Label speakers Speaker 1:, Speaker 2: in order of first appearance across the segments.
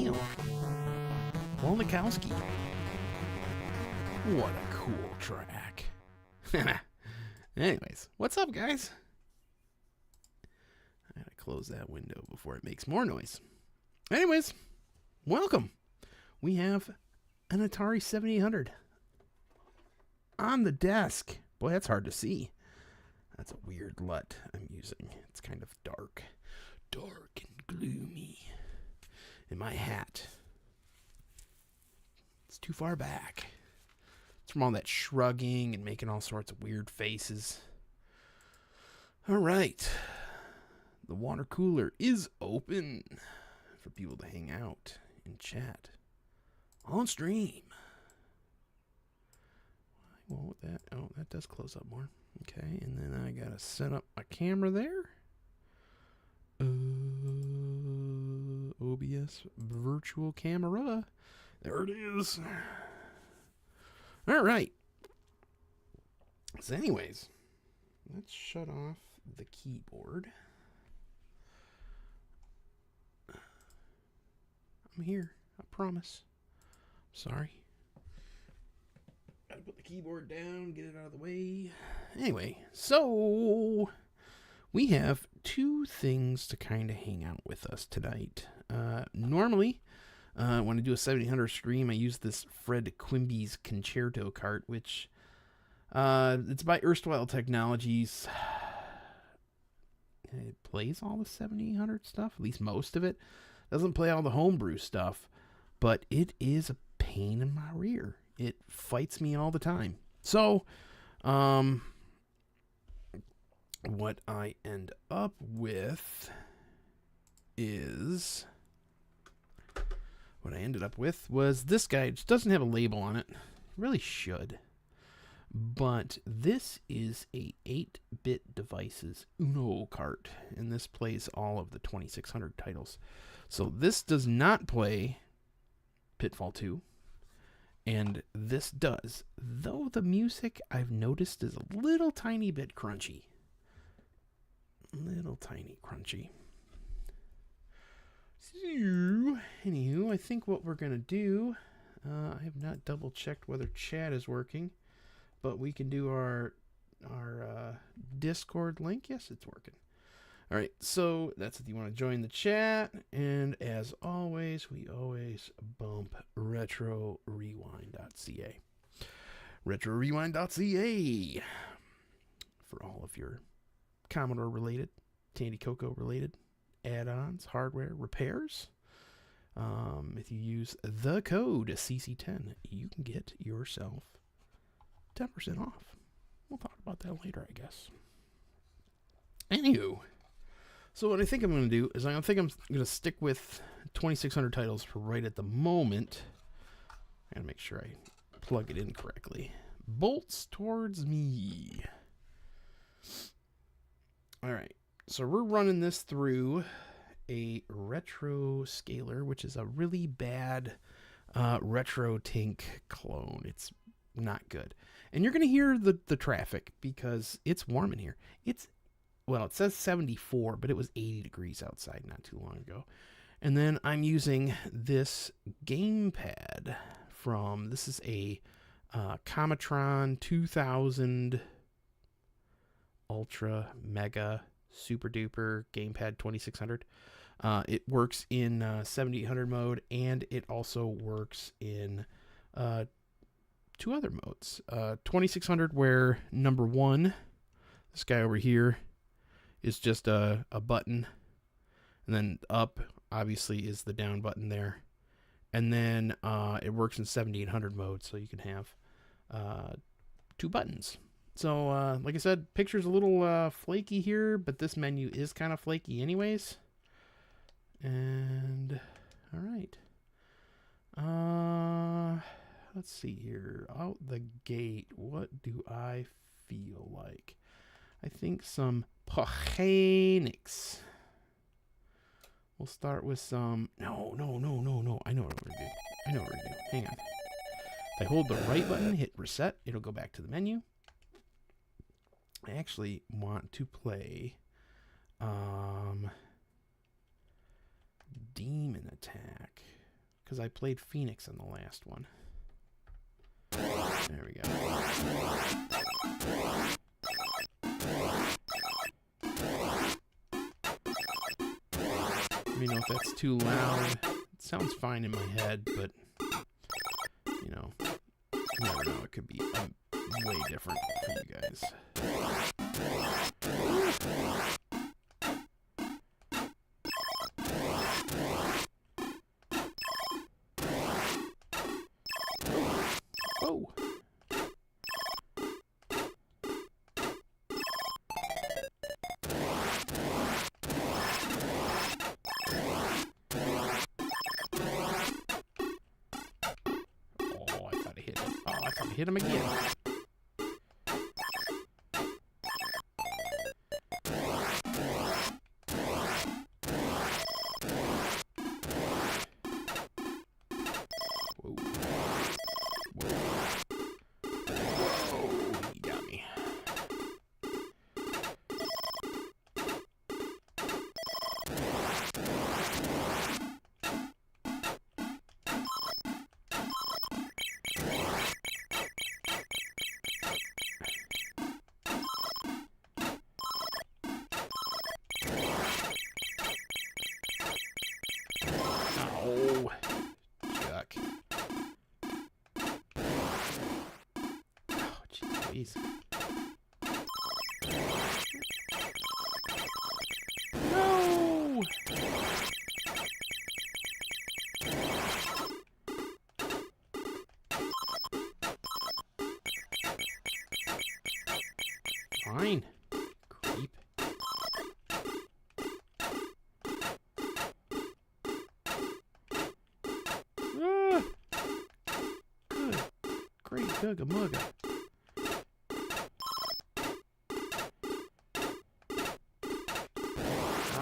Speaker 1: Damn. Wolnikowski. What a cool track. Anyways, what's up, guys? I gotta close that window before it makes more noise. Anyways, welcome. We have an Atari 7800 on the desk. Boy, that's hard to see. That's a weird LUT I'm using. It's kind of dark. Dark and gloomy. And my hat, it's too far back. It's from all that shrugging and making all sorts of weird faces. All right. The water cooler is open for people to hang out and chat on stream. Well, that does close up more. Okay, and then I gotta set up my camera there. OBS virtual camera. There it is. All right. So anyways, let's shut off the keyboard. I'm here. I promise. Sorry. Gotta put the keyboard down, get it out of the way. Anyway, so we have two things to kind of hang out with us tonight. Normally, when I do a 7000 stream, I use this Fred Quimby's Concerto Cart, which it's by Erstwhile Technologies. It plays all the 7800 stuff, at least most of it. Doesn't play all the homebrew stuff, but it is a pain in my rear. It fights me all the time. So, what I end up with is... What I ended up with was this guy. It doesn't have a label on it. It really should. But this is a 8-bit devices Uno cart. And this plays all of the 2600 titles. So this does not play Pitfall 2. And this does. Though the music I've noticed is a little tiny bit crunchy. Little tiny crunchy. So, anywho, I think what we're going to do, I have not double checked whether chat is working, but we can do our Discord link. Yes, it's working. All right, so that's if you want to join the chat. And as always, we always bump retrorewind.ca. Retrorewind.ca for all of your Commodore related, Tandy Coco related add-ons, hardware, repairs. If you use the code CC10, you can get yourself 10% off. We'll talk about that later, I guess. Anywho, so what I think I'm going to do is I think I'm going to stick with 2600 titles for right at the moment. I got to make sure I plug it in correctly. Bolts towards me. All right. So we're running this through a retro scaler, which is a really bad RetroTink clone. It's not good. And you're going to hear the traffic because it's warm in here. Well, it says 74, but it was 80 degrees outside not too long ago. And then I'm using this gamepad this is a Commodore 2000 Ultra Mega Super Duper Gamepad 2600. It works in 7800 mode, and it also works in two other modes. 2600, where number one, this guy over here, is just a button, and then up obviously is the down button there, and then it works in 7800 mode, so you can have two buttons. So, like I said, picture's a little flaky here, but this menu is kind of flaky anyways. And, all right. Let's see here. Out the gate, what do I feel like? I think some Pochenix. We'll start with some... No. I know what we're going to do. Hang on. If I hold the right button, hit reset, it'll go back to the menu. I actually want to play Demon Attack. because I played Phoenix in the last one. There we go. Let me know if that's too loud. It sounds fine in my head, but, you know, you never know. It could be way different for you guys. Oh. I thought I hit him. Oh, I thought I hit him again. Whoa. Whoa. Whoa, he got me. Oh, Chuck. Oh, jeez. No! Fine. Creep. Ah! Good. Great Gugga Mugga.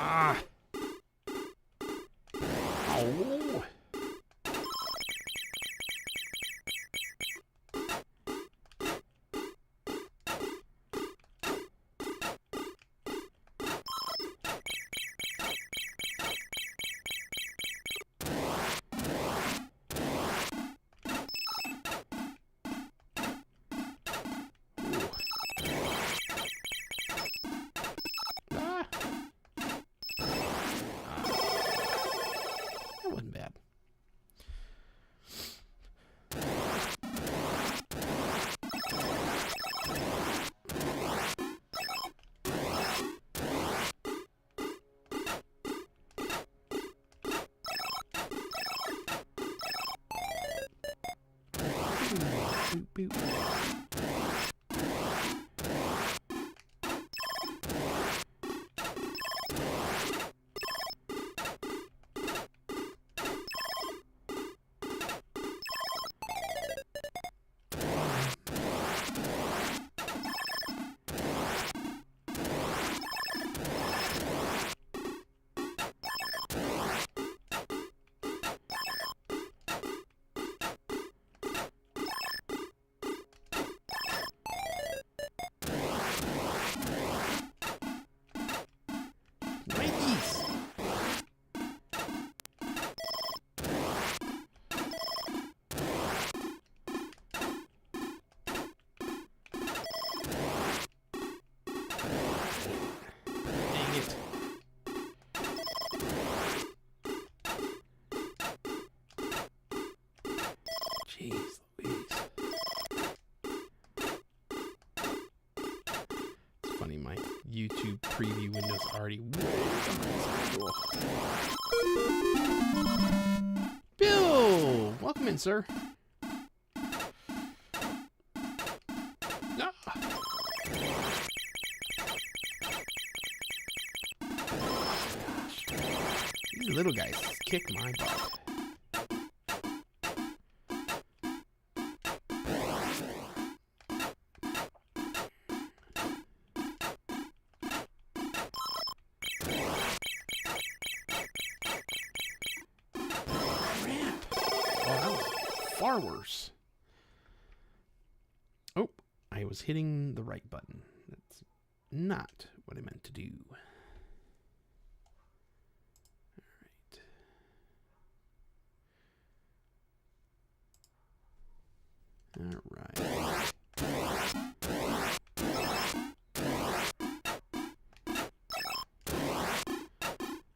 Speaker 1: Ah! Oh! Ah! That wasn't bad. Boop, boop. Nice. Dang it. Jeez Louise. It's funny, my YouTube preview window's already way behind schedule. Bill! Welcome in, sir. Ah. These little guys kick my butt. Far worse. Oh, I was hitting the right button. That's not what I meant to do. All right. Alright.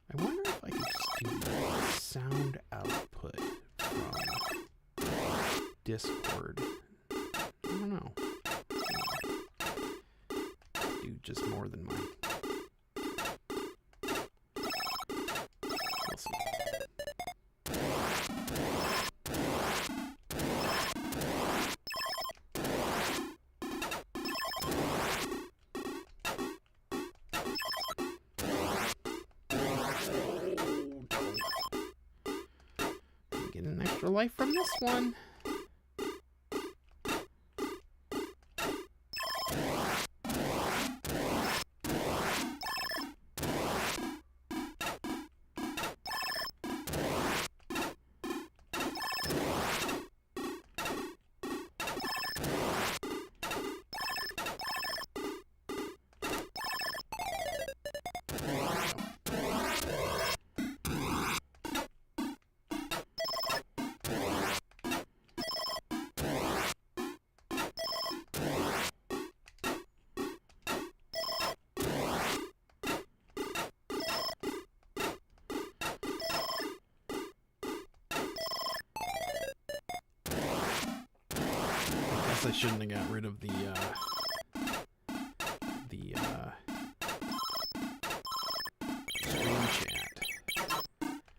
Speaker 1: I wonder if I could just do sound output from Discord. I don't know. Do just more than mine. We'll see. Get an extra life from this one. I shouldn't have got rid of the stream chat.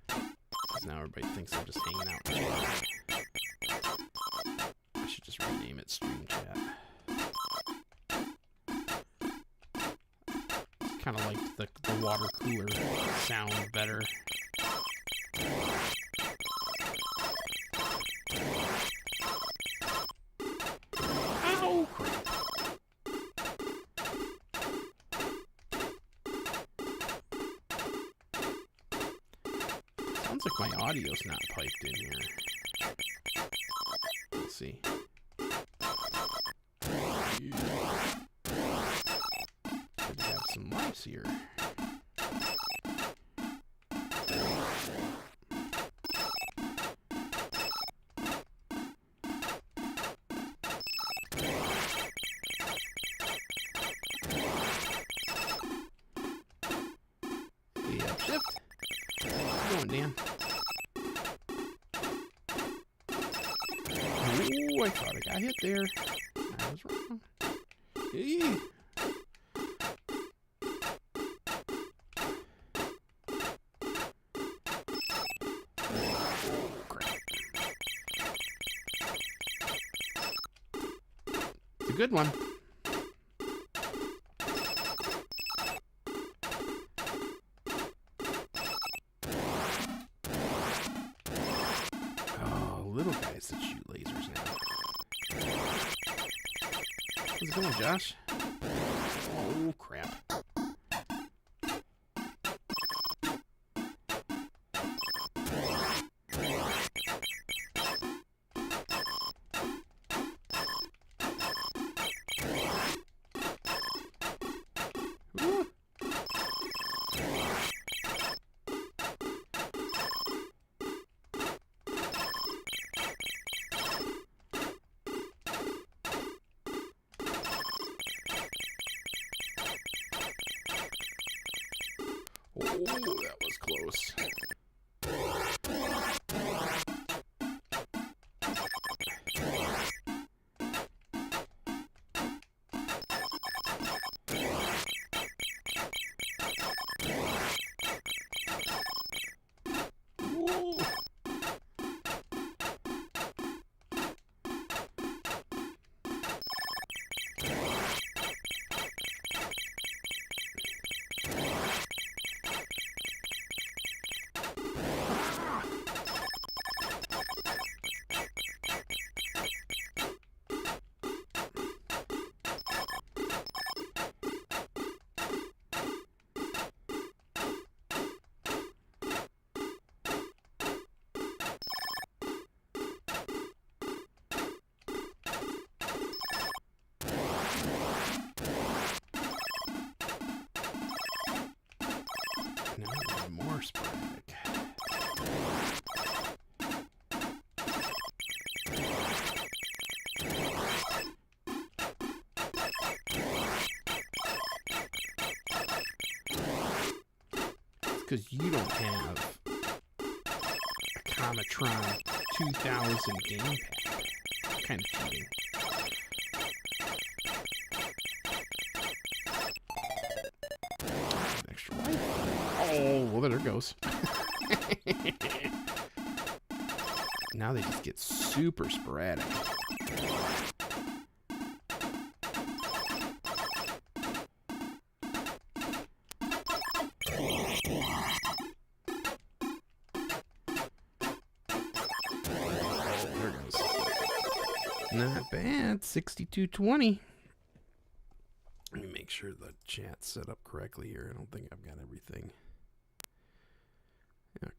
Speaker 1: Because now everybody thinks I'm just hanging out in chat. I should just rename it stream chat. Kind of like the water cooler sound better. Sounds like my audio's not piped in here. Let's see. Should have some lights here. Shift. Going, Dan. Ooh, I thought I got hit there. I was wrong. Hey. Oh, crap. It's a good one. Little guys that shoot lasers now. How's it going, Josh? Oh, crap. Ooh. Oh, that was close. Ooh. because you don't have a Commodore 2000 gamepad. Kind of cheating. Extra life. Oh, well, there it goes. Now they just get super sporadic. Not bad. 6220. Let me make sure the chat's set up correctly here. I don't think I've got everything. Okay,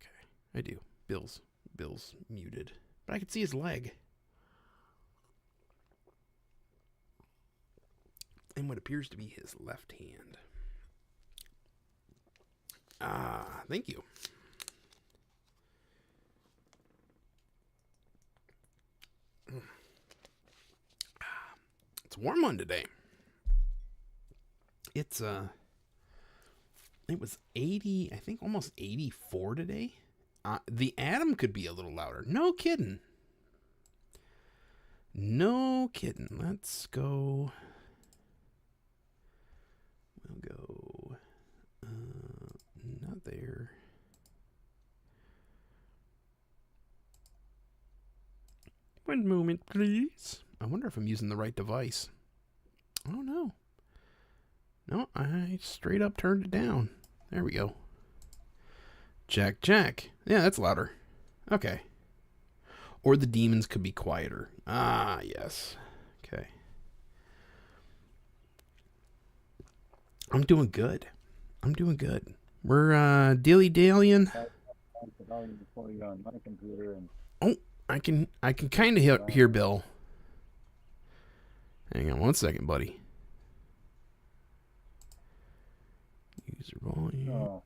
Speaker 1: I do. Bill's muted, but I can see his leg and what appears to be his left hand. Thank you. It's a warm one today. It was 80, I think almost 84 today. The Atom could be a little louder. No kidding. No kidding. Let's go. We'll go. Not there. One moment, please. I wonder if I'm using the right device. Oh, no. No, I straight up turned it down. There we go. Check, check. Yeah, that's louder. Okay. Or the demons could be quieter. Ah, yes. Okay. I'm doing good. We're dilly-dallying. Oh, I can kind of hear Bill. Hang on one second, buddy. User volume. Oh.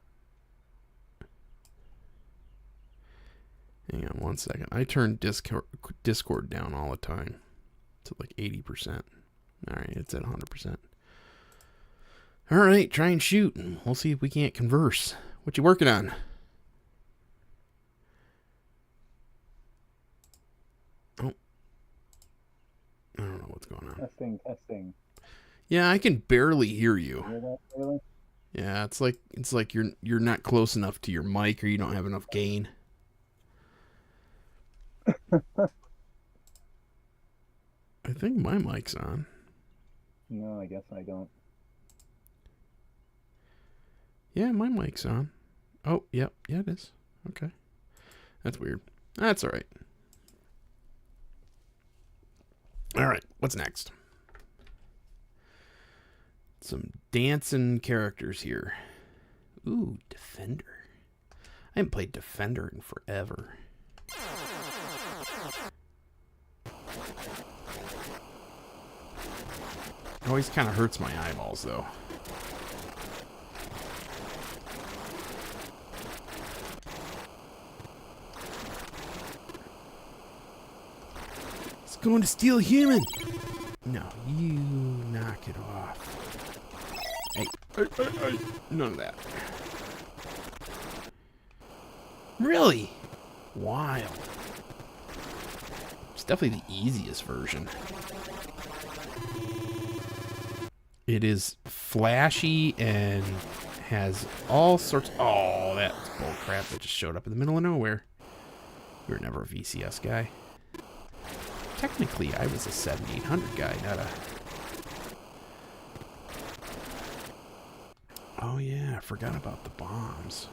Speaker 1: Hang on one second. I turn Discord down all the time to like 80%. All right, it's at 100%. All right, try and shoot. We'll see if we can't converse. What you working on? Oh, I don't know what's going on.
Speaker 2: Testing.
Speaker 1: Yeah, I can barely hear you.
Speaker 2: Hear that, really?
Speaker 1: Yeah, it's like you're not close enough to your mic, or you don't have enough gain. I think my mic's on.
Speaker 2: No, I guess I don't.
Speaker 1: Yeah, my mic's on. Oh, yep. Yeah, it is. Okay. That's weird. That's all right. All right, what's next? Some dancing characters here. Ooh, Defender. I haven't played Defender in forever. It always kind of hurts my eyeballs, though. It's going to steal human. No, you knock it off. Hey, none of that. Really? Wild. It's definitely the easiest version. It is flashy and has all sorts. Oh, that's bullcrap that just showed up in the middle of nowhere. You were never a VCS guy. Technically, I was a 7800 guy, not a... Oh yeah, I forgot about the bombs.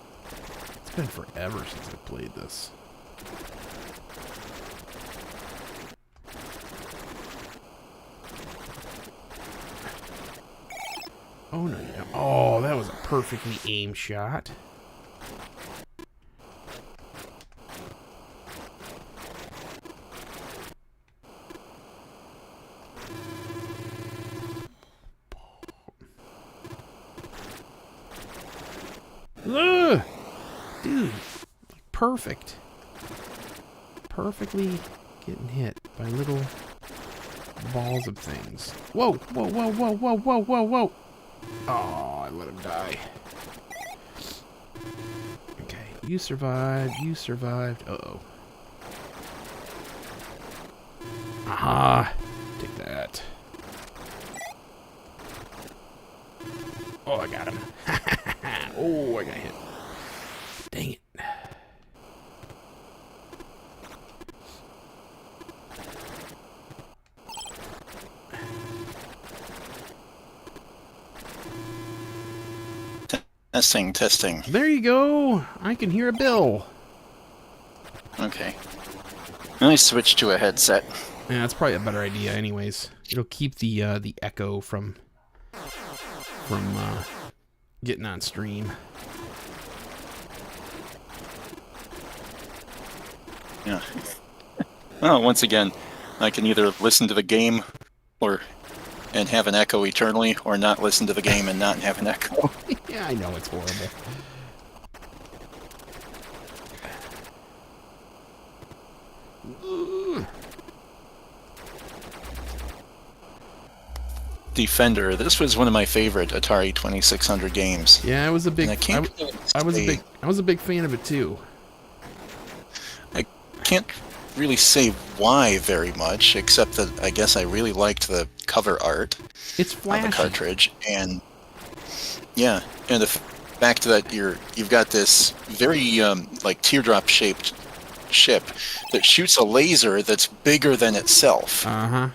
Speaker 1: It's been forever since I played this. Oh no, yeah. Oh, that was a perfectly aimed shot. Ugh! Dude, perfect. Perfectly getting hit by little balls of things. Whoa, whoa, whoa, whoa, whoa, whoa, whoa, whoa. Oh, I let him die. You survived. You survived. Uh-oh. Aha! Take that. Oh, I got him. Oh, I got hit. Dang it.
Speaker 3: Testing, testing.
Speaker 1: There you go. I can hear a bill.
Speaker 3: Okay. Let me switch to a headset.
Speaker 1: Yeah, that's probably a better idea anyways. It'll keep the echo from getting on stream.
Speaker 3: Yeah. Well, once again, I can either listen to the game and have an echo eternally, or not listen to the game and not have an echo.
Speaker 1: Yeah, I know it's horrible.
Speaker 3: Defender. This was one of my favorite Atari 2600 games.
Speaker 1: Yeah, I was a big.
Speaker 3: And
Speaker 1: I was a big fan of it too.
Speaker 3: I can't really say why very much, except that I guess I really liked the cover art
Speaker 1: It's
Speaker 3: on
Speaker 1: flashy.
Speaker 3: the cartridge, and yeah, and the fact that you've got this very like teardrop shaped ship that shoots a laser that's bigger than itself.
Speaker 1: Uh-huh.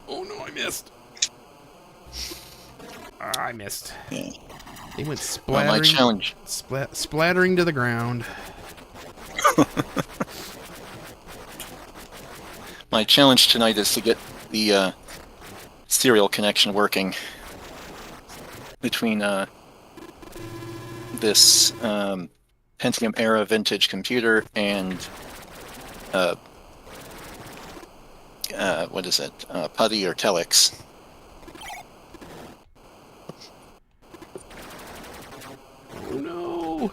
Speaker 1: Oh no, I missed. I missed.
Speaker 3: Yeah.
Speaker 1: They went
Speaker 3: Well,
Speaker 1: splattering.
Speaker 3: my challenge.
Speaker 1: Splattering to the ground.
Speaker 3: My challenge tonight is to get the serial connection working between this Pentium era vintage computer and what is it? PuTTY or Telex.
Speaker 1: Oh no!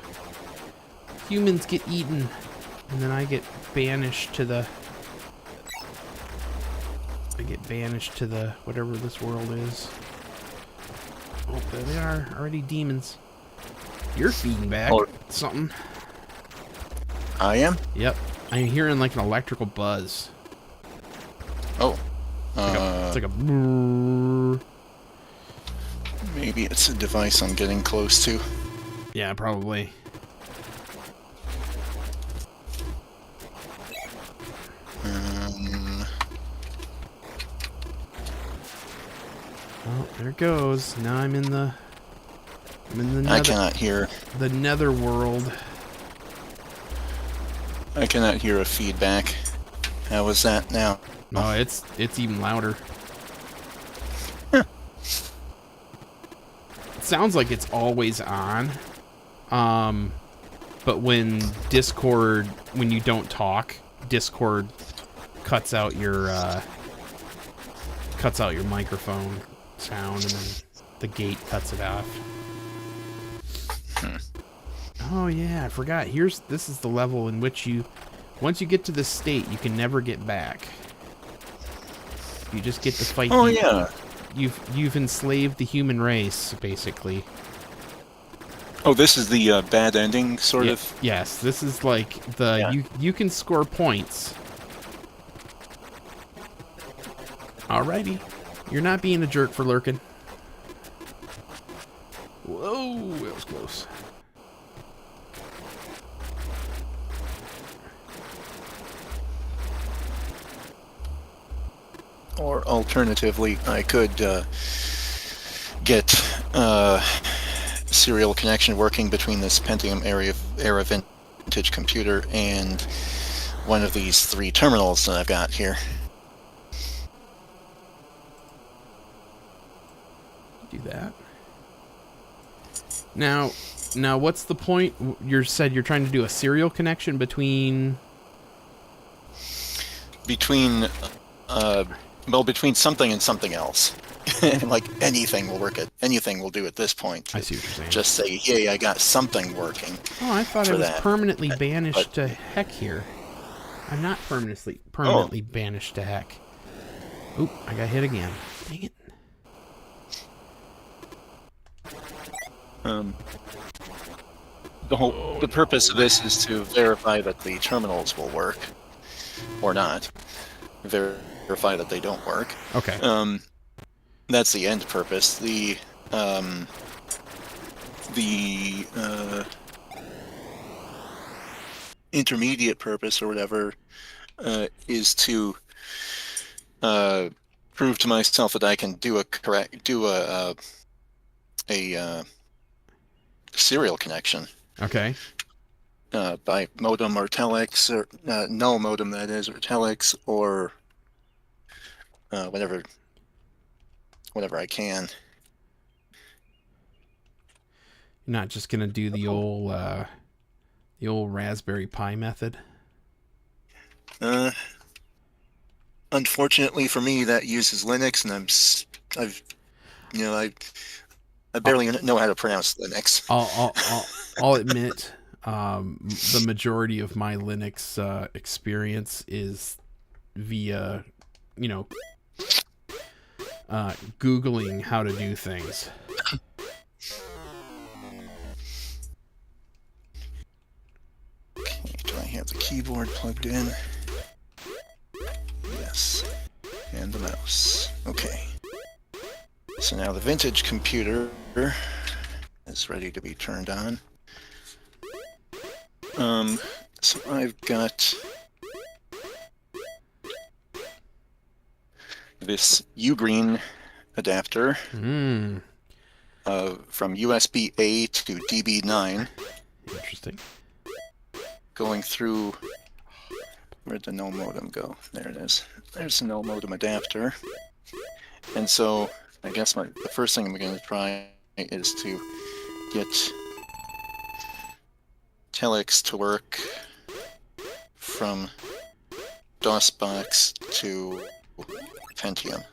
Speaker 1: Humans get eaten, and then I get banished to the. Whatever this world is. Oh, there they are, already demons. You're feeding back something.
Speaker 3: I am?
Speaker 1: Yep, I'm hearing like an electrical buzz.
Speaker 3: Oh.
Speaker 1: It's like a brrrr.
Speaker 3: Maybe it's a device I'm getting close to.
Speaker 1: Yeah, probably. Oh, there it goes. Now I'm in the nether.
Speaker 3: I cannot hear.
Speaker 1: The nether world.
Speaker 3: I cannot hear a feedback. How was that now?
Speaker 1: Oh, it's even louder.
Speaker 3: Huh.
Speaker 1: It sounds like it's always on. But when you don't talk, Discord cuts out your microphone sound, and then the gate cuts it off. Oh yeah, I forgot. This is the level in which once you get to this state, you can never get back. You just get to fight.
Speaker 3: Oh yeah.
Speaker 1: You've enslaved the human race, basically.
Speaker 3: Oh, this is the bad ending sort of.
Speaker 1: Yes, this is like you can score points. Alrighty, you're not being a jerk for lurking. Whoa, that was close.
Speaker 3: Or alternatively, I could get serial connection working between this Pentium era vintage computer and one of these 3 terminals that I've got here.
Speaker 1: Do that. Now, what's the point? You said you're trying to do a serial connection between
Speaker 3: something and something else. Like anything will do at this point.
Speaker 1: I see what you're saying.
Speaker 3: Just say, yay, I got something working.
Speaker 1: Oh, I thought I was permanently banished to heck here. I'm not permanently banished to heck. Oop, I got hit again. Dang it.
Speaker 3: The purpose of this is to verify that the terminals will work, or not. Verify that they don't work.
Speaker 1: Okay.
Speaker 3: That's the end purpose. The intermediate purpose, or whatever, is to prove to myself that I can do a serial connection.
Speaker 1: Okay.
Speaker 3: By modem or telex, or no modem, that is, or telex, or whatever I can.
Speaker 1: You're not just gonna do the old Raspberry Pi method.
Speaker 3: Unfortunately for me, that uses Linux, and I barely know how to pronounce Linux.
Speaker 1: I'll admit, the majority of my Linux experience is via, Googling how to do things.
Speaker 3: Okay, do I have the keyboard plugged in? Yes. And the mouse. Okay. So now the vintage computer is ready to be turned on. So I've got this Ugreen adapter from USB-A to DB9.
Speaker 1: Interesting.
Speaker 3: Going through... Where'd the no modem go? There it is. There's the no modem adapter. And so I guess the first thing I'm going to try is to get telex to work from DOSBox to Pentium.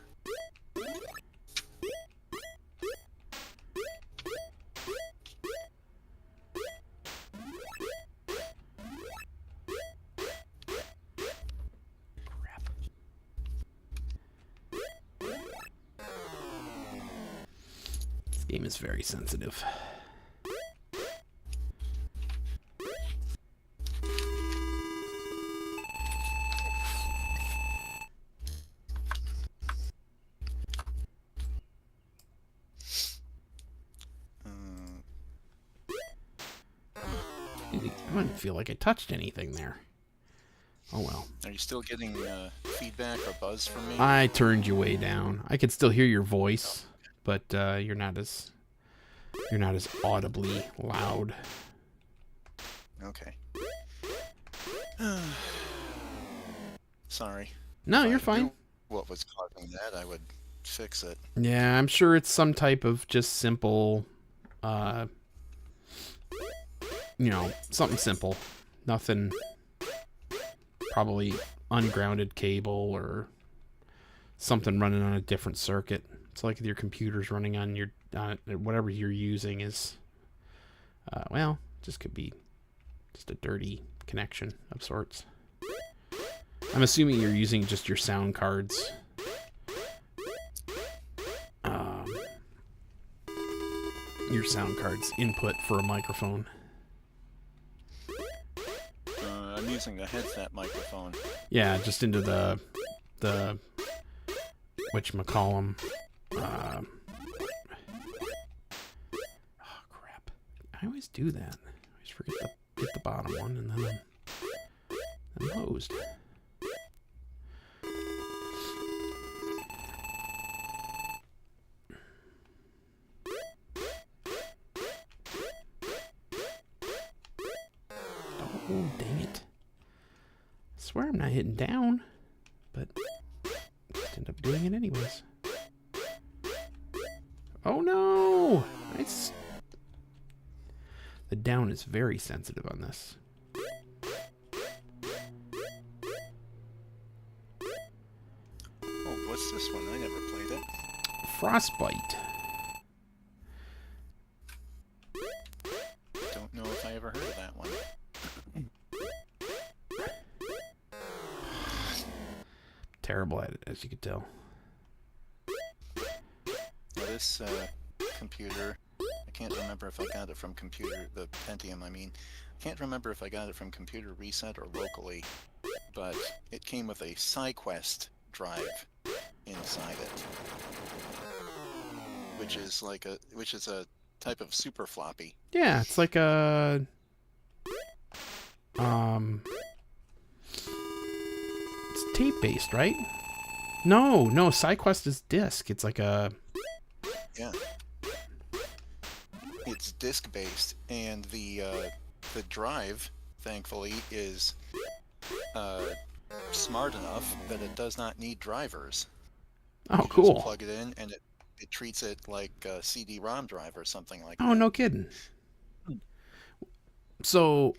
Speaker 1: This game is very sensitive. I didn't feel like I touched anything there. Oh well.
Speaker 3: Are you still getting feedback or buzz from me?
Speaker 1: I turned you way down. I could still hear your voice, but you're not as audibly loud.
Speaker 3: Okay. Sorry.
Speaker 1: No,
Speaker 3: If
Speaker 1: you're
Speaker 3: I
Speaker 1: fine.
Speaker 3: knew what was causing that, I would fix it.
Speaker 1: Yeah, I'm sure it's some type of just simple, something simple. Nothing, probably ungrounded cable or something running on a different circuit. It's like your computer's running on your, whatever you're using is, just could be just a dirty connection of sorts. I'm assuming you're using just your sound cards. Your sound card's input for a microphone.
Speaker 3: I'm using the headset microphone.
Speaker 1: Yeah, just into the whatchamacallem. Oh crap! I always do that. I always forget to hit the bottom one, and then I'm hosed. Oh, dang it. I swear I'm not hitting down, but just end up doing it anyways. Oh no! The down is very sensitive on this.
Speaker 3: Oh, what's this one? I never played it.
Speaker 1: Frostbite.
Speaker 3: Don't know if I ever heard of that one.
Speaker 1: Terrible at it, as you could tell.
Speaker 3: Now this computer, I can't remember if I got it from computer, the Pentium, I mean. Can't remember if I got it from Computer Reset or locally, but it came with a SideQuest drive inside it, which is a type of super floppy.
Speaker 1: Yeah, it's like a it's tape based, right? No, SideQuest is disc. It's like a
Speaker 3: Yeah. It's disk based, and the drive, thankfully, is smart enough that it does not need drivers.
Speaker 1: oh
Speaker 3: You
Speaker 1: cool.
Speaker 3: just plug it in, and it treats it like a CD-ROM drive or something like
Speaker 1: Oh,
Speaker 3: that.
Speaker 1: no kidding. So,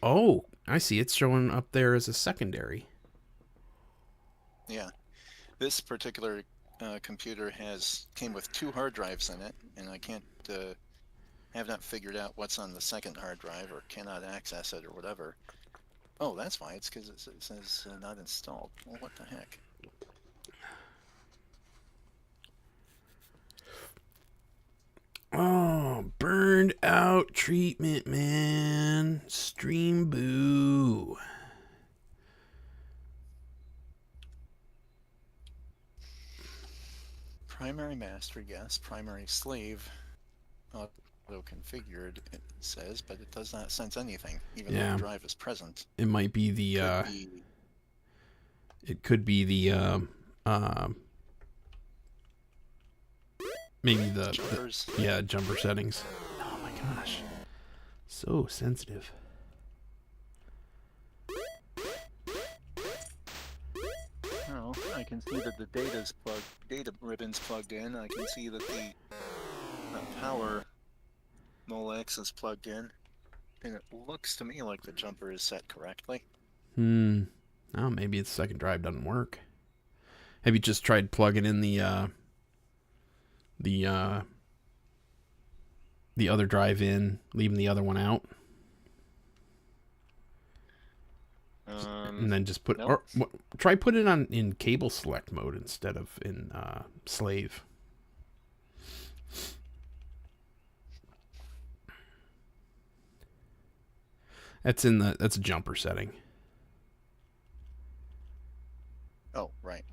Speaker 1: I see. It's showing up there as a secondary.
Speaker 3: Yeah. This particular computer came with 2 hard drives in it, and I have not figured out what's on the second hard drive or cannot access it or whatever. Oh, that's why. It's because it says not installed. Well, what the heck?
Speaker 1: Oh, burned out treatment, man. Stream boo.
Speaker 3: Primary master, yes. Primary slave, auto configured, it says, but it does not sense anything, even though
Speaker 1: Yeah.
Speaker 3: the drive is present.
Speaker 1: It might be the it could be the maybe the
Speaker 3: Jumpers.
Speaker 1: jumper settings. Oh my gosh. So sensitive.
Speaker 3: Oh, I can see that the data ribbon's plugged in. I can see that the power Molex is plugged in, and it looks to me like the jumper is set correctly.
Speaker 1: Oh, maybe the second drive doesn't work. Have you just tried plugging in the other drive in, leaving the other one out, and then just put
Speaker 3: nope.
Speaker 1: try put it on in cable select mode instead of in slave. That's a jumper setting.
Speaker 3: Oh, right.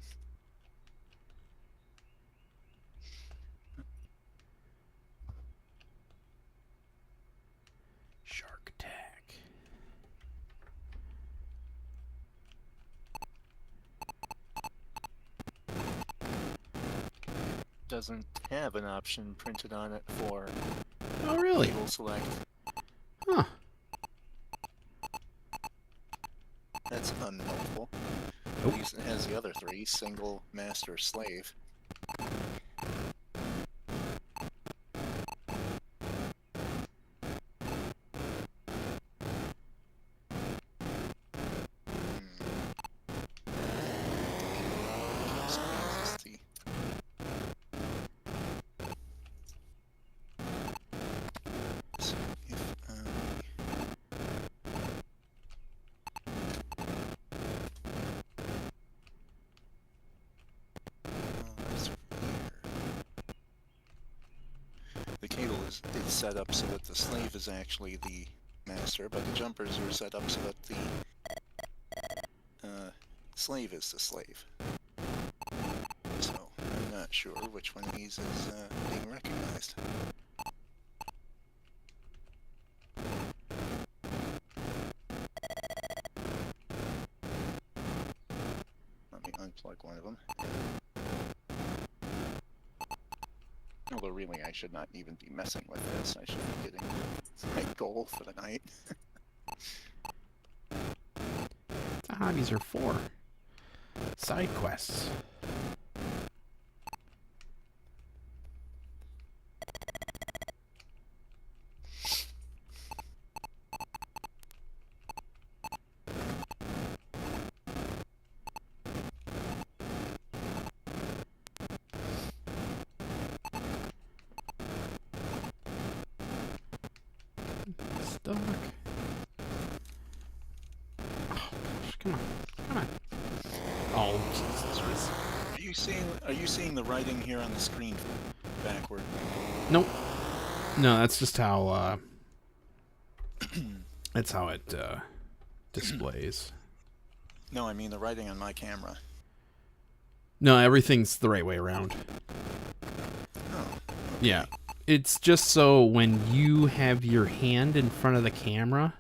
Speaker 1: Shark Attack.
Speaker 3: Doesn't have an option printed on it for
Speaker 1: Oh, really?
Speaker 3: cable select.
Speaker 1: Huh.
Speaker 3: That's unhelpful.
Speaker 1: Nope.
Speaker 3: At least it has the other 3, single, master, slave. It's set up so that the slave is actually the master, but the jumpers are set up so that the slave is the slave. So I'm not sure which one of these is being recognized. Let me unplug one of them. Although really I should not even be messing with this. I should be getting my goal for the night.
Speaker 1: That's what hobbies are for. Side quests. Stuck. Oh, gosh, come on. Oh, Jesus.
Speaker 3: Are you seeing the writing here on the screen backward?
Speaker 1: Nope. No, that's just how that's how it displays.
Speaker 3: No, I mean the writing on my camera.
Speaker 1: No, everything's the right way around.
Speaker 3: Oh.
Speaker 1: Yeah. It's just so when you have your hand in front of the camera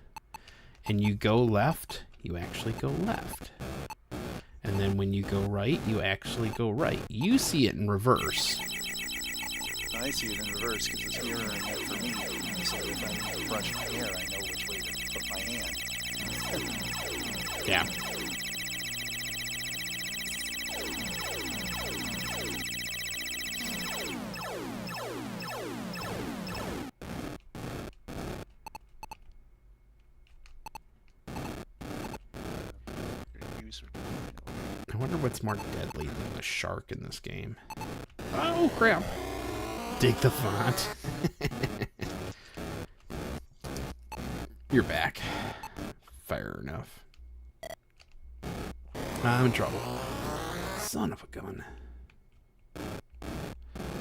Speaker 1: and you go left, you actually go left. And then when you go right, you actually go right. You see it in reverse.
Speaker 3: I see it in reverse because it's mirroring it for me. So if I brush my hair, I know which way to put my hand.
Speaker 1: Yeah. I wonder what's more deadly than the shark in this game. Oh, crap. Dig the font. You're back. Fair enough. I'm in trouble. Son of a gun.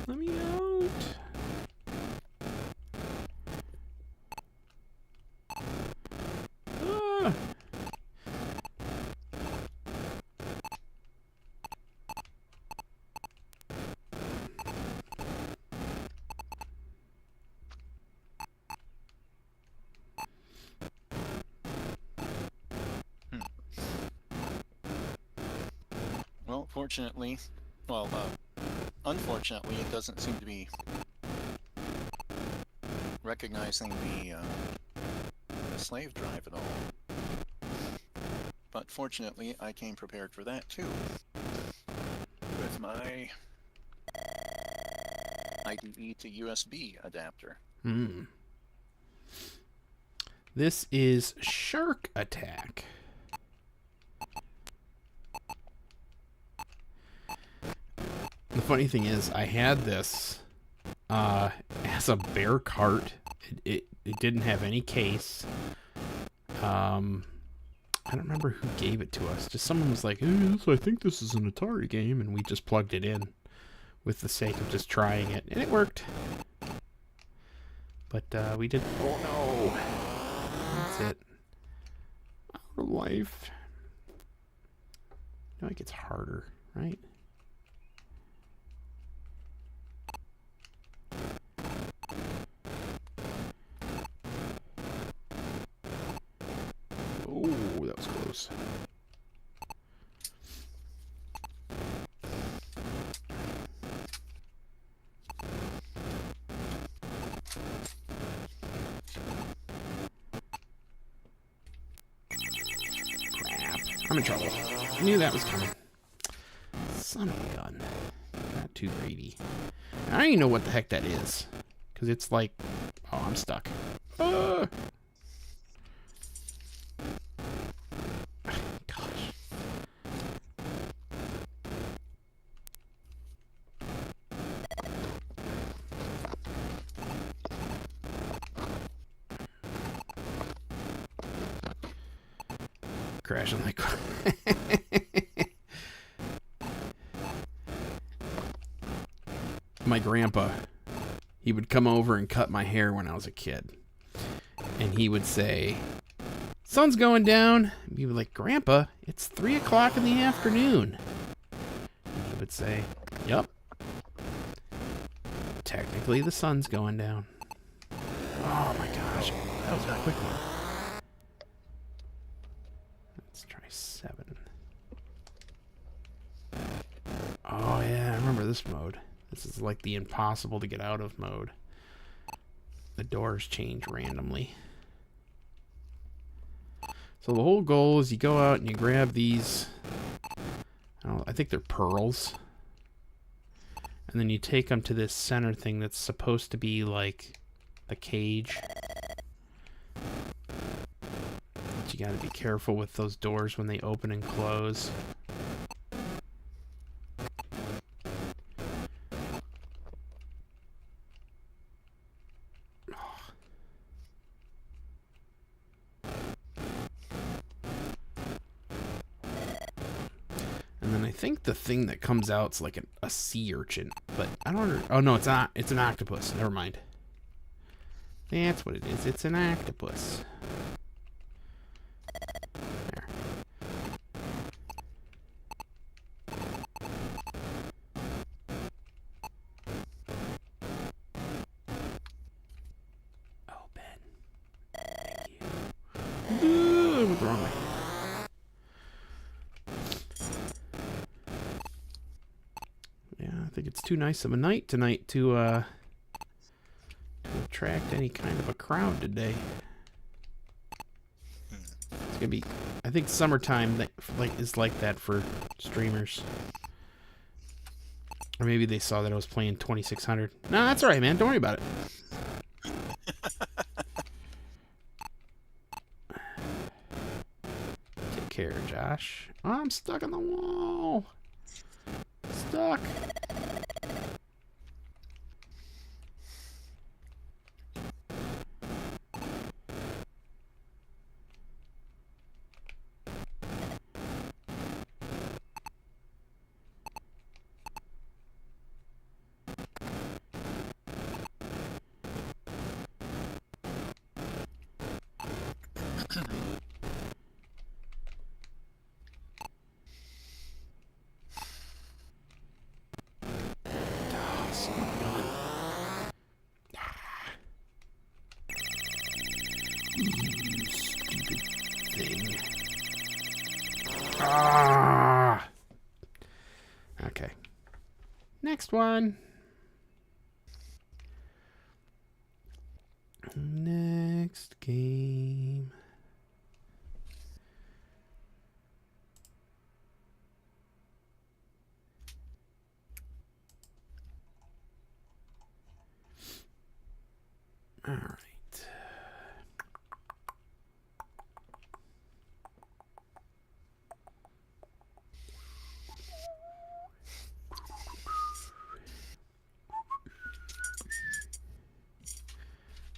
Speaker 1: Let me out. Ah.
Speaker 3: Well, fortunately, unfortunately, it doesn't seem to be recognizing the slave drive at all. But fortunately, I came prepared for that too, with my IDE to USB adapter.
Speaker 1: Hmm. This is Shark Attack. The funny thing is, I had this as a bare cart. It didn't have any case. I don't remember who gave it to us. Just someone was like, hey, I think this is an Atari game, and we just plugged it in with the sake of just trying it, and it worked. But we did. Oh no! That's it. Our life. You know, it gets harder, right? Oh, that was close. Crap. I'm in trouble. I knew that was coming. Son of a gun. Not too greedy. I don't even know what the heck that is. Because it's like... Oh, I'm stuck. Gosh. Crashing like... My grandpa, he would come over and cut my hair when I was a kid. And he would say, sun's going down. And we would like, Grandpa, it's 3 o'clock in the afternoon. And he would say, yep. Technically, the sun's going down. Oh my gosh, that was a quick one. Let's try 7. Oh yeah, I remember this mode. This is like the impossible to get out of mode. The doors change randomly. So the whole goal is you go out and you grab these, I think they're pearls. And then you take them to this center thing that's supposed to be like a cage. But you gotta be careful with those doors when they open and close. I think the thing that comes out's like a sea urchin, but I don't. Oh no, it's not. It's an octopus. Never mind. That's what it is. It's an octopus. There. Oh, Ben. Thank you. Ooh, I went the wrong way. Yeah, I think it's too nice of a night tonight to attract any kind of a crowd today. It's gonna be, I think summertime that is like that for streamers. Or maybe they saw that I was playing 2600. No, that's alright, man. Don't worry about it. Take care, Josh. Oh, I'm stuck on the wall. Stuck. Stupid thing. Ah. Okay. Next one. Next game. All right.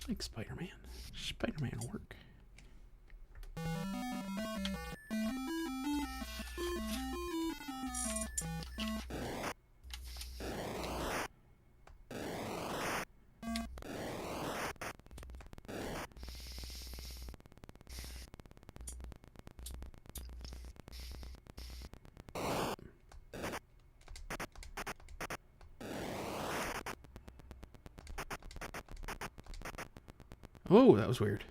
Speaker 1: Like Spider-Man. Spider-Man will work. Oh, that was weird.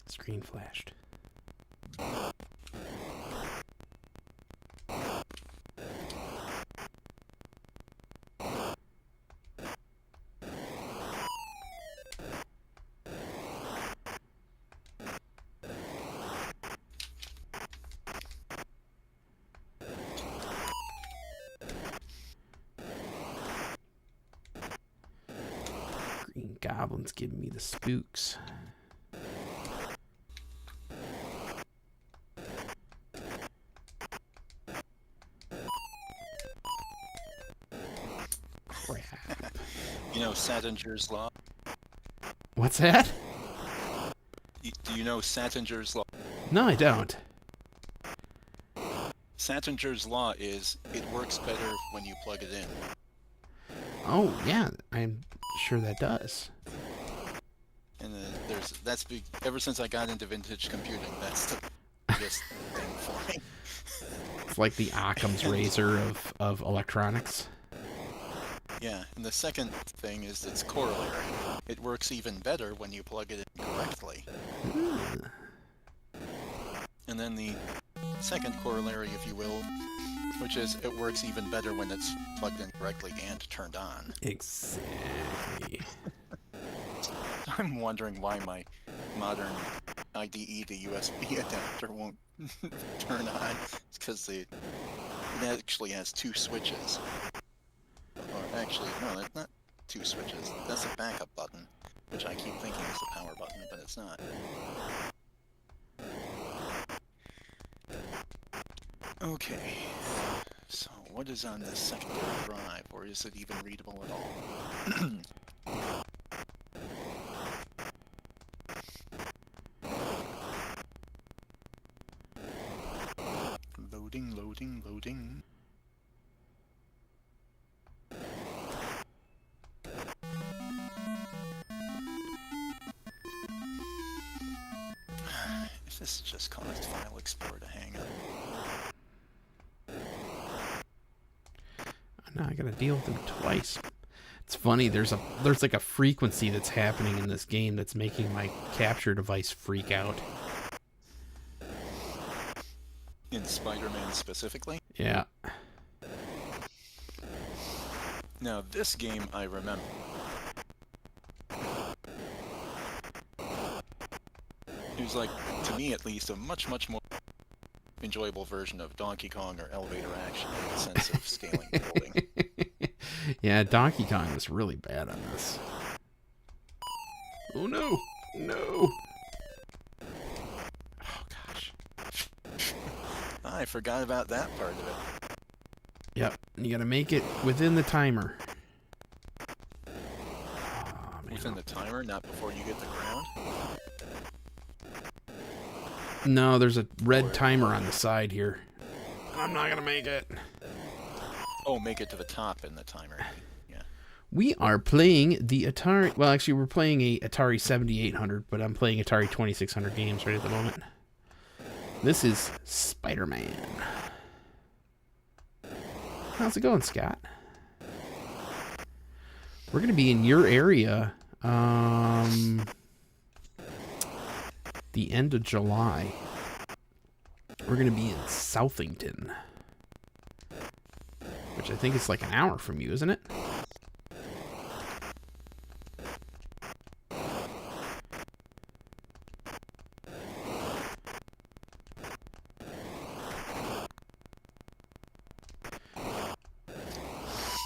Speaker 1: Screen flashed. Green Goblin's giving me the spooks. Crap.
Speaker 3: You know Sattinger's Law?
Speaker 1: What's that?
Speaker 3: Do you know Sattinger's Law?
Speaker 1: No, I don't.
Speaker 3: Sattinger's Law is it works better when you plug it in.
Speaker 1: Oh, yeah. I'm sure that does.
Speaker 3: And ever since I got into vintage computing, that's the biggest thing for me.
Speaker 1: It's like the Occam's razor of electronics.
Speaker 3: Yeah, and the second thing is its corollary. It works even better when you plug it in correctly. And then the second corollary, if you will, which is it works even better when it's plugged in correctly and turned on.
Speaker 1: Exactly.
Speaker 3: I'm wondering why my modern IDE to USB adapter won't turn on. It's because it actually has two switches. Or actually, no, that's not two switches. That's a backup button, which I keep thinking is the power button, but it's not. Okay, so what is on this secondary drive, or is it even readable at all? Loading, loading, loading. just caused File Explorer to hang up.
Speaker 1: Now I gotta deal with him twice. It's funny, there's like a frequency that's happening in this game that's making my capture device freak out.
Speaker 3: In Spider-Man specifically?
Speaker 1: Yeah.
Speaker 3: Now, this game I remember. It was like, to me at least, a much more enjoyable version of Donkey Kong or Elevator Action in the sense of scaling and building.
Speaker 1: Yeah, Donkey Kong was really bad on this. Oh no! No! Oh gosh.
Speaker 3: I forgot about that part of it.
Speaker 1: Yep, you gotta make it within the timer. Oh, man.
Speaker 3: Within the timer, not before you get the ground?
Speaker 1: No, there's a red timer on the side here. I'm not gonna make it.
Speaker 3: Oh, make it to the top in the timer. Yeah.
Speaker 1: We are playing the Atari... Well, actually, we're playing a Atari 7800, but I'm playing Atari 2600 games right at the moment. This is Spider-Man. How's it going, Scott? We're going to be in your area the end of July. We're going to be in Southington, which I think is like an hour from you, isn't it?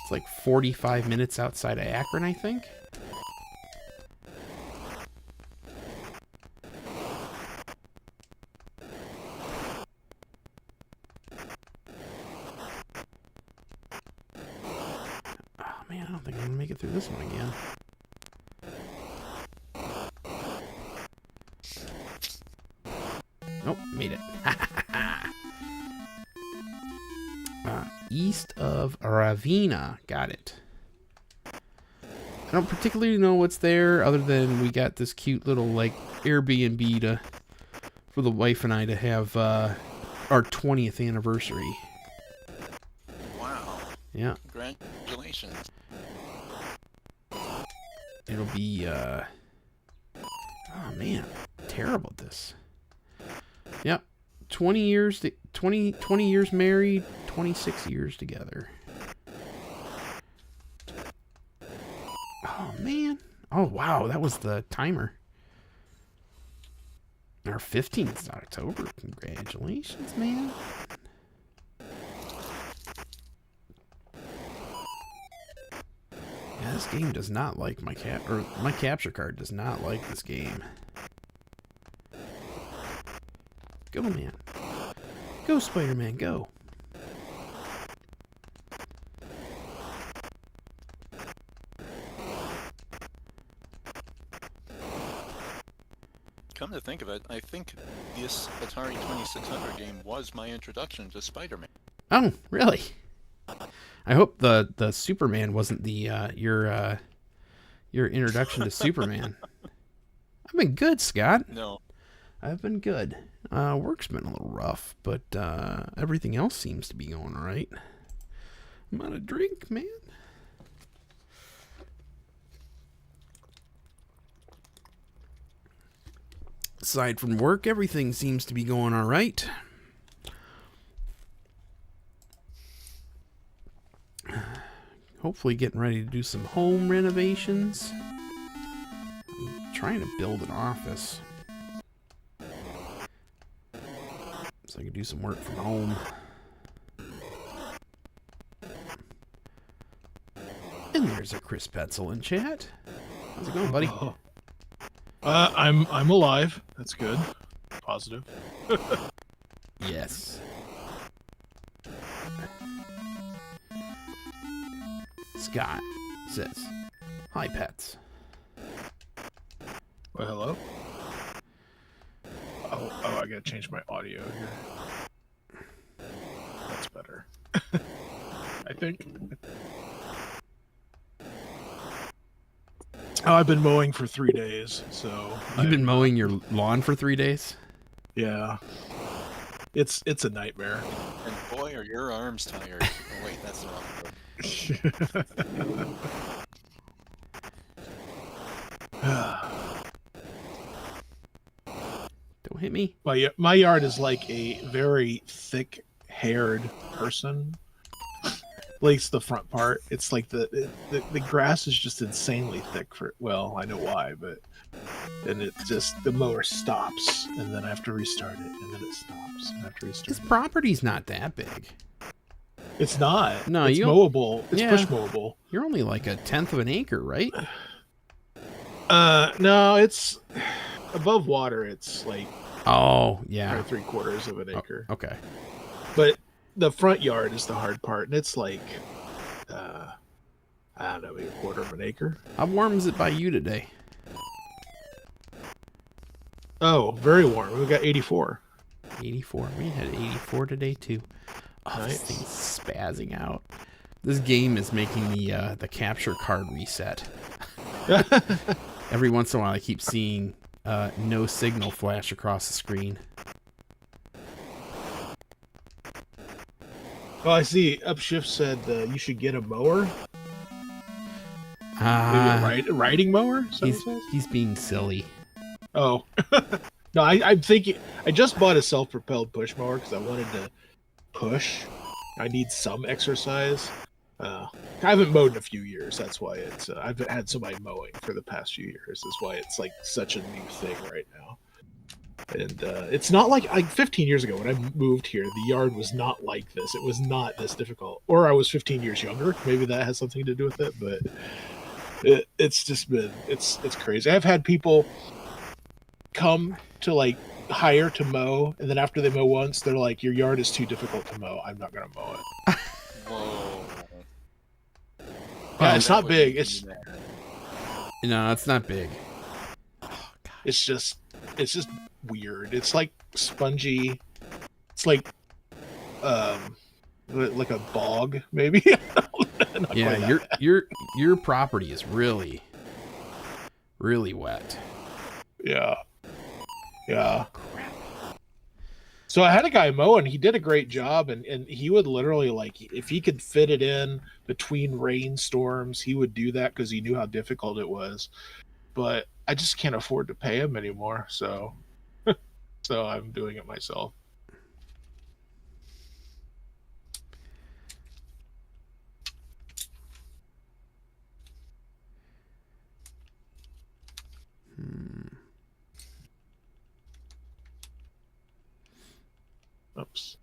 Speaker 1: It's like 45 minutes outside of Akron, I think. Oh man, I don't think I'm gonna make it through this one again. Nope, made it. East of Ravenna. Got it. I don't particularly know what's there other than we got this cute little like Airbnb for the wife and I to have our 20th anniversary.
Speaker 3: Wow.
Speaker 1: Yeah.
Speaker 3: Congratulations.
Speaker 1: It'll be oh man, terrible at this. Yep. 20 years 20 years married, 26 years together. Oh man. Oh wow, that was the timer. Our 15th October. Congratulations, man. Yeah, this game does not like my capture card does not like this game. Go, man. Go, Spider-Man, go.
Speaker 3: Come to think of it, I think this Atari 2600 game was my introduction to Spider-Man.
Speaker 1: Oh, really? I hope the Superman wasn't the your introduction to Superman. I've been good, Scott.
Speaker 3: No.
Speaker 1: I've been good. Work's been a little rough, but everything else seems to be going all right. I'm out of drink, man. Aside from work, everything seems to be going all right. Hopefully getting ready to do some home renovations. I'm trying to build an office so I can do some work from home. And there's a Chris Petzel in chat. How's it going, buddy?
Speaker 4: I'm alive. That's good. Positive.
Speaker 1: Yes. Scott says, "Hi, pets."
Speaker 4: Well, hello. Oh, I gotta change my audio here. That's better. I think. Oh, I've been mowing for 3 days, so...
Speaker 1: You've been mowing your lawn for 3 days?
Speaker 4: Yeah. It's a nightmare.
Speaker 3: And boy, are your arms tired. Oh wait, that's the wrong word.
Speaker 1: Don't hit me.
Speaker 4: My yard is like a very thick-haired person. At least the front part. It's like the grass is just insanely thick for. Well, I know why, but and it just the mower stops, and then I have to restart it, and then it stops, and I have to restart
Speaker 1: This
Speaker 4: it.
Speaker 1: property's not that big.
Speaker 4: It's not.
Speaker 1: No,
Speaker 4: it's
Speaker 1: you-
Speaker 4: mowable. It's
Speaker 1: Yeah.
Speaker 4: push mowable.
Speaker 1: You're only like 1/10 of an acre, right?
Speaker 4: No, it's above water. It's like
Speaker 1: Oh, yeah.
Speaker 4: 3/4 of an acre.
Speaker 1: Okay.
Speaker 4: But the front yard is the hard part, and it's like, I don't know, maybe 1/4 of an acre.
Speaker 1: How warm is it by you today?
Speaker 4: Oh, very warm. We got 84.
Speaker 1: 84. We had 84 today too. Oh,
Speaker 4: Nice.
Speaker 1: this thing's spazzing out. This game is making the capture card reset. Every once in a while, I keep seeing no signal flash across the screen.
Speaker 4: Oh, I see. Upshift said you should get a mower. Maybe a riding mower? Is that what it says?
Speaker 1: He's being silly.
Speaker 4: Oh. No, I'm thinking. I just bought a self-propelled push mower because I wanted to push. I need some exercise. I haven't mowed in a few years. That's why it's. I've had somebody mowing for the past few years. That's why it's like such a new thing right now. And it's not like 15 years ago when I moved here, the yard was not like this. It was not this difficult. Or I was 15 years younger. Maybe that has something to do with it. But it's just been it's crazy. I've had people come to like hire to mow, and then after they mow once, they're like, "Your yard is too difficult to mow. I'm not going to mow it."
Speaker 3: Whoa.
Speaker 4: Yeah, it's
Speaker 3: That
Speaker 4: not
Speaker 3: would
Speaker 4: big.
Speaker 3: be
Speaker 4: It's
Speaker 3: bad.
Speaker 1: No, it's not big.
Speaker 4: it's just weird. It's like spongy. It's like like a bog maybe. Not
Speaker 1: Yeah,
Speaker 4: quite that.
Speaker 1: your property is really wet.
Speaker 4: Yeah. So I had a guy mow, and he did a great job, and he would literally, like, if he could fit it in between rainstorms, he would do that because he knew how difficult it was. But I just can't afford to pay him anymore, so so I'm doing it myself. Oops.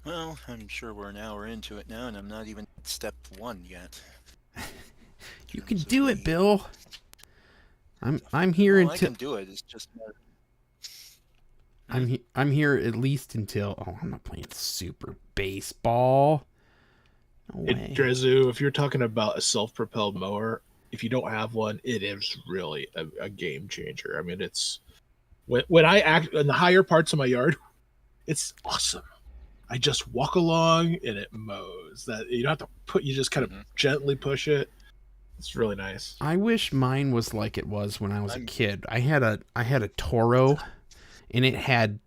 Speaker 3: Well, I'm sure we're an hour into it now, and I'm not even at step 1 yet.
Speaker 1: You can do it, Bill. I'm here
Speaker 3: Well, I
Speaker 1: until
Speaker 3: can do it. It's just not...
Speaker 1: I'm here at least until I'm not playing Super Baseball. No way.
Speaker 4: Drezu, if you're talking about a self-propelled mower, if you don't have one, it is really a game changer. I mean, it's when I act in the higher parts of my yard, it's awesome. I just walk along and it mows. That you don't have to you just kind of gently push it. It's really nice.
Speaker 1: I wish mine was like it was when I was a kid. I had a Toro, and it had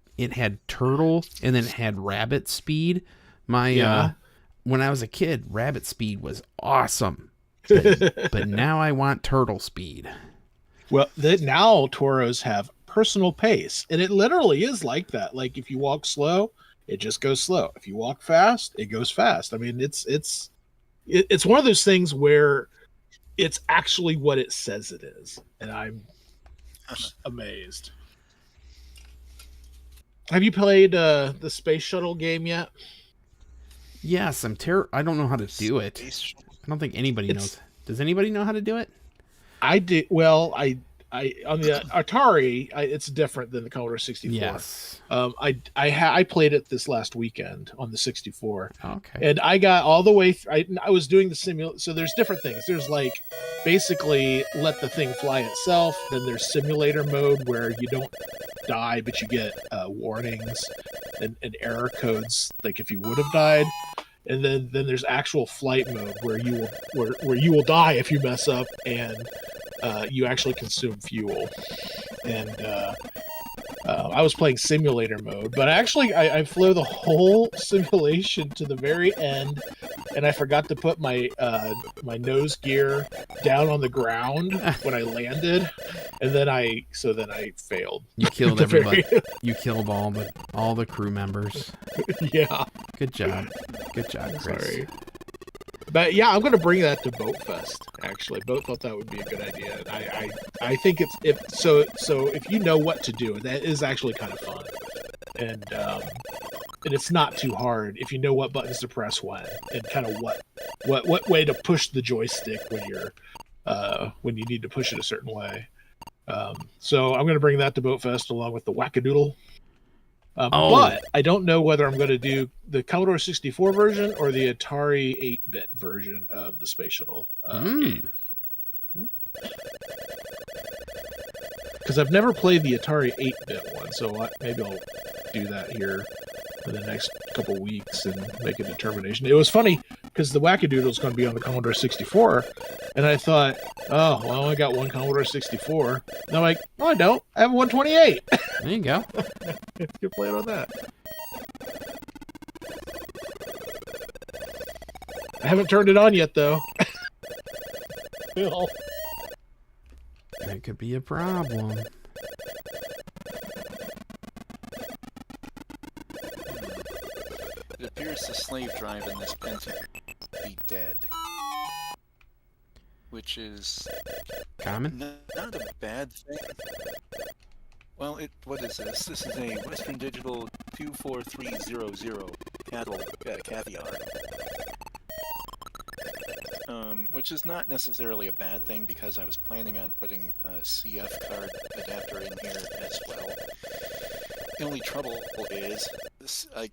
Speaker 1: turtle, and then it had rabbit speed. My when I was a kid, rabbit speed was awesome, but now I want turtle speed.
Speaker 4: Well, now Toros have personal pace, and it literally is like that. Like if you walk slow, it just goes slow. If you walk fast, it goes fast. I mean, it's one of those things where it's actually what it says it is, and I'm amazed. Have you played the space shuttle game yet?
Speaker 1: Yes, I don't know how to do it. I don't think anybody knows. Does anybody know how to do it?
Speaker 4: I did. Well, I on the Atari, it's different than the Commodore 64.
Speaker 1: Yes.
Speaker 4: I played it this last weekend on the 64.
Speaker 1: Okay.
Speaker 4: And I got all the way. I was doing the simulator. So there's different things. There's like basically let the thing fly itself. Then there's simulator mode where you don't die, but you get warnings and error codes, like if you would have died. and then there's actual flight mode where you will die if you mess up, and you actually consume fuel. And I was playing simulator mode, but actually I flew the whole simulation to the very end, and I forgot to put my nose gear down on the ground when I landed, and then I failed.
Speaker 1: You killed everybody. You killed all the crew members.
Speaker 4: Yeah.
Speaker 1: Good job, Chris.
Speaker 4: Sorry. But yeah, I'm gonna bring that to Boat Fest. Actually, Boat thought that would be a good idea. I think it's if you know what to do, that is actually kind of fun, and it's not too hard if you know what buttons to press when, and kind of what way to push the joystick when you need to push it a certain way. So I'm gonna bring that to Boat Fest along with the Wackadoodle. But I don't know whether I'm going to do the Commodore 64 version or the Atari 8-bit version of the Space Shuttle game. Because I've never played the Atari 8-bit one, so maybe I'll do that here in the next couple weeks and make a determination. It was funny because the Wackadoodle is going to be on the Commodore 64, and I thought, oh, well, I only got one Commodore 64. And I'm like, no, I don't. I have a 128.
Speaker 1: There you go.
Speaker 4: You play it on that. I haven't turned it on yet, though. Well,
Speaker 1: That could be a problem.
Speaker 3: It appears the slave drive in this Pentium be dead. Which is
Speaker 1: Common?
Speaker 3: not a bad thing. Well, what is this? This is a Western Digital 24300 caviar. Which is not necessarily a bad thing because I was planning on putting a CF card adapter in here as well. The only trouble is this, I'm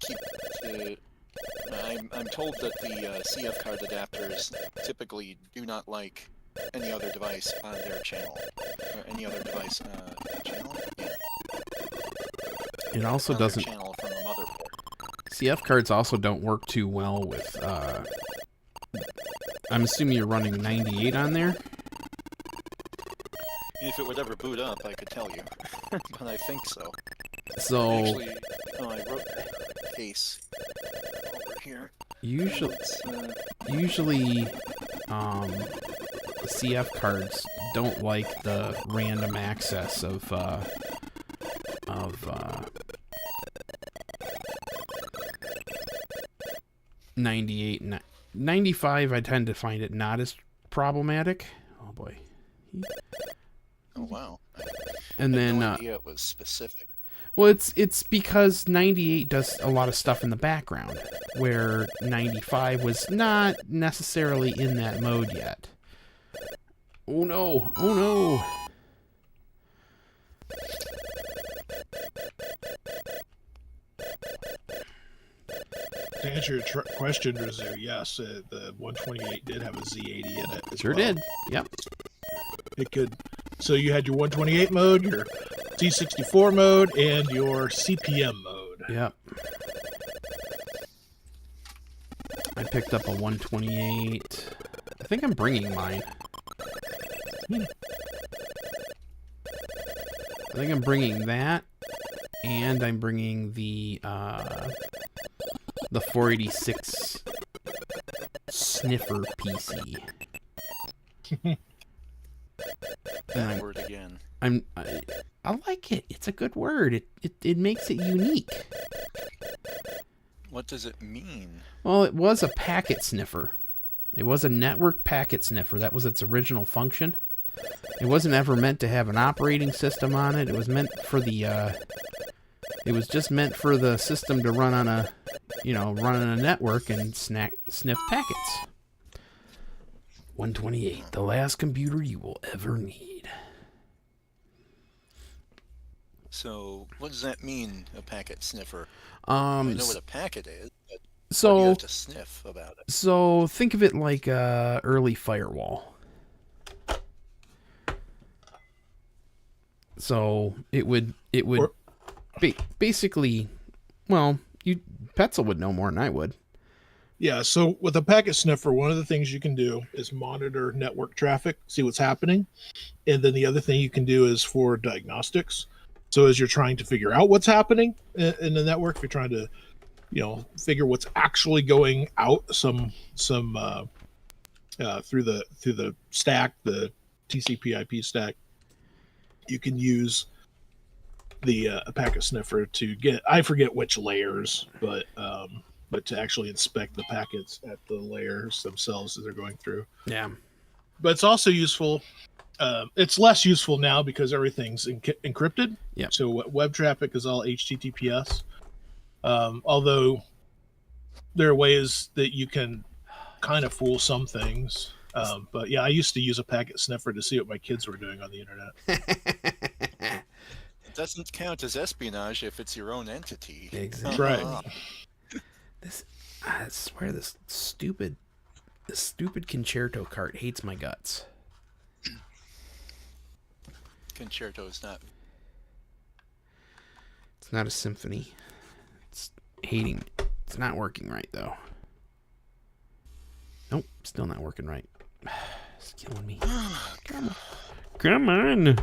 Speaker 3: told that the CF card adapters typically do not like any other device on their channel. Or any other device channel? Yeah.
Speaker 1: It also
Speaker 3: Another
Speaker 1: doesn't.
Speaker 3: channel from the motherboard.
Speaker 1: CF cards also don't work too well with. I'm assuming you're running 98 on there.
Speaker 3: If it would ever boot up, I could tell you. But I think so.
Speaker 1: So
Speaker 3: Actually, I wrote the case over here.
Speaker 1: usually, CF cards don't like the random access of 98 and 95. I tend to find it not as problematic. Oh boy.
Speaker 3: Oh wow.
Speaker 1: And
Speaker 3: I had
Speaker 1: then
Speaker 3: no idea it was specific.
Speaker 1: well, it's because 98 does a lot of stuff in the background, where 95 was not necessarily in that mode yet. Oh no! Oh no!
Speaker 4: to answer your question, Rizzu, yes, the 128 did have a Z80 in it. As
Speaker 1: Sure
Speaker 4: well.
Speaker 1: did. Yep.
Speaker 4: It could. So you had your 128 mode, your C64 mode, and your CPM mode.
Speaker 1: Yep. I picked up a 128. I think I'm bringing mine. I think I'm bringing that, and I'm bringing the 486 sniffer PC.
Speaker 3: That word again.
Speaker 1: I like it. It's a good word. It makes it unique.
Speaker 3: What does it mean?
Speaker 1: Well, it was a packet sniffer. It was a network packet sniffer. That was its original function. It wasn't ever meant to have an operating system on it. It was meant for the it was just meant for the system to run on a network and sniff packets. 128, the last computer you will ever need.
Speaker 3: So, what does that mean, a packet sniffer?
Speaker 1: I
Speaker 3: I know what a packet is, but what do you
Speaker 1: So
Speaker 3: have to sniff about it?
Speaker 1: so think of it like a early firewall. So it would basically, well, Petzel would know more than I would.
Speaker 4: Yeah, so with a packet sniffer, one of the things you can do is monitor network traffic, see what's happening. And then the other thing you can do is for diagnostics. So as you're trying to figure out what's happening in the network, if you're trying to, figure what's actually going out through the stack, the TCP/IP stack, you can use the a packet sniffer to get, I forget which layers, but to actually inspect the packets at the layers themselves as they're going through.
Speaker 1: Yeah.
Speaker 4: But it's also useful. It's less useful now because everything's encrypted.
Speaker 1: Yeah.
Speaker 4: So web traffic is all HTTPS. Although there are ways that you can kind of fool some things. But yeah, I used to use a packet sniffer to see what my kids were doing on the internet.
Speaker 3: It doesn't count as espionage if it's your own entity.
Speaker 1: Exactly.
Speaker 4: Right.
Speaker 1: I swear this stupid Concerto Cart hates my guts.
Speaker 3: Concerto is not.
Speaker 1: It's not a symphony. It's hating. It's not working right though. Nope, still not working right. It's killing me. Come on.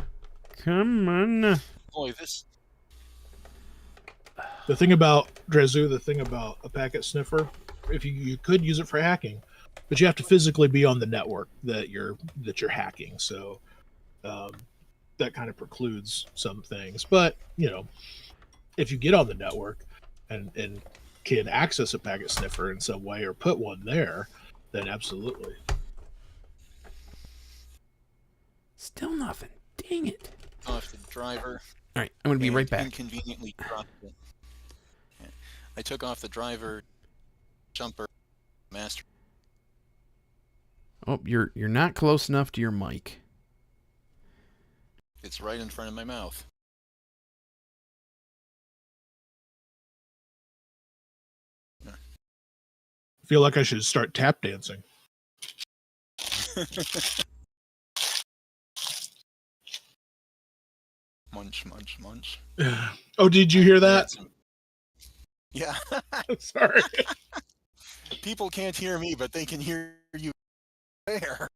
Speaker 3: Boy, this.
Speaker 4: The thing about Drezu, the thing about a packet sniffer, if you could use it for hacking, but you have to physically be on the network that you're hacking. So that kind of precludes some things. But if you get on the network and can access a packet sniffer in some way or put one there, then absolutely.
Speaker 1: Still nothing. Dang it.
Speaker 3: Off the driver.
Speaker 1: All right, I'm going to be right back.
Speaker 3: Inconveniently dropped it. Yeah. I took off the driver, jumper, master.
Speaker 1: Oh, you're not close enough to your mic.
Speaker 3: It's right in front of my mouth.
Speaker 4: I feel like I should start tap dancing.
Speaker 3: Munch, munch, munch.
Speaker 4: Oh, did you hear that?
Speaker 3: Yeah.
Speaker 4: Sorry.
Speaker 3: People can't hear me, but they can hear you there.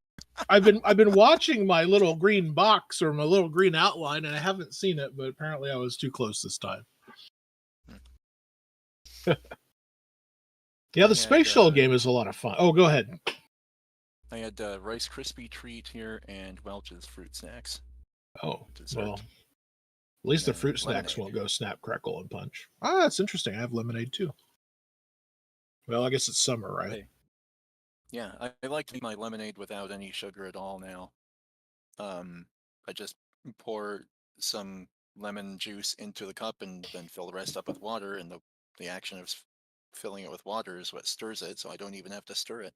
Speaker 4: I've been watching my little green box or my little green outline, and I haven't seen it, but apparently I was too close this time. Yeah, the Space Shuttle game is a lot of fun. Oh, go ahead.
Speaker 3: I had Rice Krispie treat here and Welch's fruit snacks.
Speaker 4: Oh,
Speaker 3: dessert.
Speaker 4: Well, at least the fruit snacks won't go snap, crackle, and punch. Ah, that's interesting. I have lemonade too. Well, I guess it's summer, right?
Speaker 3: Yeah, I like to make my lemonade without any sugar at all now. I just pour some lemon juice into the cup and then fill the rest up with water, and the action of filling it with water is what stirs it, so I don't even have to stir it.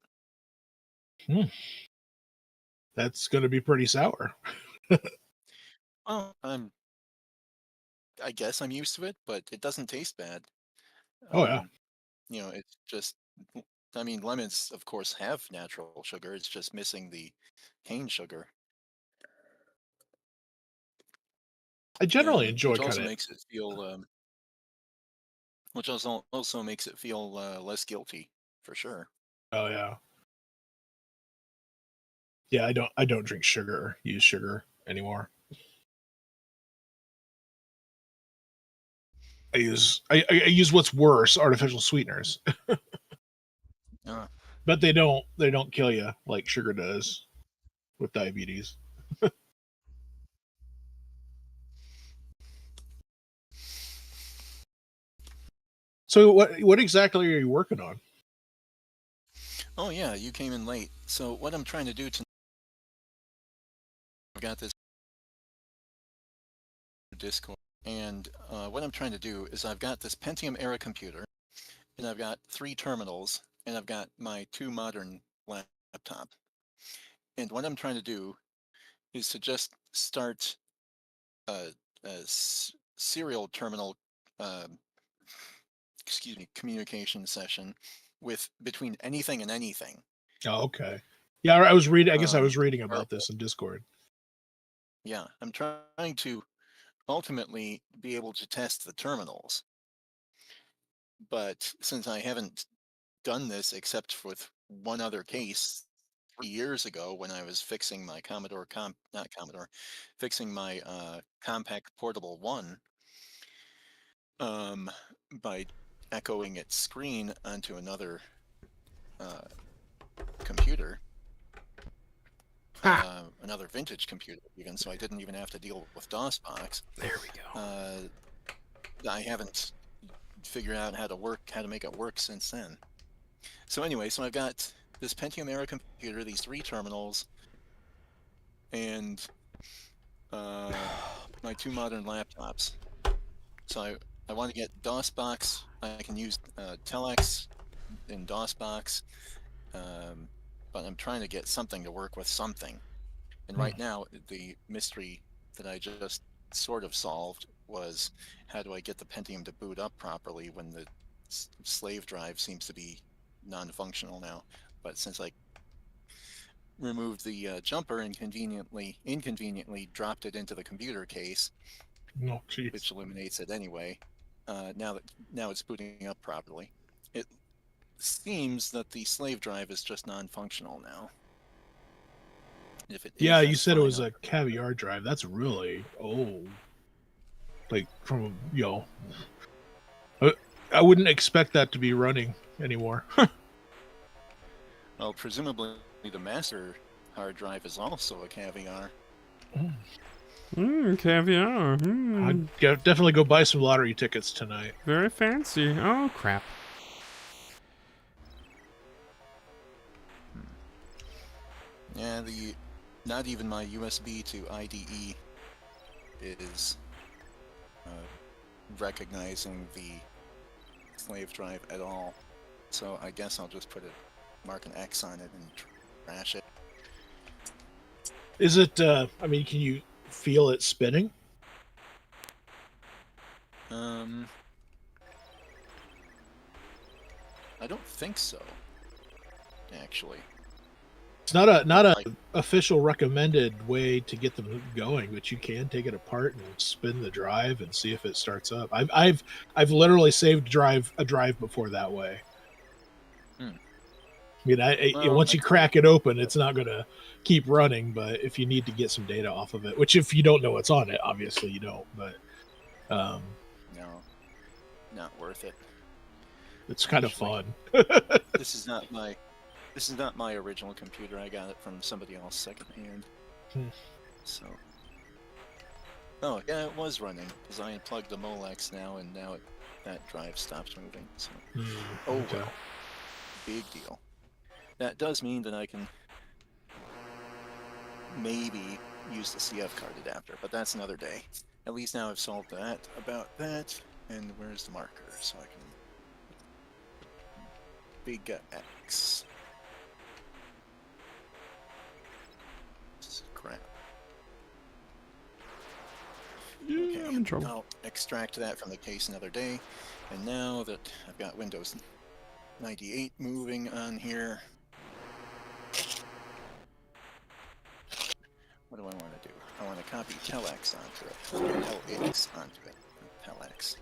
Speaker 4: That's going to be pretty sour.
Speaker 3: Well, I guess I'm used to it, but it doesn't taste bad.
Speaker 4: Oh, yeah.
Speaker 3: It's just, I mean, lemons, of course, have natural sugar. It's just missing the cane sugar.
Speaker 4: I generally enjoy
Speaker 3: which also
Speaker 4: kind of.
Speaker 3: makes it feel, which also makes it feel less guilty, for sure.
Speaker 4: Oh yeah. Yeah, I don't drink sugar or use sugar anymore. I use what's worse, artificial sweeteners. But they don't kill you like sugar does with diabetes. So what exactly are you working on?
Speaker 3: Oh yeah, you came in late. So what I'm trying to do tonight, I've got this Discord, and what I'm trying to do is I've got this Pentium era computer, and I've got 3 terminals, and I've got my 2 modern laptops. And what I'm trying to do is to just start a serial terminal, communication session between anything and anything.
Speaker 4: Oh, okay. Yeah, I was reading. I guess I was reading about this in Discord.
Speaker 3: Yeah, I'm trying to ultimately be able to test the terminals, but since I haven't done this except with one other case 3 years ago when I was fixing my fixing my compact portable one um, by echoing its screen onto another uh, computer, another vintage computer even, so I didn't even have to deal with DOSBox.
Speaker 1: There we go.
Speaker 3: I haven't figured out how to make it work since then. So anyway, so I've got this Pentium era computer, these 3 terminals, and my 2 modern laptops. So I want to get DOSBox. I can use Telex in DOSBox, but I'm trying to get something to work with something. And right now, the mystery that I just sort of solved was how do I get the Pentium to boot up properly when the slave drive seems to be non-functional now. But since I removed the jumper and inconveniently dropped it into the computer case,
Speaker 4: Oh, jeez.
Speaker 3: which eliminates it anyway, now it's booting up properly. It seems that the slave drive is just non-functional now. If it is,
Speaker 4: Yeah, you
Speaker 3: that's
Speaker 4: said it
Speaker 3: fine.
Speaker 4: was a caviar drive. That's really old. Like from I wouldn't expect that to be running anymore.
Speaker 3: Well, presumably the master hard drive is also a caviar.
Speaker 1: Caviar.
Speaker 4: I'd definitely go buy some lottery tickets tonight.
Speaker 1: Very fancy. Oh, crap.
Speaker 3: Yeah, not even my USB to IDE is recognizing the slave drive at all. So I guess I'll just mark an X on it and trash it.
Speaker 4: Is it? I mean, can you feel it spinning?
Speaker 3: I don't think so. Actually,
Speaker 4: It's not a
Speaker 3: Like-
Speaker 4: official recommended way to get them going, but you can take it apart and spin the drive and see if it starts up. I've literally saved a drive before that way.
Speaker 3: Hmm.
Speaker 4: I mean,
Speaker 3: Well,
Speaker 4: once you crack it open, it's not going to keep running. But if you need to get some data off of it, which if you don't know what's on it, obviously you don't. But
Speaker 3: no, not worth it.
Speaker 4: it's kind of
Speaker 3: Usually.
Speaker 4: fun.
Speaker 3: This is not my original computer. I got it from somebody else secondhand. So, oh yeah, it was running because I unplugged the Molex now, and now that drive stops moving. So, oh
Speaker 4: okay.
Speaker 3: well, big deal. That does mean that I can maybe use the CF card adapter, but that's another day. At least now I've solved that about that. And where's the marker so I can big X. Crap.
Speaker 1: Yeah, I'm in trouble.
Speaker 3: I'll extract that from the case another day. And now that I've got Windows 98 moving on here, what do I want to do? I want to copy telex onto it. LX onto it. Telex.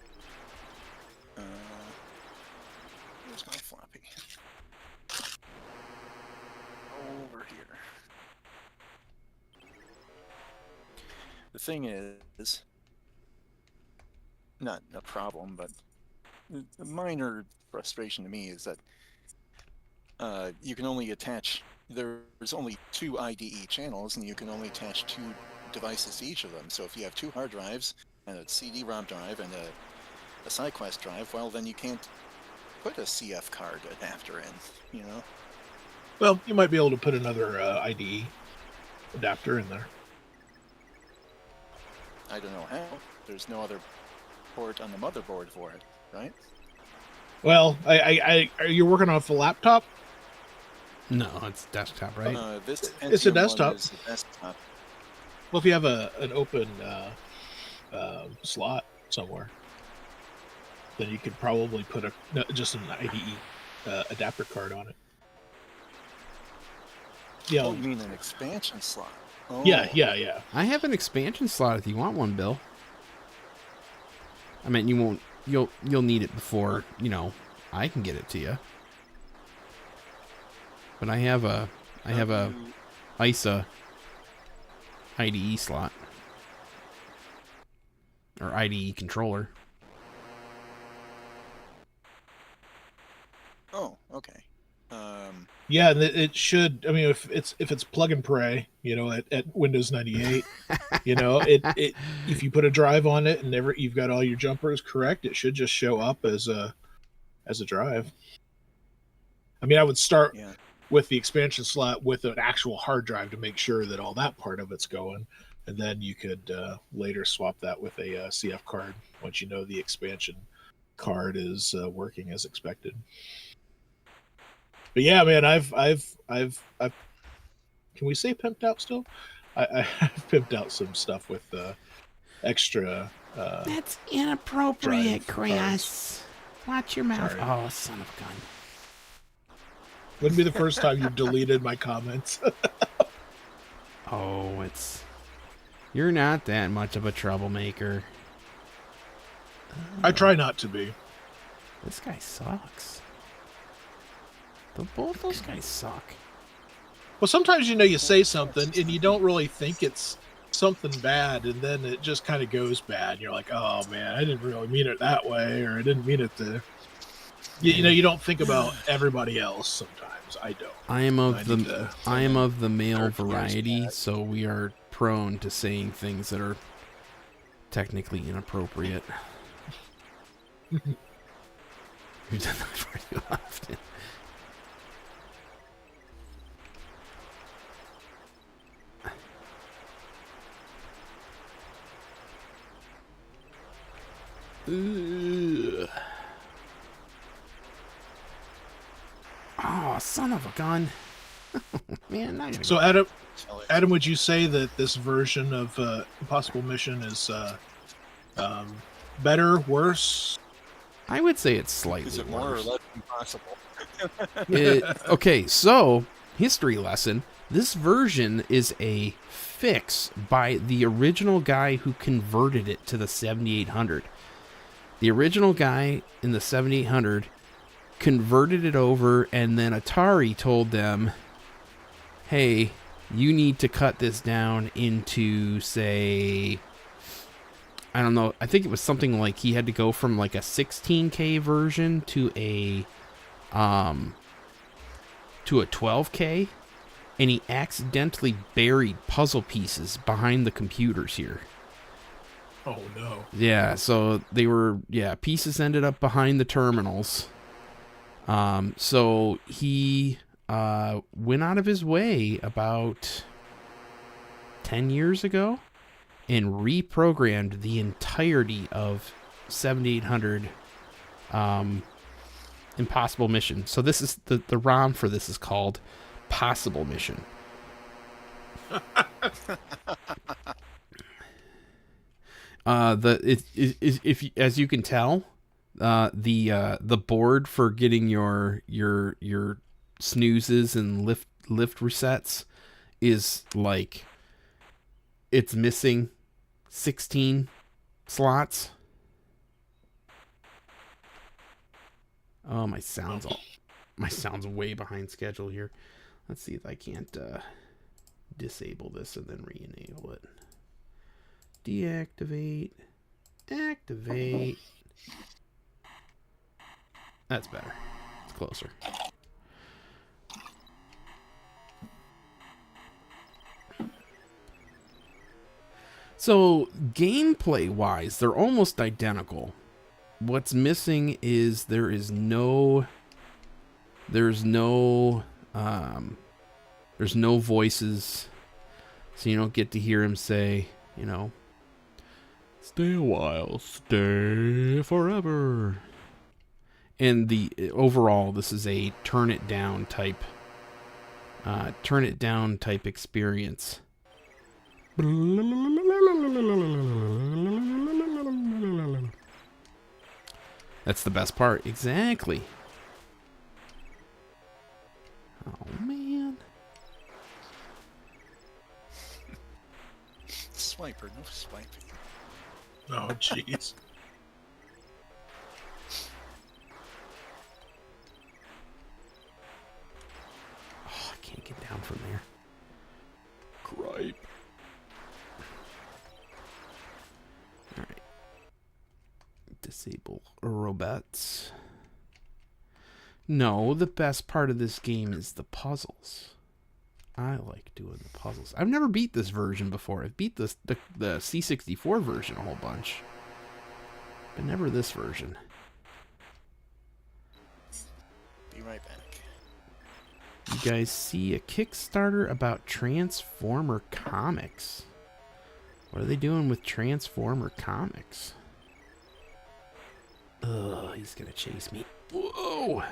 Speaker 3: Where's my floppy? Over here. The thing is, not a problem, but a minor frustration to me is that you can only attach, there's only 2 IDE channels, and you can only attach 2 devices to each of them. So if you have 2 hard drives, and a CD-ROM drive, and a SideQuest drive, well, then you can't put a CF card adapter in, you know?
Speaker 4: Well, you might be able to put another IDE adapter in there.
Speaker 3: I don't know how. There's no other port on the motherboard for it, right?
Speaker 4: Well, are you working off a laptop?
Speaker 1: No, it's desktop, right?
Speaker 3: This
Speaker 4: It's a
Speaker 3: Pentium one
Speaker 4: desktop.
Speaker 3: is a desktop.
Speaker 4: Well, if you have an open slot somewhere, then you could probably put just an IDE adapter card on it. Yeah,
Speaker 3: Oh, you mean an expansion slot? Oh.
Speaker 4: yeah.
Speaker 1: I have an expansion slot if you want one, Bill. I mean, you won't. You'll need it before I can get it to you. But I have a ISA IDE slot or IDE controller.
Speaker 3: Oh, okay.
Speaker 4: Yeah, and it should. I mean, if it's plug and pray, at Windows 98, it if you put a drive on it and you've got all your jumpers correct, it should just show up as a drive. I mean, I would start with the expansion slot with an actual hard drive to make sure that all that part of it's going, and then you could later swap that with a CF card once you know the expansion card is working as expected. But yeah, man, I've can we say pimped out still? I've pimped out some stuff with extra.
Speaker 1: That's inappropriate, Chris.
Speaker 4: cards.
Speaker 1: Watch your mouth.
Speaker 4: Sorry.
Speaker 1: Oh, son of a gun.
Speaker 4: Wouldn't be the first time you've deleted my comments.
Speaker 1: Oh, you're not that much of a troublemaker.
Speaker 4: I try not to be.
Speaker 1: This guy sucks. Both those guys suck.
Speaker 4: Well, sometimes you say something and you don't really think it's something bad, and then it just kind of goes bad. You're like, oh man, I didn't really mean it that way, or I didn't mean it to. You don't think about everybody else. Sometimes I don't.
Speaker 1: I am of the male variety, so we are prone to saying things that are technically inappropriate. We've done that pretty often. Ugh. Oh, son of a gun. Man, not gonna
Speaker 4: So Adam, would you say that this version of Impossible Mission is better, worse?
Speaker 1: I would say it's slightly
Speaker 3: Is it more
Speaker 1: worse.
Speaker 3: or less impossible?
Speaker 1: Okay, so history lesson. This version is a fix by the original guy who converted it to the 7800. The original guy in the 7800 converted it over, and then Atari told them, hey, you need to cut this down into, say, I don't know, I think it was something like he had to go from like a 16K version to a 12K, and he accidentally buried puzzle pieces behind the computers here.
Speaker 4: Oh no.
Speaker 1: Yeah, so pieces ended up behind the terminals. So he went out of his way about 10 years ago and reprogrammed the entirety of 7800 Impossible Mission. So this is the ROM for this is called Possible Mission. If as you can tell, the board for getting your snoozes and lift resets is like it's missing 16 slots. Oh, my sound's way behind schedule here. Let's see if I can't disable this and then re-enable it. Deactivate. Activate. That's better. It's closer. So, gameplay-wise, they're almost identical. What's missing is there's no voices, so you don't get to hear him say, stay a while, stay forever. And the overall, this is a turn it down type experience. That's the best part. Exactly. Oh, man.
Speaker 3: Swiper, no swiping.
Speaker 4: Oh, jeez.
Speaker 1: Disable robots. No, the best part of this game is the puzzles. I like doing the puzzles. I've never beat this version before. I've beat the C64 version a whole bunch, but never this version.
Speaker 3: Be right back.
Speaker 1: You guys see a Kickstarter about Transformer comics. What are they doing with Transformer comics? Ugh, he's gonna chase me. Whoa!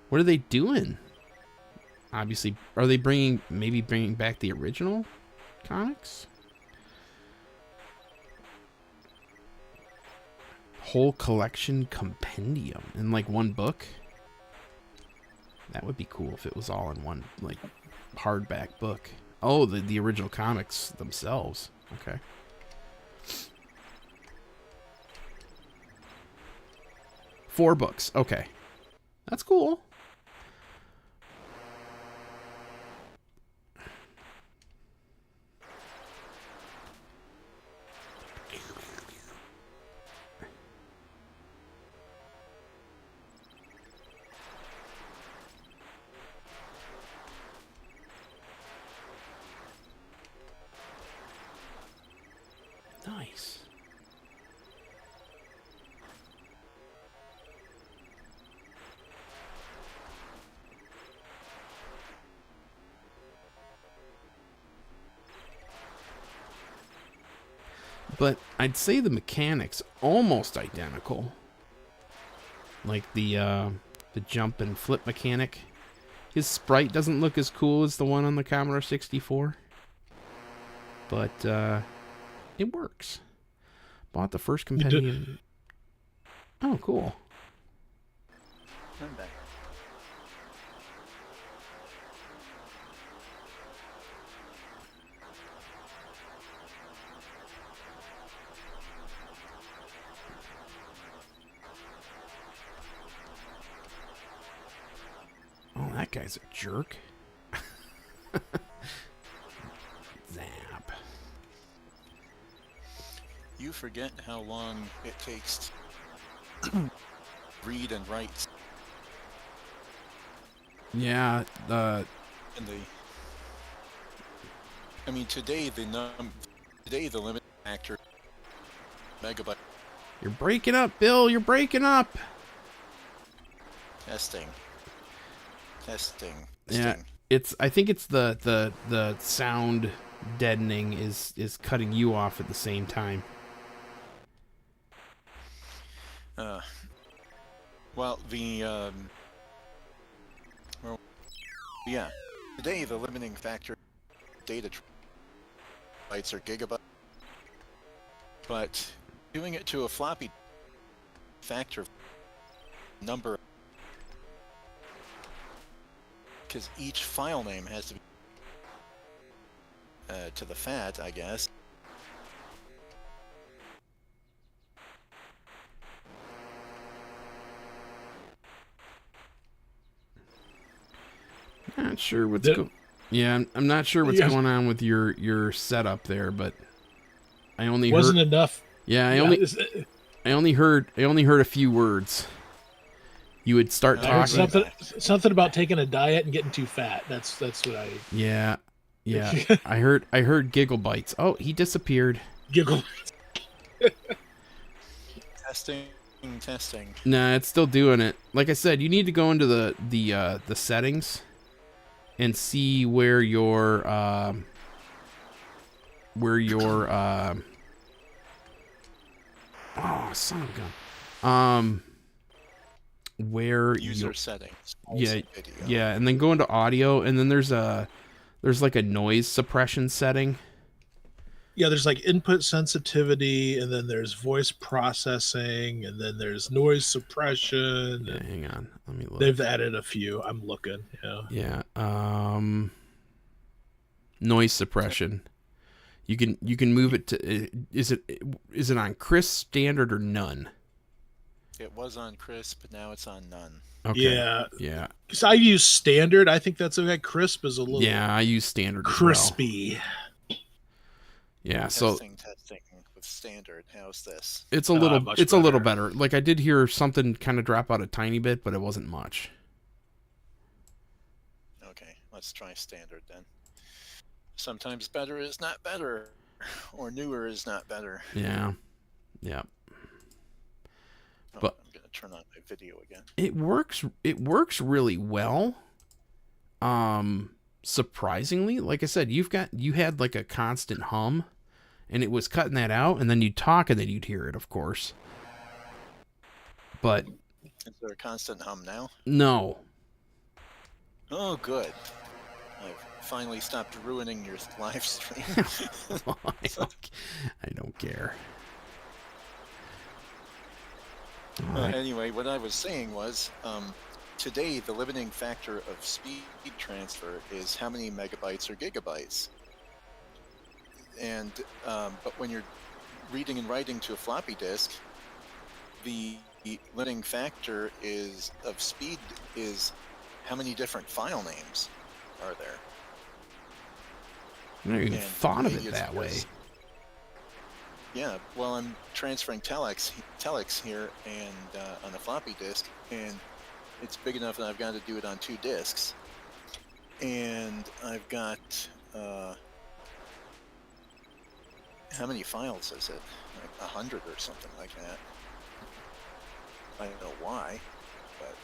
Speaker 1: What are they doing? Obviously, are they maybe bringing back the original comics? Whole collection compendium in like one book? That would be cool if it was all in one like hardback book. Oh, the original comics themselves. Okay. Four books. Okay. That's cool. Nice. But I'd say the mechanics almost identical. Like the jump and flip mechanic. His sprite doesn't look as cool as the one on the Commodore 64. But it works. Bought the first compendium. Oh, cool.
Speaker 3: I'm back.
Speaker 1: Oh, that guy's a jerk. Zap.
Speaker 3: You forget how long it takes to read and write
Speaker 1: Yeah,
Speaker 3: in the. I mean, today the limit factor megabyte
Speaker 1: you're breaking up, Bill. You're breaking up.
Speaker 3: testing.
Speaker 1: Yeah, I think it's the sound deadening is cutting you off at the same time.
Speaker 3: Well, yeah. Today the limiting factor data bytes or gigabytes, but doing it to a floppy factor number, because each file name has to be to the FAT, I guess.
Speaker 1: Not sure what's Yeah, I'm not sure what's going on with your setup there, but I only
Speaker 4: wasn't
Speaker 1: heard,
Speaker 4: enough.
Speaker 1: Yeah, I only heard a few words. You would start talking
Speaker 4: something about taking a diet and getting too fat. That's what I.
Speaker 1: Yeah. I heard giggle bites. Oh, he disappeared.
Speaker 4: Giggle.
Speaker 3: Testing.
Speaker 1: Nah, it's still doing it. Like I said, you need to go into the settings and see where your oh, son of a gun. Where
Speaker 3: user settings.
Speaker 1: Yeah, and then go into audio, and then there's like a noise suppression setting.
Speaker 4: Yeah, there's like input sensitivity, and then there's voice processing, and then there's noise suppression.
Speaker 1: Yeah, hang on, let me look.
Speaker 4: They've added a few. I'm looking.
Speaker 1: Yeah. Noise suppression. You can move it to. Is it on crisp, standard, or none?
Speaker 3: It was on crisp, but now it's on none.
Speaker 1: Okay. Yeah.
Speaker 4: Because I use standard. I think that's okay. Crisp is a little.
Speaker 1: Yeah, I use standard.
Speaker 4: Crispy.
Speaker 1: As well. Yeah.
Speaker 3: Testing with standard. How's this?
Speaker 1: It's a little
Speaker 4: much
Speaker 1: it's a little
Speaker 4: better.
Speaker 1: better. Like I did hear something kind of drop out a tiny bit, but it wasn't much.
Speaker 3: Okay, let's try standard then. Sometimes better is not better, or newer is not better.
Speaker 1: Yeah. Yeah.
Speaker 3: Oh,
Speaker 1: But-
Speaker 3: I'm gonna turn on my video again.
Speaker 1: It works really well. Surprisingly, like I said, you had like a constant hum, and it was cutting that out, and then you'd talk and then you'd hear it, of course. But
Speaker 3: Is there a constant hum now?
Speaker 1: no.
Speaker 3: Oh, good. I've finally stopped ruining your live stream.
Speaker 1: I don't care. All right.
Speaker 3: Anyway, what I was saying was, today the limiting factor of speed transfer is how many megabytes or gigabytes. And but when you're reading and writing to a floppy disk, the limiting factor of speed is how many different file names are there.
Speaker 1: I never even
Speaker 3: And
Speaker 1: thought of
Speaker 3: maybe
Speaker 1: it
Speaker 3: it's
Speaker 1: that way.
Speaker 3: because- Yeah, well, I'm transferring telex here and on a floppy disk, and it's big enough that I've got to do it on 2 disks. And I've got how many files is it? Like 100 or something like that. I don't know why, but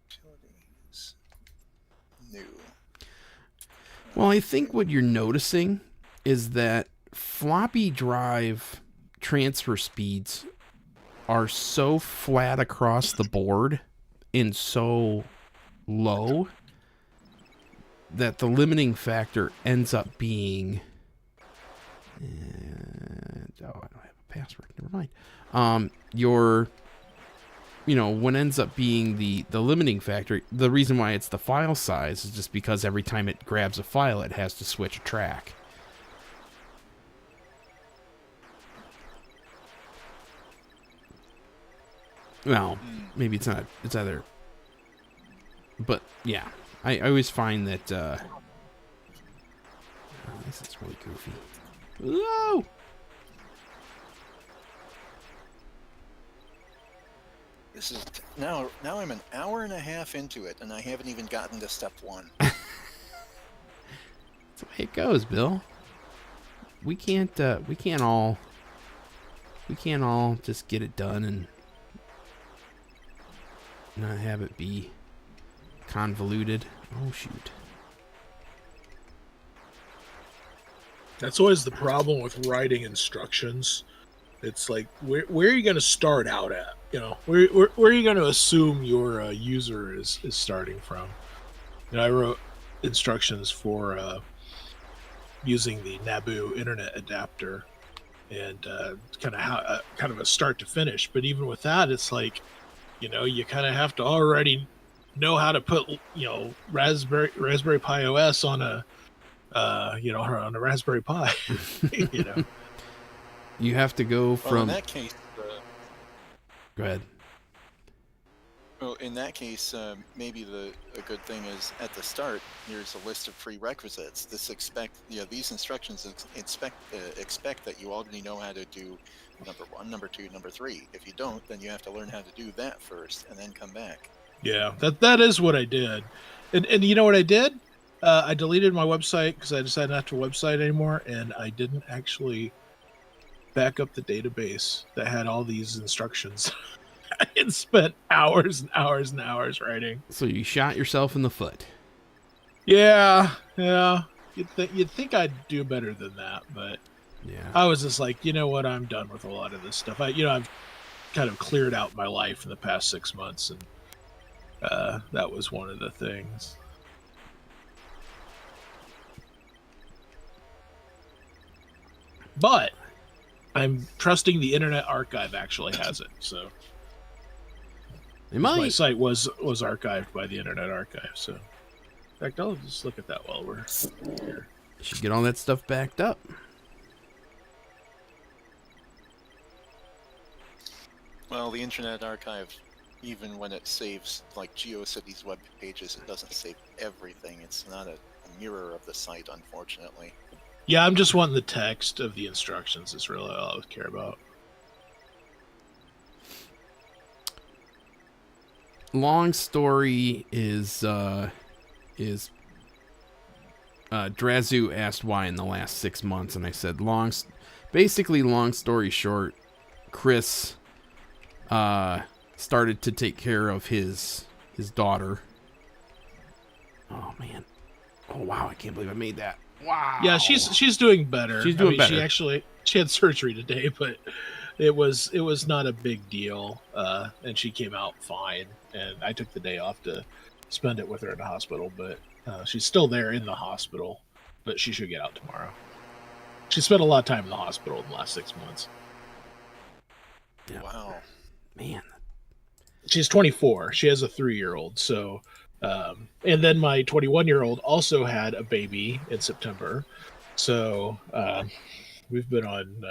Speaker 3: utilities new.
Speaker 1: Well, I think what you're noticing is that floppy drive transfer speeds are so flat across the board and so low that the limiting factor ends up being I don't have a password. Never mind. What ends up being the limiting factor, the reason why it's the file size is just because every time it grabs a file, it has to switch a track. Well, maybe it's not. It's either. But, yeah. I always find that, this is really goofy. Whoa!
Speaker 3: This is now I'm an hour and a half into it, and I haven't even gotten to step 1.
Speaker 1: That's the way it goes, Bill. We can't all just get it done and not have it be convoluted. Oh shoot.
Speaker 4: That's always the problem with writing instructions. It's like, where are you going to start out at? Where are you going to assume your user is starting from? I wrote instructions for using the Naboo internet adapter, and kind of a start to finish. But even with that, it's like, you kind of have to already know how to put Raspberry Pi OS on a on a Raspberry Pi.
Speaker 1: You have to go
Speaker 3: Well, in
Speaker 1: from.
Speaker 3: that case,
Speaker 1: Go ahead.
Speaker 3: well, in that case, maybe a good thing is at the start. Here's a list of prerequisites. These instructions expect that you already know how to do number 1, number 2, number 3. If you don't, then you have to learn how to do that first, and then come back.
Speaker 4: Yeah, that is what I did. And you know what I did? I deleted my website because I decided not to website anymore, and I didn't actually back up the database that had all these instructions. I had spent hours and hours and hours writing.
Speaker 1: So you shot yourself in the foot.
Speaker 4: Yeah. You'd think I'd do better than that, but
Speaker 1: Yeah.
Speaker 4: I was just like, you know what? I'm done with a lot of this stuff. I've kind of cleared out my life in the past 6 months, and that was one of the things. But I'm trusting the Internet Archive actually has it. So
Speaker 1: It
Speaker 4: my
Speaker 1: might.
Speaker 4: site was archived by the Internet Archive. So in fact, I'll just look at that while we're here.
Speaker 1: You should get all that stuff backed up.
Speaker 3: Well, the Internet Archive, even when it saves like GeoCities web pages, it doesn't save everything. It's not a mirror of the site, unfortunately.
Speaker 4: Yeah, I'm just wanting the text of the instructions. Is really all I care about.
Speaker 1: Long story is Drazu asked why in the last 6 months, and I said basically long story short, Chris started to take care of his daughter. Oh man. Oh wow, I can't believe I made that. Wow.
Speaker 4: Yeah, she's doing better.
Speaker 1: She's doing better.
Speaker 4: She had surgery today, but it was not a big deal, and she came out fine. And I took the day off to spend it with her in the hospital, but she's still there in the hospital. But she should get out tomorrow. She spent a lot of time in the hospital in the last 6 months.
Speaker 1: Yeah.
Speaker 3: Wow.
Speaker 1: Man.
Speaker 4: She's 24. She has a 3-year-old. So, and then my 21-year-old also had a baby in September. So we've been on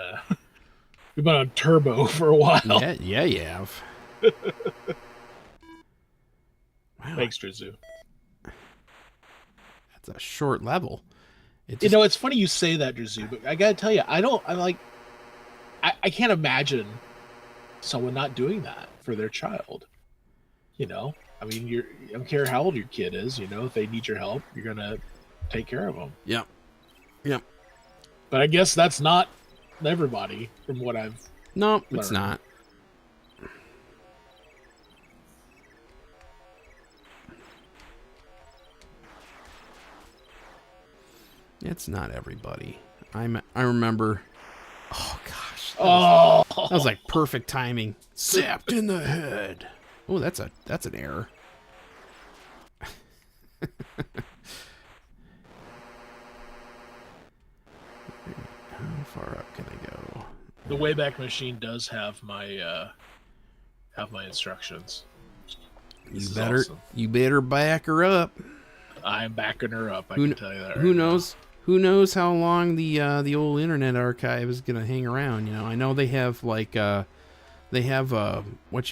Speaker 4: turbo for a while.
Speaker 1: Yeah, you have. Wow.
Speaker 4: Thanks, Drizu.
Speaker 1: That's a short level.
Speaker 4: It's funny you say that, Drizu, but I gotta tell you, I can't imagine someone not doing that for their child. You know, I mean, I don't care how old your kid is. You know, if they need your help, you're gonna take care of them.
Speaker 1: Yep.
Speaker 4: But I guess that's not everybody, from what I've
Speaker 1: No,
Speaker 4: learned.
Speaker 1: it's not. It's not everybody. I remember. Oh gosh. That was like perfect timing. Zapped in the head. Oh, that's an error. How far up can I go?
Speaker 4: The Wayback Machine does have my instructions. This is awesome.
Speaker 1: You better back her up.
Speaker 4: I'm backing her up. I can tell you that.
Speaker 1: Who knows? Who knows how long the old Internet Archive is gonna hang around? You know, I know they have what you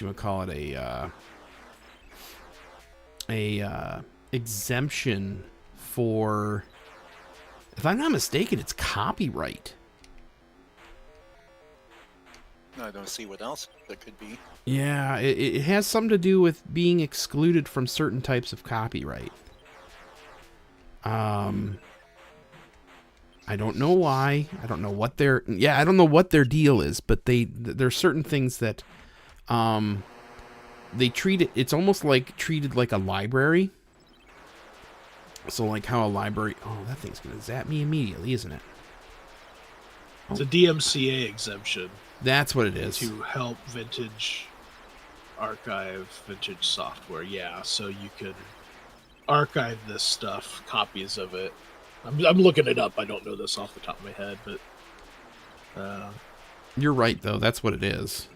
Speaker 1: would call it, a exemption for, if I'm not mistaken, it's copyright.
Speaker 3: I don't see what else that could be.
Speaker 1: Yeah, it has something to do with being excluded from certain types of copyright. I don't know why. I don't know what their deal is, but there's certain things that they treat it. It's almost like treated like a library. So like how a library. Oh, that thing's gonna zap me immediately, isn't it?
Speaker 4: It's a DMCA exemption.
Speaker 1: That's what it is.
Speaker 4: To help vintage software. Yeah, so you could archive this stuff, copies of it. I'm looking it up. I don't know this off the top of my head, but
Speaker 1: you're right though. That's what it is.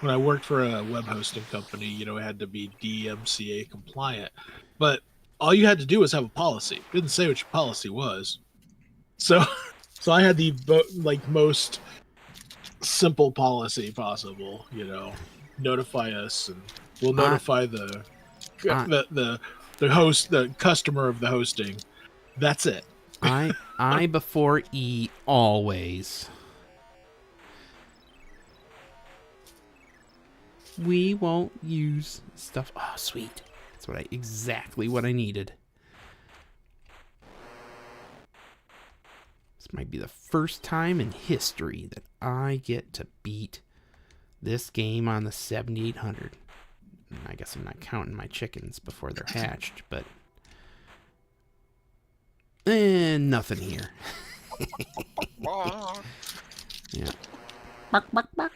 Speaker 4: When I worked for a web hosting company, you know, it had to be DMCA compliant, but all you had to do was have a policy. It didn't say what your policy was. So I had the most simple policy possible, you know, notify us and we'll notify the host, the customer of the hosting. That's it.
Speaker 1: I before E always. We won't use stuff. Oh, sweet. That's exactly what I needed. This might be the first time in history that I get to beat this game on the 7800. I guess I'm not counting my chickens before they're hatched, but nothing here. Yeah. Bark, bark, bark.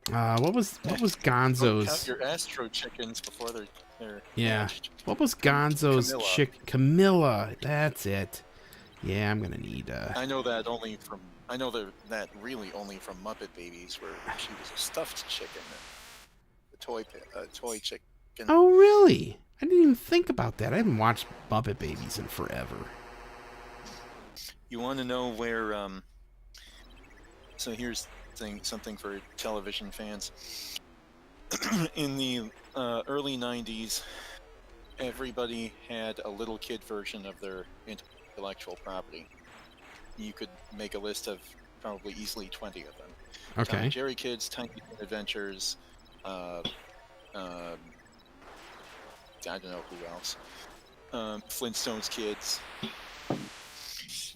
Speaker 1: What was Gonzo's?
Speaker 3: Count your Astro chickens before they're hatched.
Speaker 1: What was Gonzo's Camilla? That's it. Yeah, I'm gonna need.
Speaker 3: I know that really only from Muppet Babies, where she was a stuffed chicken, a toy chicken.
Speaker 1: Oh really? I didn't even think about that. I haven't watched Muppet Babies in forever.
Speaker 3: You want to know where? So here's something for television fans. In the early '90s, everybody had a little kid version of their intellectual property. You could make a list of probably easily 20 of them. Tom
Speaker 1: Okay.
Speaker 3: and Jerry Kids, Tiny Toon Adventures, I don't know who else. Flintstones Kids.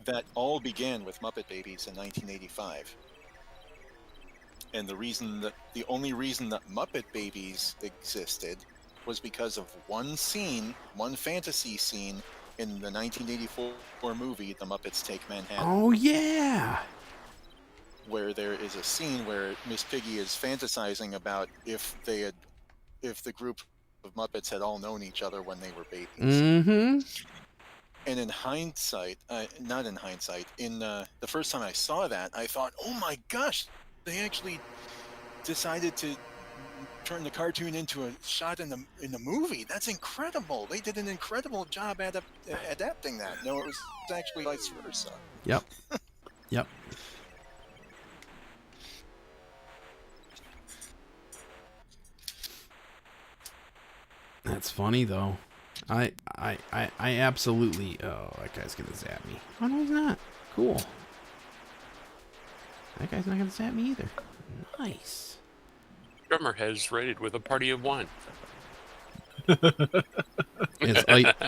Speaker 3: That all began with Muppet Babies in 1985. And the only reason that Muppet Babies existed was because of one fantasy scene in the 1984 movie, The Muppets Take Manhattan.
Speaker 1: Oh yeah.
Speaker 3: Where there is a scene where Miss Piggy is fantasizing about if the group of Muppets had all known each other when they were babies.
Speaker 1: Mm-hmm.
Speaker 3: And in hindsight, not in hindsight, the first time I saw that, I thought, oh my gosh, they actually decided to turn the cartoon into a shot in the movie. That's incredible. They did an incredible job adapting that. No, it was actually vice versa.
Speaker 1: Yep. Yep. That's funny though. I absolutely. Oh, that guy's gonna zap me. Oh no, he's not. Cool. That guy's not gonna zap me either. Nice.
Speaker 5: Drummer has raided with a party of one.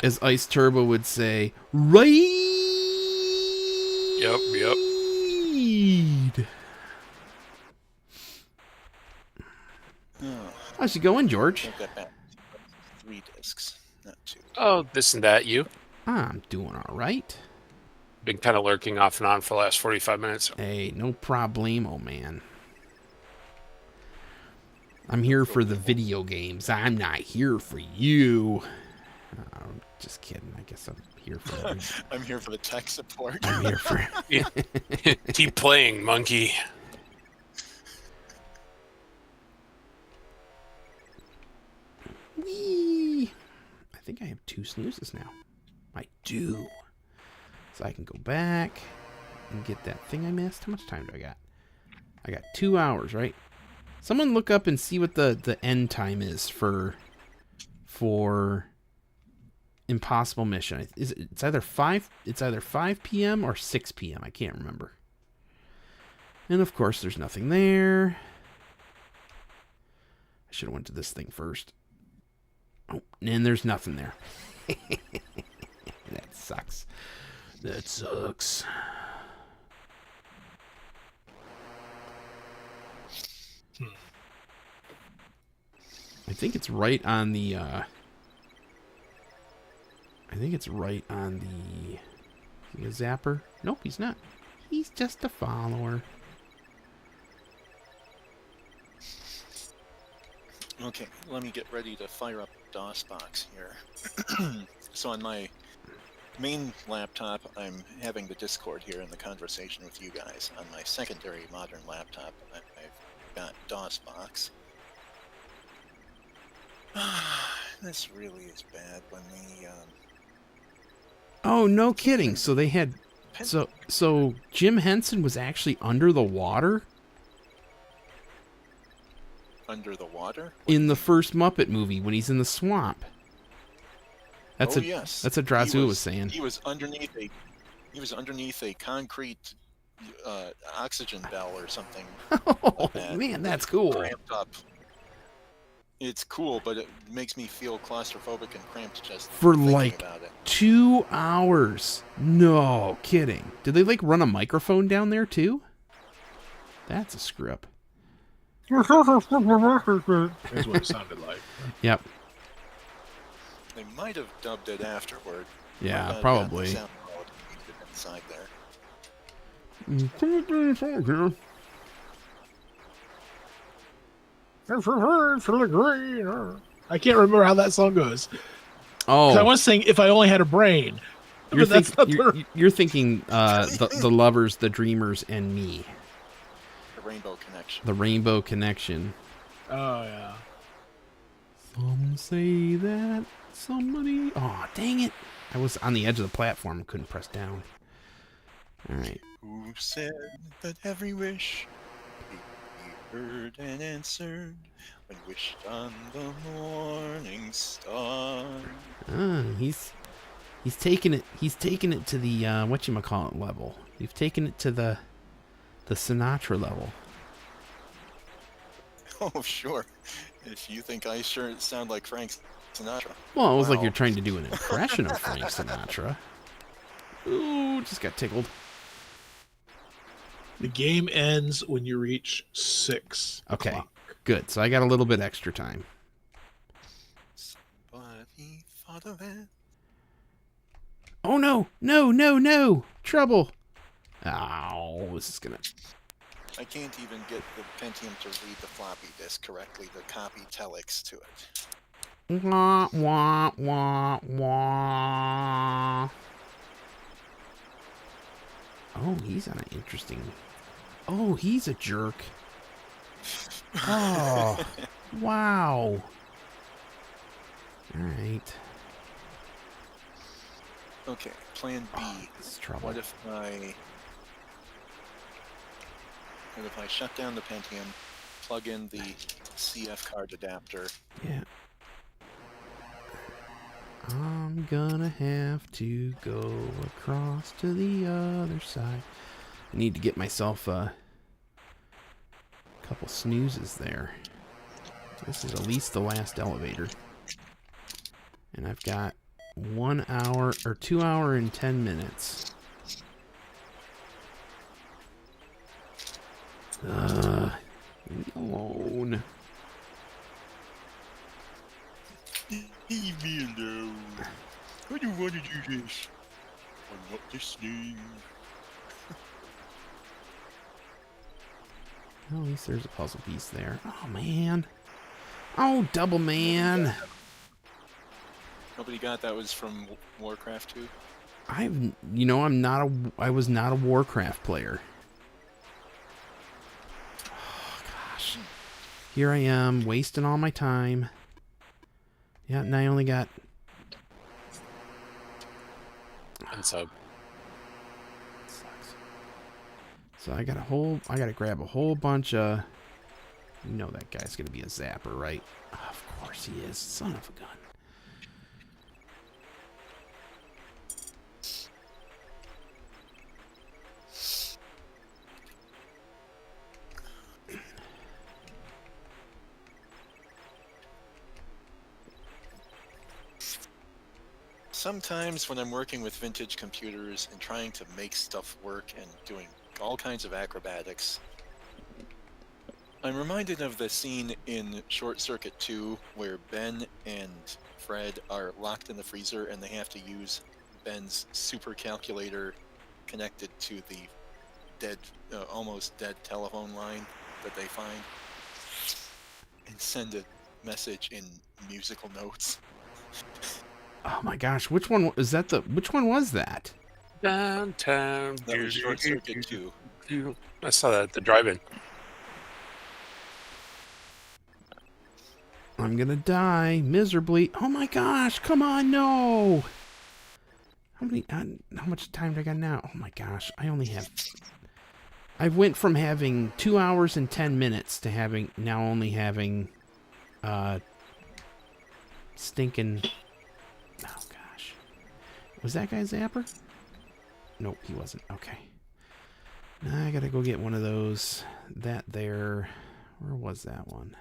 Speaker 1: As Ice Turbo would say, raid.
Speaker 5: Yep.
Speaker 3: Oh,
Speaker 1: How's it going, George?
Speaker 3: I've got back 3 discs, not 2.
Speaker 5: Oh, this and that, you.
Speaker 1: I'm doing all right.
Speaker 5: Been kind of lurking off and on for the last 45 minutes.
Speaker 1: Hey, no problemo, man. I'm here for the video games. I'm not here for you. I'm just kidding. I guess I'm here for
Speaker 3: I'm here for the tech support.
Speaker 1: I'm here for
Speaker 5: Keep playing, monkey.
Speaker 1: Whee! I think I have 2 snoozes now. I do. So I can go back and get that thing I missed. How much time do I got? I got 2 hours, right? Someone look up and see what the end time is for Impossible Mission. It's either 5 p.m. or 6 p.m. I can't remember. And of course there's nothing there. I should have went to this thing first. Oh, and there's nothing there. That sucks. That sucks. I think it's right on the is he a zapper? Nope, he's not. He's just a follower.
Speaker 3: Okay, let me get ready to fire up DOSBox here. So on my main laptop, I'm having the Discord here and the conversation with you guys. On my secondary modern laptop, I've got DOSBox. This really is bad when the
Speaker 1: Oh, no kidding. So they had so Jim Henson was actually under the water
Speaker 3: under the water
Speaker 1: in the first Muppet movie when he's in the swamp.
Speaker 3: Yes.
Speaker 1: That's what Drazu was saying.
Speaker 3: He was underneath a concrete oxygen bell or something.
Speaker 1: Oh,
Speaker 3: like
Speaker 1: man, that's cool.
Speaker 3: Cramped up. It's cool, but it makes me feel claustrophobic and cramped just
Speaker 1: For
Speaker 3: thinking
Speaker 1: like
Speaker 3: about it.
Speaker 1: 2 hours. No kidding. Did they like run a microphone down there too? That's a screw up.
Speaker 4: That's what it sounded like.
Speaker 1: Yep.
Speaker 3: They might have dubbed it afterward.
Speaker 1: Yeah,
Speaker 3: Might not have
Speaker 1: probably.
Speaker 3: gotten the sound quality inside there.
Speaker 4: I can't remember how that song goes. 'Cause I
Speaker 1: Oh,
Speaker 4: was saying if I only had a brain.
Speaker 1: you're,
Speaker 4: But that's not
Speaker 1: you're thinking the lovers, the dreamers, and me.
Speaker 3: The Rainbow Connection.
Speaker 1: The Rainbow Connection.
Speaker 4: Oh yeah.
Speaker 1: Some say that somebody. Oh, dang it! I was on the edge of the platform, couldn't press down. All right.
Speaker 3: Who said that every wish be heard and answered when wished on the morning star?
Speaker 1: He's taking it. He's taking it to the whatchamacallit level. You've taken it to the Sinatra level.
Speaker 3: Oh, sure. If you think I sure sound like Frank Sinatra.
Speaker 1: Well, it was like
Speaker 3: Wow.
Speaker 1: you're trying to do an impression of Frank Sinatra. Ooh, just got tickled.
Speaker 4: The game ends when you reach 6
Speaker 1: Okay.
Speaker 4: o'clock.
Speaker 1: Good. So I got a little bit extra time.
Speaker 3: Somebody thought of it.
Speaker 1: Oh no! No! No! No! Trouble! Oh, this is gonna.
Speaker 3: I can't even get the Pentium to read the floppy disk correctly to copy telex to it.
Speaker 1: Wah wah wah wah. Oh, he's on an interesting. Oh, he's a jerk. Oh, wow. All right.
Speaker 3: Okay, plan B.
Speaker 1: Oh, this is trouble.
Speaker 3: What if I shut down the Pentium, plug in the CF card adapter?
Speaker 1: Yeah. I'm gonna have to go across to the other side. I need to get myself a couple snoozes there. This is at least the last elevator. And I've got 1 hour or 2 hour and 10 minutes. Leave me alone.
Speaker 3: Leave me alone. I don't want to do this. I'm not listening.
Speaker 1: Well, at least there's a puzzle piece there. Oh, man. Oh, double man.
Speaker 3: Nobody got that was from Warcraft 2?
Speaker 1: I was not a Warcraft player. Oh, gosh. Here I am, wasting all my time. Yeah, and I only got...
Speaker 5: And so
Speaker 1: Sucks. So I gotta grab a whole bunch of... You know that guy's gonna be a zapper, right? Of course he is. Son of a gun.
Speaker 3: Sometimes when I'm working with vintage computers and trying to make stuff work and doing all kinds of acrobatics, I'm reminded of the scene in Short Circuit 2 where Ben and Fred are locked in the freezer and they have to use Ben's super calculator connected to the dead, almost dead telephone line that they find and send a message in musical notes.
Speaker 1: Oh my gosh, which one was that?
Speaker 5: downtown.
Speaker 3: That was Short Circuit 2.
Speaker 5: I saw that at the drive-in.
Speaker 1: I'm gonna die miserably. Oh my gosh, come on, no! How much time do I got now? Oh my gosh, I went from having 2 hours and 10 minutes to only having stinking... Oh gosh. Was that guy a zapper? Nope, he wasn't. Okay. Now I gotta go get one of those. That there. Where was that one?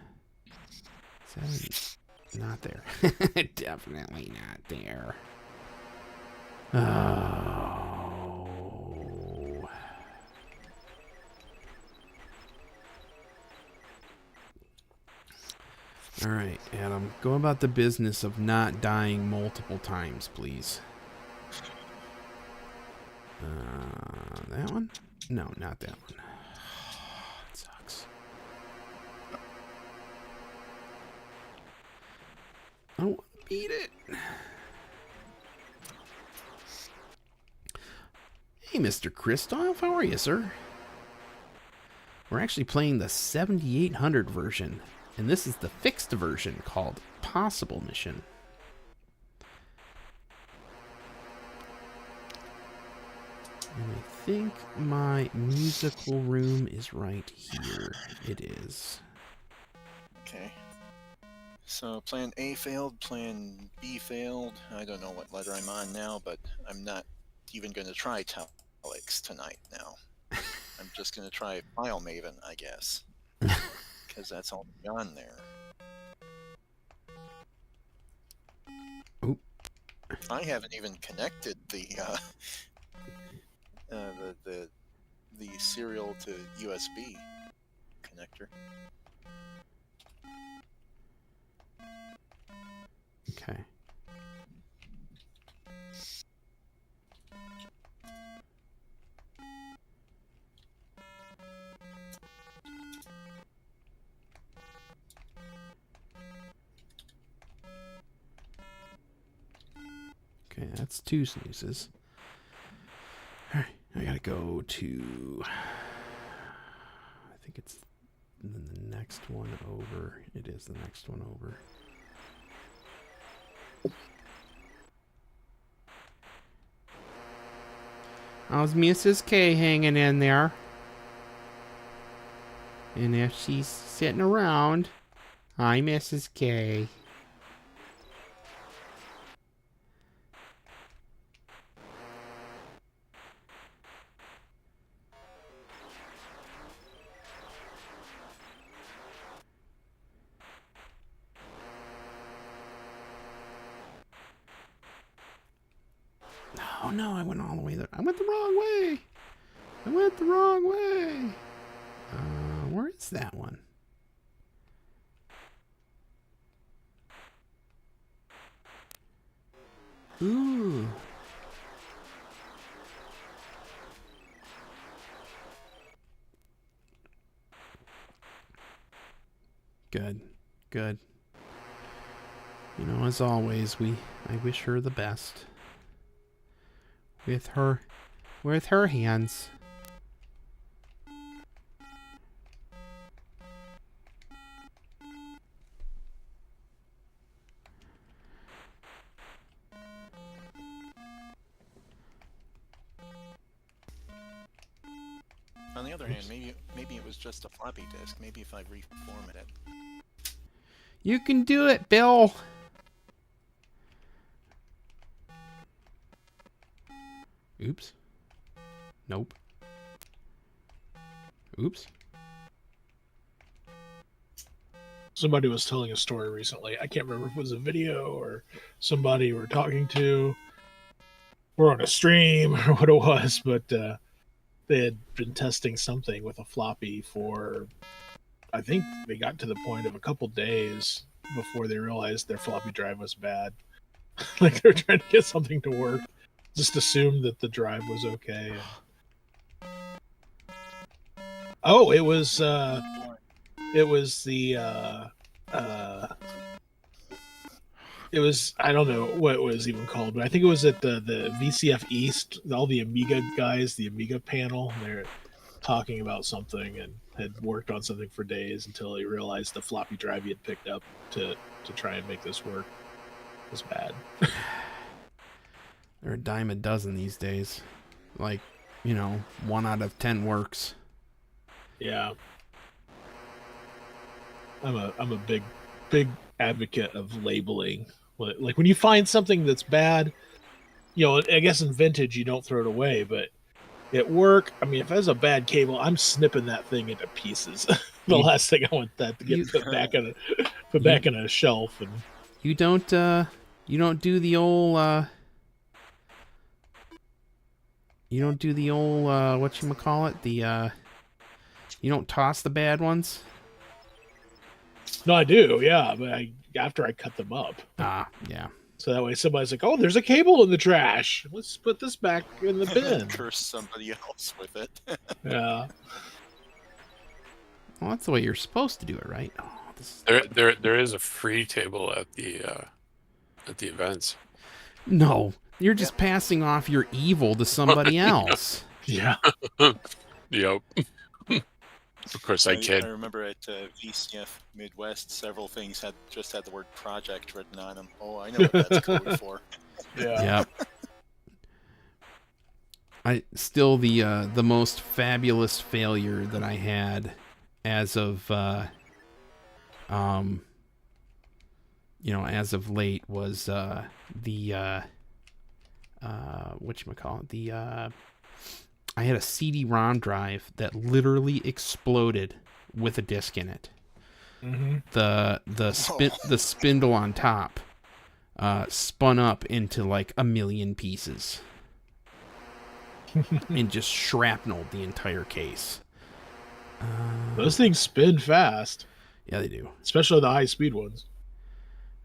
Speaker 1: Not there. Definitely not there. Oh. All right, Adam. Go about the business of not dying multiple times, please. That one? No, not that one. It sucks. I don't want to beat it. Hey, Mr. Kristoff. How are you, sir? We're actually playing the 7800 version, and this is the fixed version called Possible Mission. And I think my musical room is right here. It is.
Speaker 3: Okay. So plan A failed, plan B failed. I don't know what letter I'm on now, but I'm not even going to try Telex tonight now. I'm just going to try File Maven, I guess. Because that's all on there.
Speaker 1: Oop.
Speaker 3: I haven't even connected the serial to USB connector.
Speaker 1: Okay. Okay, that's 2 snoozes. Alright, I gotta go to... I think it's the next one over. It is the next one over. How's Mrs. K hanging in there? And if she's sitting around, hi, Mrs. K. Oh no, I went all the way there. I went the wrong way. I went the wrong way. Where is that one? Ooh. Good. Good. You know, as always, I wish her the best. With her hands.
Speaker 3: On the other hand, maybe it was just a floppy disk. Maybe if I reformat it.
Speaker 1: You can do it, Bill. Oops. Nope. Oops.
Speaker 4: Somebody was telling a story recently. I can't remember if it was a video or somebody we're talking to or on a stream or what it was, but they had been testing something with a floppy for, I think they got to the point of a couple days before they realized their floppy drive was bad. Like they were trying to get something to work, just assumed that the drive was okay. Oh, it was the it was, I don't know what it was even called, but I think it was at the VCF East, all the Amiga guys, the Amiga panel, they're talking about something and had worked on something for days until he realized the floppy drive he had picked up to try and make this work was bad.
Speaker 1: They're a dime a dozen these days. Like, 1 out of 10 works.
Speaker 4: Yeah. I'm a big advocate of labeling. Like when you find something that's bad, I guess in vintage you don't throw it away, but at work, I mean, if it has a bad cable, I'm snipping that thing into pieces. Last thing I want that to get put back in a shelf. And
Speaker 1: you don't do the old whatchamacallit, you don't toss the bad ones?
Speaker 4: No, I do, yeah, but after I cut them up.
Speaker 1: Ah, yeah.
Speaker 4: So that way somebody's like, oh, there's a cable in the trash. Let's put this back in the bin.
Speaker 3: Curse somebody else with it.
Speaker 4: Yeah.
Speaker 1: Well, that's the way you're supposed to do it, right? Oh,
Speaker 5: There is a free table at the events.
Speaker 1: No, you're just passing off your evil to somebody else.
Speaker 4: Yeah.
Speaker 5: Yep. Of course, I kid.
Speaker 3: I remember at VCF Midwest, several things had the word project written on them. Oh, I know what that's code for.
Speaker 4: Yeah.
Speaker 1: Yep. still the most fabulous failure that I had as of as of late was the whatchamacallit, I had a CD-ROM drive that literally exploded with a disc in it.
Speaker 4: Mm-hmm.
Speaker 1: The spindle on top spun up into like a million pieces and just shrapneled the entire case.
Speaker 4: Those things spin fast,
Speaker 1: Yeah, they do.
Speaker 4: especially the high-speed ones.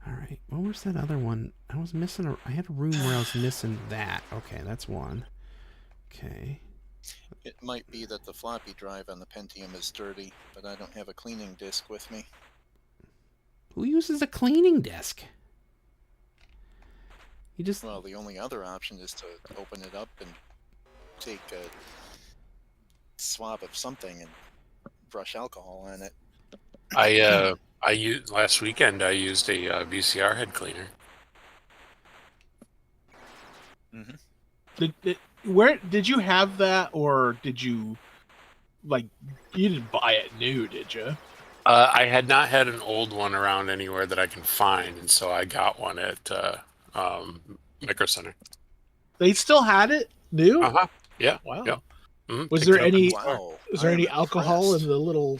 Speaker 1: All right. Well, where's that other one? I was missing I had a room where I was missing that. Okay, that's one. Okay.
Speaker 3: It might be that the floppy drive on the Pentium is dirty, but I don't have a cleaning disc with me.
Speaker 1: Who uses a cleaning disc? You just
Speaker 3: Well, the only other option is to open it up and take a swab of something and brush alcohol on it.
Speaker 5: I used last weekend. I used a VCR head cleaner.
Speaker 4: Where did you have that, or did you you didn't buy it new, did you?
Speaker 5: I had not had an old one around anywhere that I can find, and so I got one at Micro Center.
Speaker 4: They still had it new?
Speaker 5: Uh-huh. Yeah.
Speaker 4: Wow.
Speaker 5: Yep. Mhm.
Speaker 4: Was
Speaker 5: Picked
Speaker 4: there
Speaker 5: it up in
Speaker 4: any?
Speaker 5: the store.
Speaker 3: Wow.
Speaker 4: Is there
Speaker 3: I
Speaker 4: any
Speaker 3: am
Speaker 4: alcohol in
Speaker 3: impressed.
Speaker 4: the little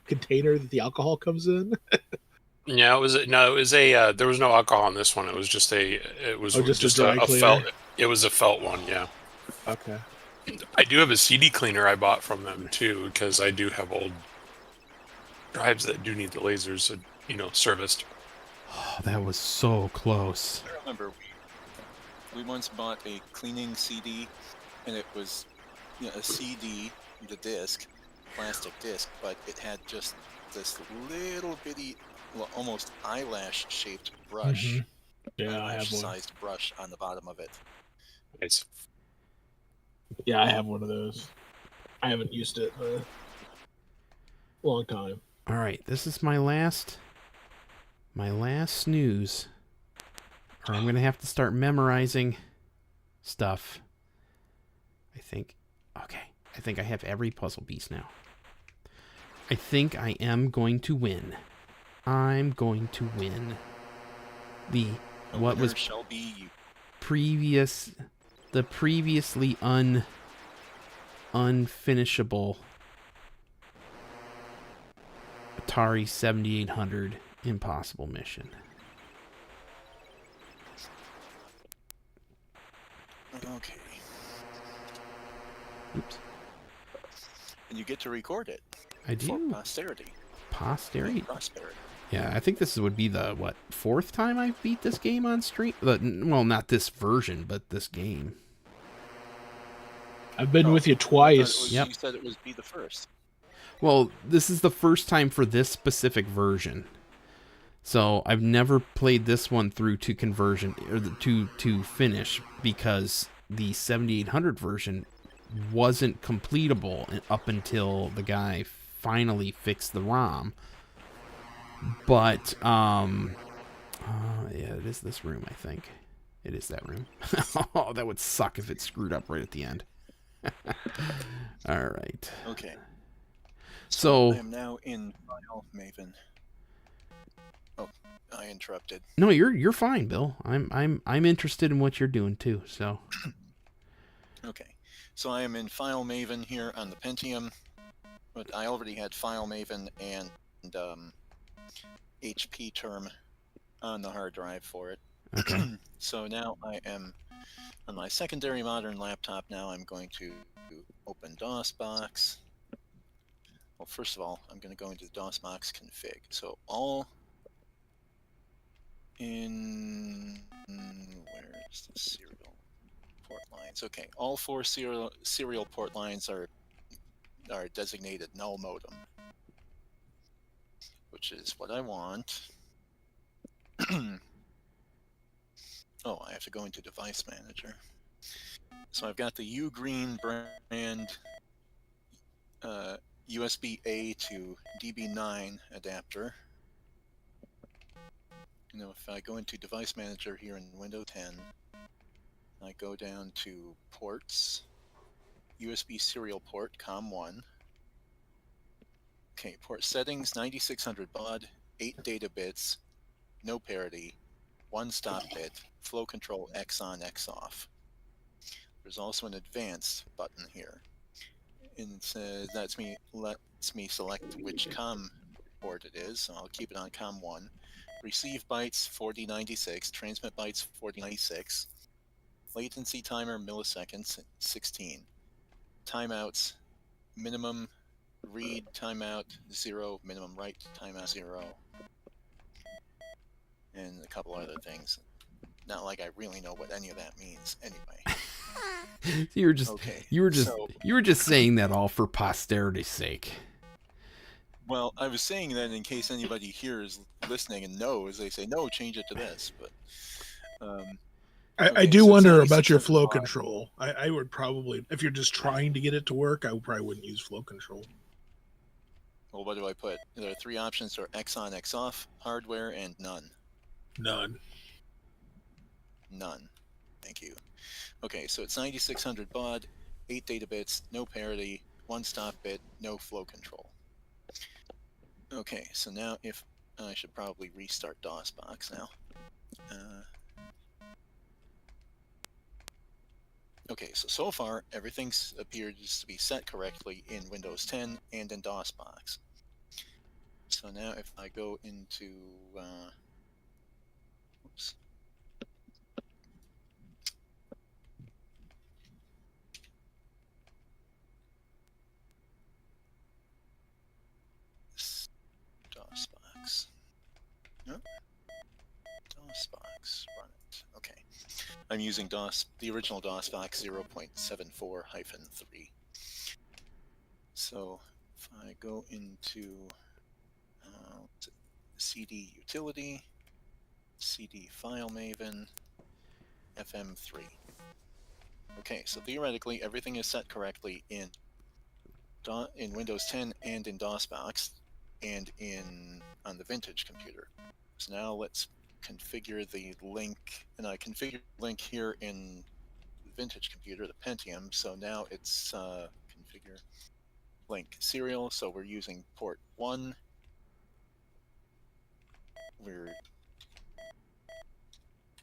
Speaker 4: container that the alcohol comes in?
Speaker 5: Yeah, it was a there was no alcohol in this one. It was just a
Speaker 4: Just a dry cleaner?
Speaker 5: felt. It was a felt one. Yeah.
Speaker 4: Okay.
Speaker 5: I do have a CD cleaner I bought from them too, because I do have old drives that do need the lasers, serviced.
Speaker 1: oh, that was so close.
Speaker 3: I remember we once bought a cleaning CD, and it was a CD, the disc, plastic disc, but it had just this little bitty, almost eyelash-shaped brush,
Speaker 4: Yeah, I have one.
Speaker 3: eyelash-sized brush on the bottom of it.
Speaker 5: It's
Speaker 4: Yeah, I have one of those. I haven't used it in a long time.
Speaker 1: All right, this is my last snooze, or I'm gonna have to start memorizing stuff. I think I have every puzzle piece now. I think I am going to win. I'm going to win the
Speaker 3: The
Speaker 1: what
Speaker 3: winner
Speaker 1: was
Speaker 3: shall be you.
Speaker 1: the previously unfinishable Atari 7800 impossible mission.
Speaker 3: Okay.
Speaker 1: Oops.
Speaker 3: And you get to record it
Speaker 1: I
Speaker 3: for
Speaker 1: do.
Speaker 3: posterity.
Speaker 1: Posterity.
Speaker 3: Prosperity.
Speaker 1: Yeah, I think this would be the, fourth time I've beat this game on stream? Well, not this version, but this game.
Speaker 4: I've been with you
Speaker 3: I thought
Speaker 4: twice.
Speaker 1: Yep.
Speaker 3: You said it was be the first.
Speaker 1: Well, this is the first time for this specific version. So I've never played this one through to conversion, or to finish, because the 7800 version wasn't completable up until the guy finally fixed the ROM. But yeah, it is this room, I think. It is that room. Oh, that would suck if it screwed up right at the end. All right.
Speaker 3: Okay.
Speaker 1: So
Speaker 3: I am now in File Maven. Oh, I interrupted.
Speaker 1: no, you're fine, Bill. I'm interested in what you're doing too. So
Speaker 3: Okay. So I am in File Maven here on the Pentium, but I already had File Maven and HP term on the hard drive for it.
Speaker 1: okay.
Speaker 3: So now I am on my secondary modern laptop. Now I'm going to open DOSBox. Well, first of all, I'm going to go into DOSBox config. So all in where's the serial port lines? Okay, all 4 serial port lines are designated null modem, which is what I want. Oh, I have to go into Device Manager. So I've got the Ugreen brand USB-A to DB9 adapter. If I go into Device Manager here in Windows 10, I go down to ports, USB serial port, COM1. Okay, port settings, 9600 baud, 8 data bits, no parity, 1 stop bit, flow control X on, X off. There's also an advanced button here. And it says lets me select which COM port it is, so I'll keep it on COM1. Receive bytes 4096, transmit bytes 4096. Latency timer milliseconds 16. Timeouts minimum read timeout 0, minimum write timeout 0. And a couple other things. Not like I really know what any of that means anyway.
Speaker 1: You were just
Speaker 3: Okay.
Speaker 1: you were just
Speaker 3: So,
Speaker 1: you were just saying that all for posterity's sake.
Speaker 3: well, I was saying that in case anybody here is listening and knows, they say no, change it to this. But
Speaker 4: I
Speaker 3: okay,
Speaker 4: do
Speaker 3: so
Speaker 4: wonder
Speaker 3: it's
Speaker 4: about your
Speaker 3: 9600
Speaker 4: flow
Speaker 3: baud.
Speaker 4: control. I would probably, if you're just trying to get it to work, I probably wouldn't use flow control.
Speaker 3: Well, what do I put? There are 3 options: are X on, X off, hardware, and none.
Speaker 4: None.
Speaker 3: None. Thank you. Okay, so it's 9600 baud, 8 data bits, no parity, 1 stop bit, no flow control. Okay, so now if I should probably restart DOSBox now. Okay, so far everything appears to be set correctly in Windows 10 and in DOSBox. So now if I go into oops. DOSBox. No? DOSBox. Run it. Okay. I'm using the original DOSBox 0.74-3. So if I go into CD utility, CD file maven, FM3. Okay, so theoretically everything is set correctly in Windows 10 and in DOSBox and on the vintage computer. So now let's configure the link, and I configured the link here in the vintage computer, the Pentium. So now it's configure link serial. So we're using port 1. We're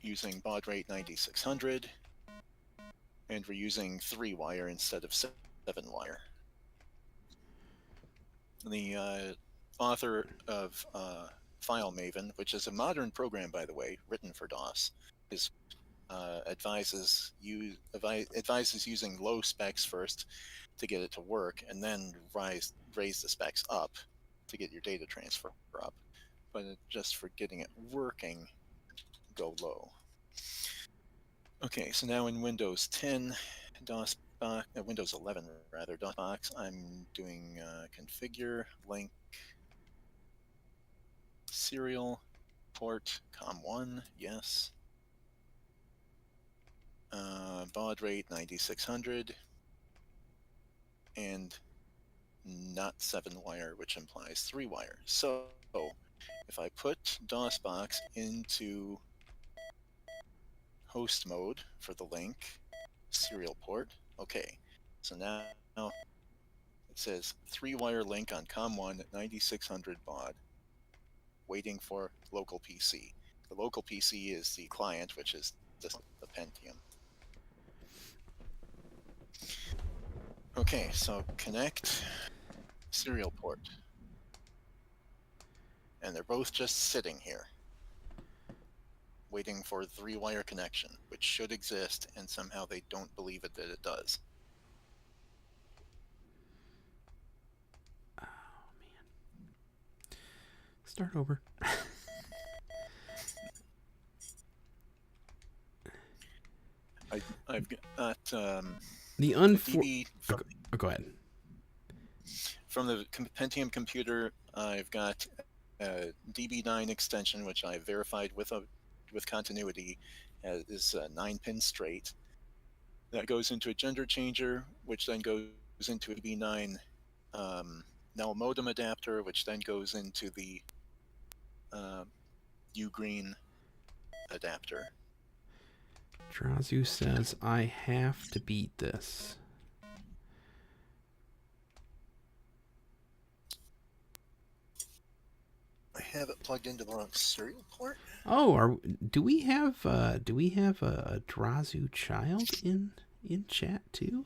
Speaker 3: using baud rate 9600, and we're using 3-wire instead of 7-wire. The author of File Maven, which is a modern program, by the way, written for DOS, advises using low specs first to get it to work, and then raise the specs up to get your data transfer up. But just for getting it working, go low. Okay, so now in Windows 10, Windows 11 rather, DOSBox, I'm doing configure link serial port COM1, yes. Baud rate 9600 and not 7-wire, which implies 3-wire. So if I put DOSBox into host mode for the link serial port, okay, so now it says 3-wire link on COM1 at 9600 baud, waiting for local PC. The local PC is the client, which is the Pentium. Okay, so connect serial port. And they're both just sitting here, waiting for 3-wire connection, which should exist, and somehow they don't believe it that it does.
Speaker 1: Oh man. Start over.
Speaker 3: I've got
Speaker 1: The
Speaker 3: DB
Speaker 1: go ahead.
Speaker 3: from the Pentium computer. I've got a DB9 extension, which I verified with continuity, is 9-pin straight. That goes into a gender changer, which then goes into a DB9 null modem adapter, which then goes into the Ugreen adapter.
Speaker 1: Drazu says, I have to beat this.
Speaker 3: I have it plugged into the wrong serial port.
Speaker 1: Oh, do we have a Drazu child in chat too?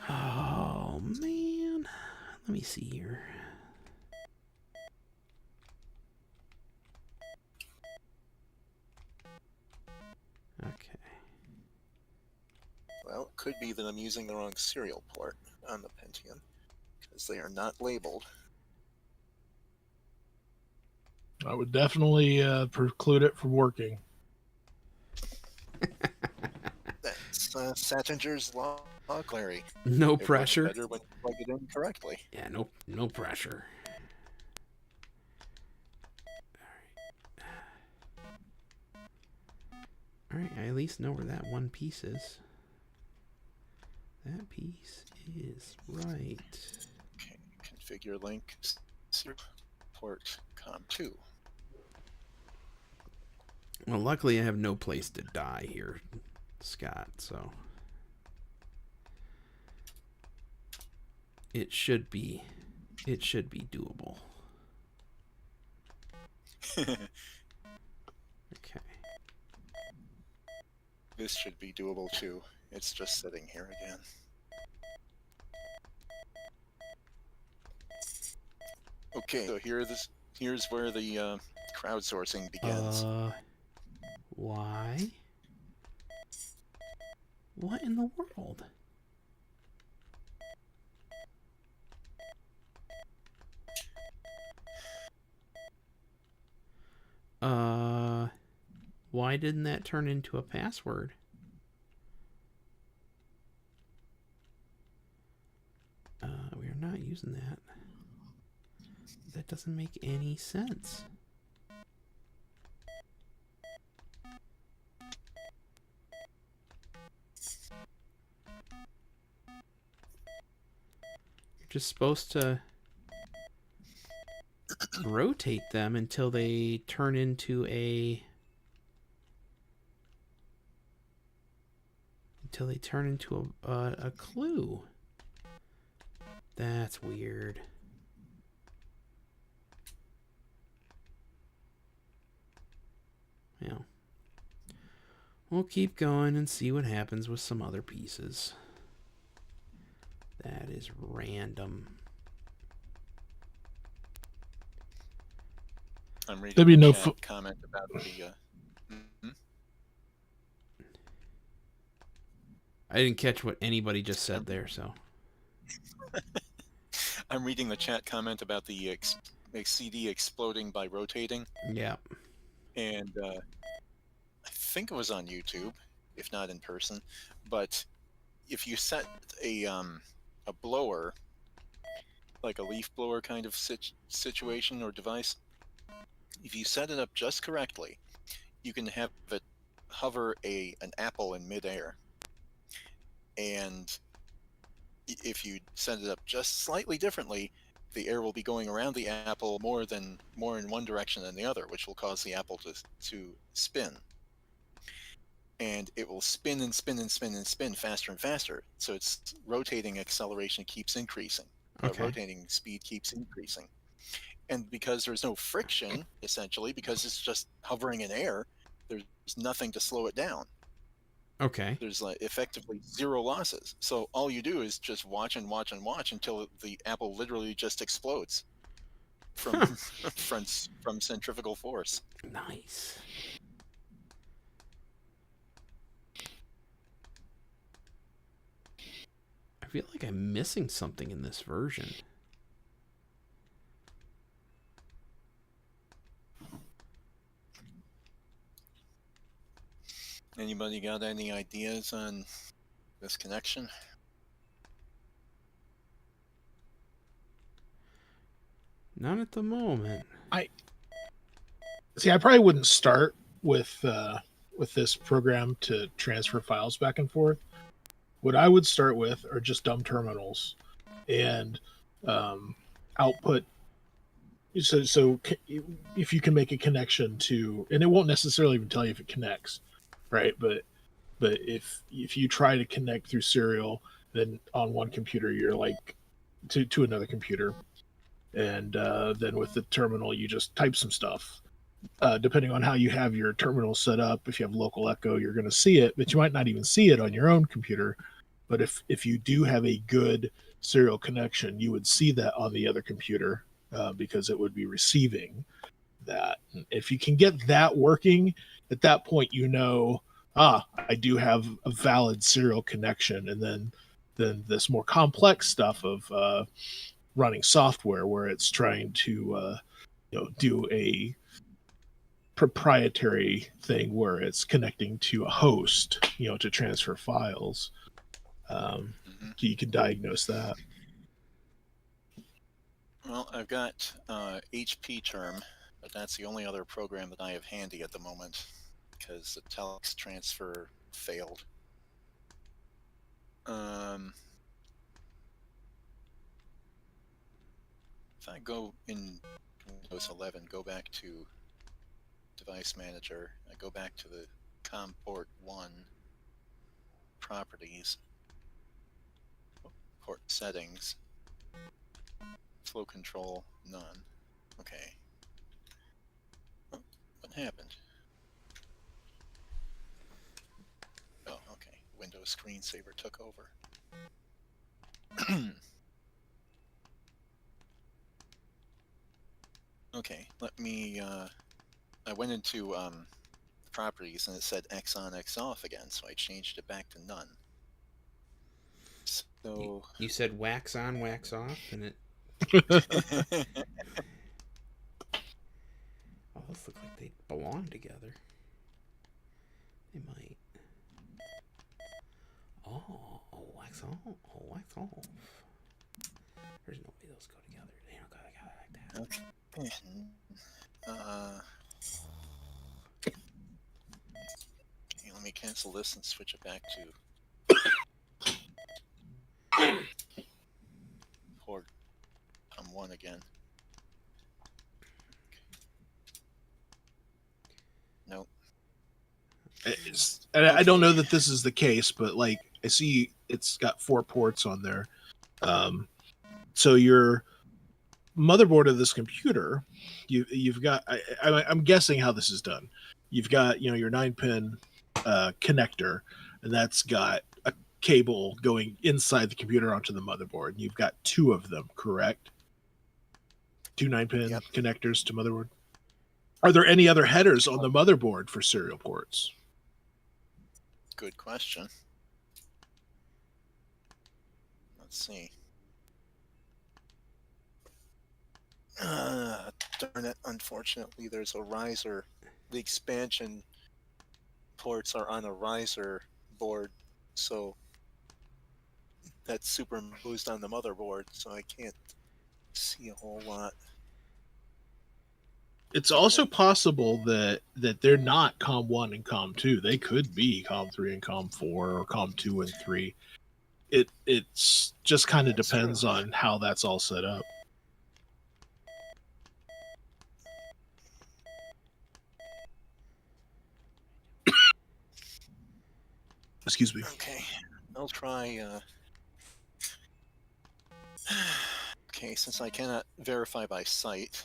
Speaker 1: Oh man, let me see here. Okay.
Speaker 3: Well, it could be that I'm using the wrong serial port on the Pentium, because they are not labeled.
Speaker 4: I would definitely preclude it from working.
Speaker 3: That's Sattinger's law, Clary.
Speaker 1: No
Speaker 3: It works
Speaker 1: pressure.
Speaker 3: better when you plug it in correctly.
Speaker 1: Yeah, no pressure. All right, I at least know where that one piece is. That piece is right.
Speaker 3: Okay, configure link serial port COM2.
Speaker 1: Well, luckily I have no place to die here, Scott, so it should be doable. Okay.
Speaker 3: This should be doable too. It's just sitting here again. Okay, so here's where the crowdsourcing begins.
Speaker 1: Why? What in the world? Why didn't that turn into a password? We are not using that. That doesn't make any sense. You're just supposed to rotate them until they turn into a clue. That's weird. Yeah. We'll keep going and see what happens with some other pieces. That is random.
Speaker 3: I'm reading
Speaker 4: There'd be
Speaker 3: the
Speaker 4: no
Speaker 3: chat comment about the.
Speaker 1: I didn't catch what anybody just said there, so.
Speaker 3: I'm reading the chat comment about the CD exploding by rotating,
Speaker 1: Yeah.
Speaker 3: and I think it was on YouTube, if not in person. But if you set a blower, like a leaf blower kind of situation or device, if you set it up just correctly, you can have it hover an apple in midair. And if you set it up just slightly differently, the air will be going around the apple more in one direction than the other, which will cause the apple to spin. And it will spin and spin and spin and spin faster and faster. So its rotating acceleration keeps increasing.
Speaker 1: Okay.
Speaker 3: Rotating speed keeps increasing. And because there's no friction, essentially, because it's just hovering in air, there's nothing to slow it down.
Speaker 1: Okay.
Speaker 3: There's like effectively zero losses. So all you do is just watch and watch and watch until the apple literally just explodes from from centrifugal force.
Speaker 1: Nice. I feel like I'm missing something in this version.
Speaker 3: Anybody got any ideas on this connection?
Speaker 1: Not at the moment.
Speaker 4: I probably wouldn't start with this program to transfer files back and forth. What I would start with are just dumb terminals and output, if you can make a connection to, and it won't necessarily even tell you if it connects, right? But if you try to connect through serial, then on one computer you're like to another computer, and then with the terminal you just type some stuff. Depending on how you have your terminal set up, if you have local echo, you're going to see it, but you might not even see it on your own computer. But if you do have a good serial connection, you would see that on the other computer, because it would be receiving that. If you can get that working, at that point you know, I do have a valid serial connection. And then this more complex stuff of running software where it's trying to do a proprietary thing where it's connecting to a host, to transfer files.
Speaker 3: Mhm.
Speaker 4: So you can diagnose that.
Speaker 3: Well, I've got HP term, but that's the only other program that I have handy at the moment because the telex transfer failed. If I go in Windows 11, go back to Device Manager, I go back to the COM port 1 properties, port settings, flow control, none. Okay. Oh, what happened? Oh, okay. Windows screensaver took over. Okay, let me, I went into properties and it said X on, X off again, so I changed it back to none. So...
Speaker 1: You said wax on, wax off, and it... Oh, those look like they belong together. They might. Oh, wax on, wax off. There's no way those go together. They don't go together like that.
Speaker 3: Okay. Okay, let me cancel this and switch it back to port one again. Nope.
Speaker 4: And I don't know that this is the case, but like I see it's got 4 ports on there. So your motherboard of this computer, you've got, I'm guessing how this is done. You've got, your 9-pin connector, and that's got a cable going inside the computer onto the motherboard. You've got 2 of them, correct? 2 9-pin
Speaker 3: Yep.
Speaker 4: connectors to motherboard. Are there any other headers on the motherboard for serial ports?
Speaker 3: Good question. Let's see. Darn it, unfortunately there's a riser. The expansion ports are on a riser board, so that's superimposed on the motherboard, so I can't see a whole lot.
Speaker 4: It's also possible that they're not COM 1 and COM 2. They could be COM 3 and COM 4 or COM 2 and 3. It's just kind of depends on how that's all set up. Excuse me.
Speaker 3: Okay, I'll try. Okay, since I cannot verify by sight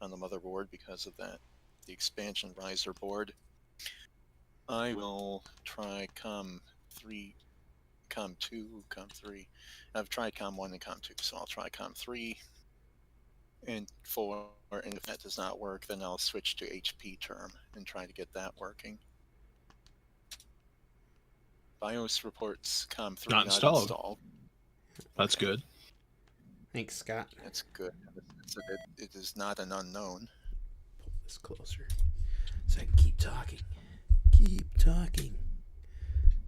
Speaker 3: on the motherboard because of that, the expansion riser board, I will try COM 3, COM 2, COM 3. I've tried COM 1 and COM 2, so I'll try COM 3 and 4, and if that does not work, then I'll switch to HP term and try to get that working. BIOS reports COM 3
Speaker 4: Not
Speaker 3: not
Speaker 4: installed.
Speaker 3: installed.
Speaker 4: That's good.
Speaker 1: Thanks, Scott.
Speaker 3: That's good. It is not an unknown.
Speaker 1: Pull this closer so I can keep talking. Keep talking.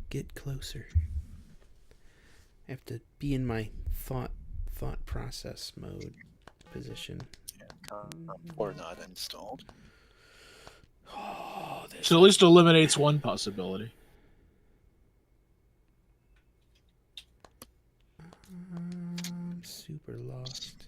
Speaker 1: Get closer. I have to be in my thought process mode position.
Speaker 3: Yeah, COM 4 not installed.
Speaker 1: Oh,
Speaker 4: So at least eliminates one possibility.
Speaker 1: I'm super lost.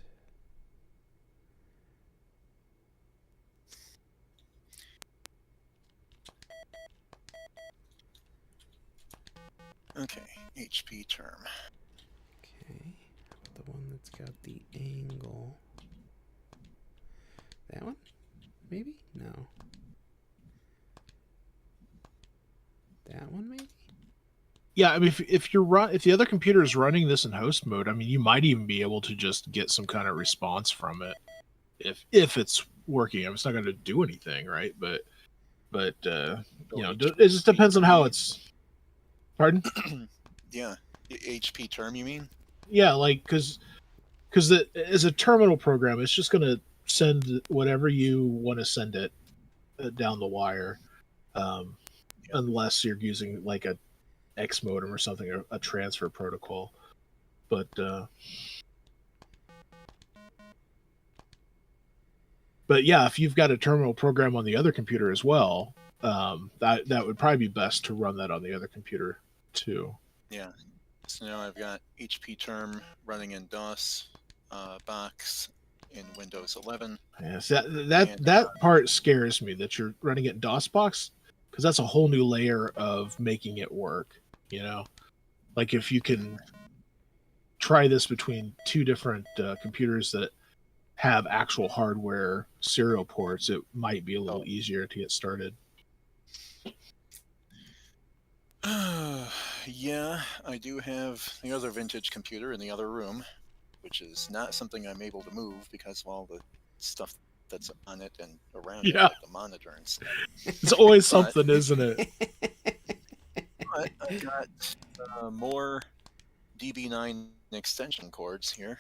Speaker 3: Okay, HP term.
Speaker 1: Okay. The one that's got the angle. That one? Maybe? No. That one, maybe?
Speaker 4: Yeah, I mean, if if the other computer is running this in host mode, I mean, you might even be able to just get some kind of response from it if it's working. I mean, it's not going to do anything, right? But it just depends on how it's. Pardon?
Speaker 3: Yeah, HP term. You mean?
Speaker 4: Yeah, like because as a terminal program, it's just going to send whatever you want to send it down the wire, unless you're using like a X modem or something, or a transfer protocol. But yeah, if you've got a terminal program on the other computer as well, that would probably be best to run that on the other computer too.
Speaker 3: Yeah. So now I've got HP term running in DOS box in Windows 11.
Speaker 4: Yes, that part scares me, that you're running it in DOSBox, because that's a whole new layer of making it work. Like if you can try this between two different computers that have actual hardware serial ports, it might be a little easier to get started.
Speaker 3: Yeah, I do have the other vintage computer in the other room, which is not something I'm able to move because of all the stuff that's on it and around it,
Speaker 4: Yeah.
Speaker 3: like the monitor and stuff.
Speaker 4: It's always something, isn't it?
Speaker 3: But I've got more DB9 extension cords here.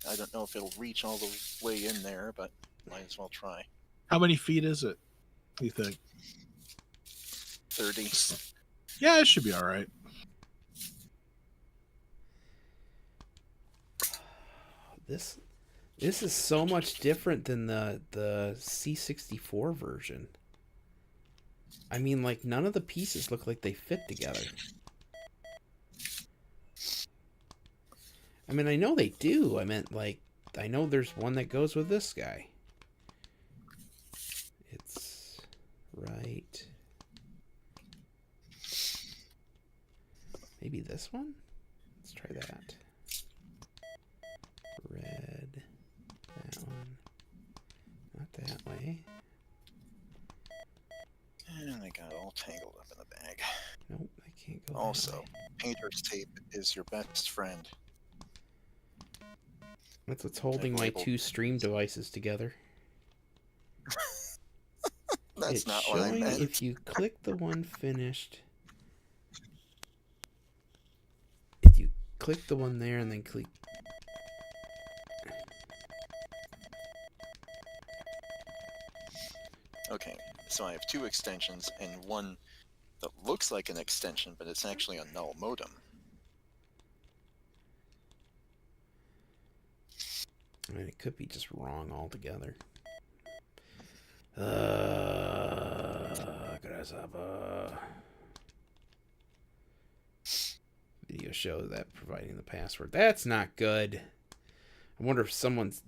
Speaker 3: I don't know if it'll reach all the way in there, but might as well try.
Speaker 4: How many feet is it, you think?
Speaker 3: 30.
Speaker 4: Yeah, it should be all right.
Speaker 1: This is so much different than the C64 version. I mean, like, none of the pieces look like they fit together. I mean, I know they do. I meant, like, I know there's one that goes with this guy. It's right. Maybe this one? Let's try that. Red. That one. Not that way.
Speaker 3: And I got all tangled up in the bag.
Speaker 1: Nope, I can't go
Speaker 3: Also,
Speaker 1: that way.
Speaker 3: painter's tape is your best friend.
Speaker 1: That's what's holding
Speaker 3: I've
Speaker 1: my
Speaker 3: labeled-
Speaker 1: two stream devices together.
Speaker 3: That's
Speaker 1: It's
Speaker 3: not what I
Speaker 1: showing
Speaker 3: meant.
Speaker 1: if you click the one finished. If you click the one there and then click.
Speaker 3: Okay, so I have two extensions and one that looks like an extension, but it's actually a null modem.
Speaker 1: I mean, it could be just wrong altogether. Grasshopper. Video shows that providing the password. That's not good. I wonder if someone's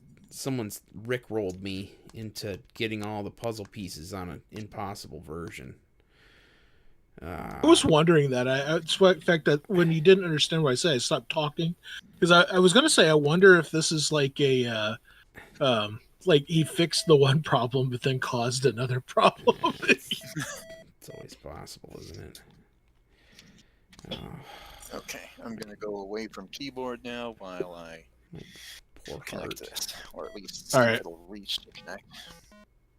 Speaker 1: rickrolled me into getting all the puzzle pieces on an impossible version.
Speaker 4: I was wondering that. It's the fact that when you didn't understand what I said, I stopped talking, because I was going to say, I wonder if this is like a like he fixed the one problem but then caused another problem.
Speaker 1: It's always possible, isn't it?
Speaker 3: Okay, I'm gonna go away from keyboard now while I
Speaker 1: Poor
Speaker 3: connect
Speaker 1: heart.
Speaker 3: this, or at least see
Speaker 4: All
Speaker 3: if
Speaker 4: right.
Speaker 3: it'll reach to connect.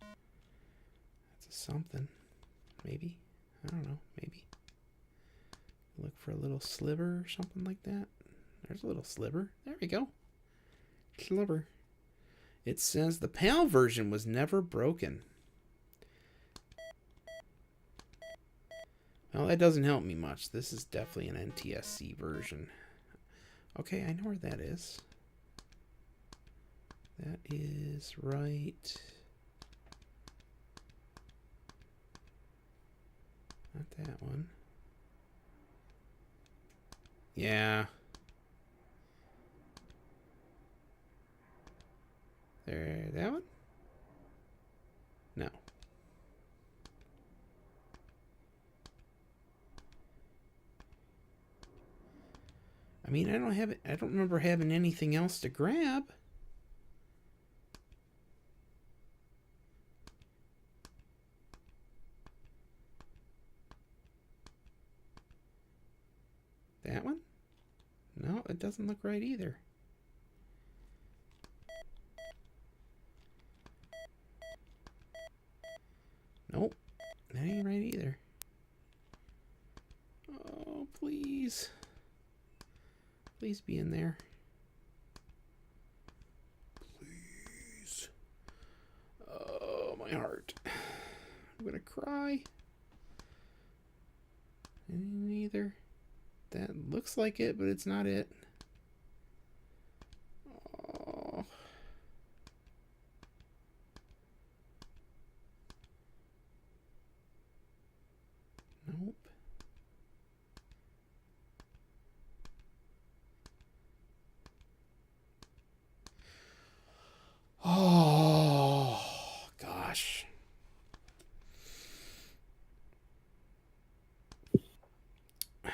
Speaker 1: That's something. Maybe. I don't know. Maybe. Look for a little sliver or something like that. There's a little sliver. There we go. Sliver. It says the PAL version was never broken. Well, that doesn't help me much. This is definitely an NTSC version. Okay, I know where that is. That is right. Not that one. Yeah. There, that one? No. I mean, I don't remember having anything else to grab. That one? No, it doesn't look right either. Nope, that ain't right either. Oh, please. Please be in there. Please. Oh, my heart. I'm gonna cry. Neither. That looks like it, but it's not it. Oh. Nope. Oh, gosh. I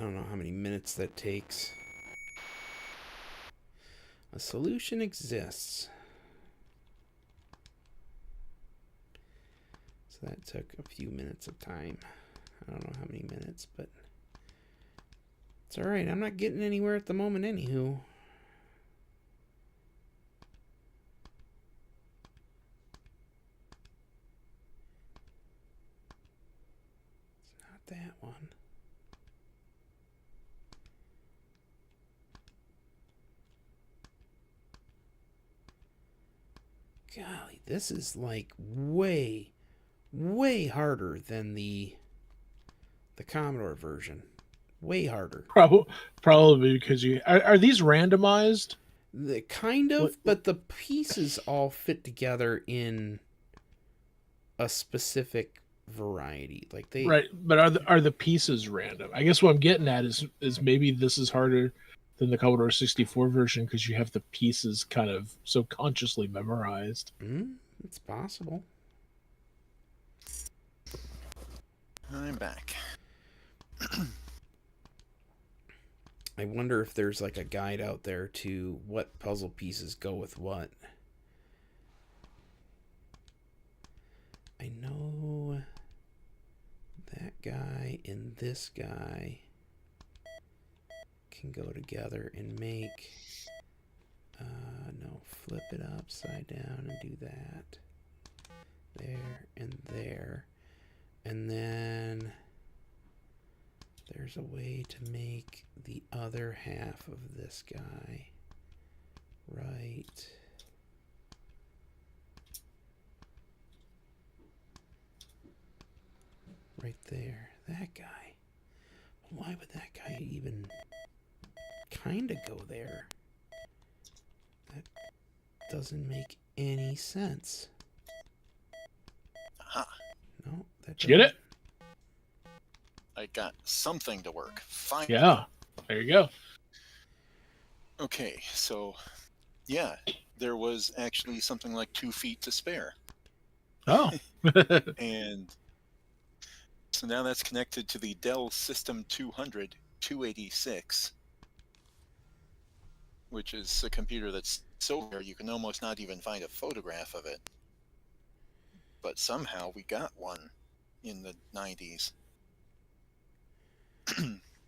Speaker 1: don't know how many minutes that takes. A solution exists. So that took a few minutes of time. I don't know how many minutes, but it's alright. I'm not getting anywhere at the moment anywho. It's not that one. Golly, this is like way harder than the Commodore version. Way harder.
Speaker 4: Probably because are these randomized?
Speaker 1: The kind of, but the pieces all fit together in a specific variety. Like they
Speaker 4: Right, but are the pieces random? I guess what I'm getting at is maybe this is harder than the Commodore 64 version because you have the pieces kind of so consciously memorized.
Speaker 1: It's possible.
Speaker 3: I'm back.
Speaker 1: I wonder if there's like a guide out there to what puzzle pieces go with what. I know that guy and this guy can go together and make no, flip it upside down and do that. There and there. And then there's a way to make the other half of this guy right there. That guy. Why would that guy even kind of go there? That doesn't make any sense.
Speaker 3: Aha.
Speaker 1: No, that
Speaker 4: Did you get it?
Speaker 3: I got something to work. Finally.
Speaker 4: Yeah. There you go.
Speaker 3: Okay, so yeah, there was actually something like 2 feet to spare.
Speaker 4: Oh.
Speaker 3: And so now that's connected to the Dell System 200 286, which is a computer that's so rare you can almost not even find a photograph of it. But somehow we got one in the 90s.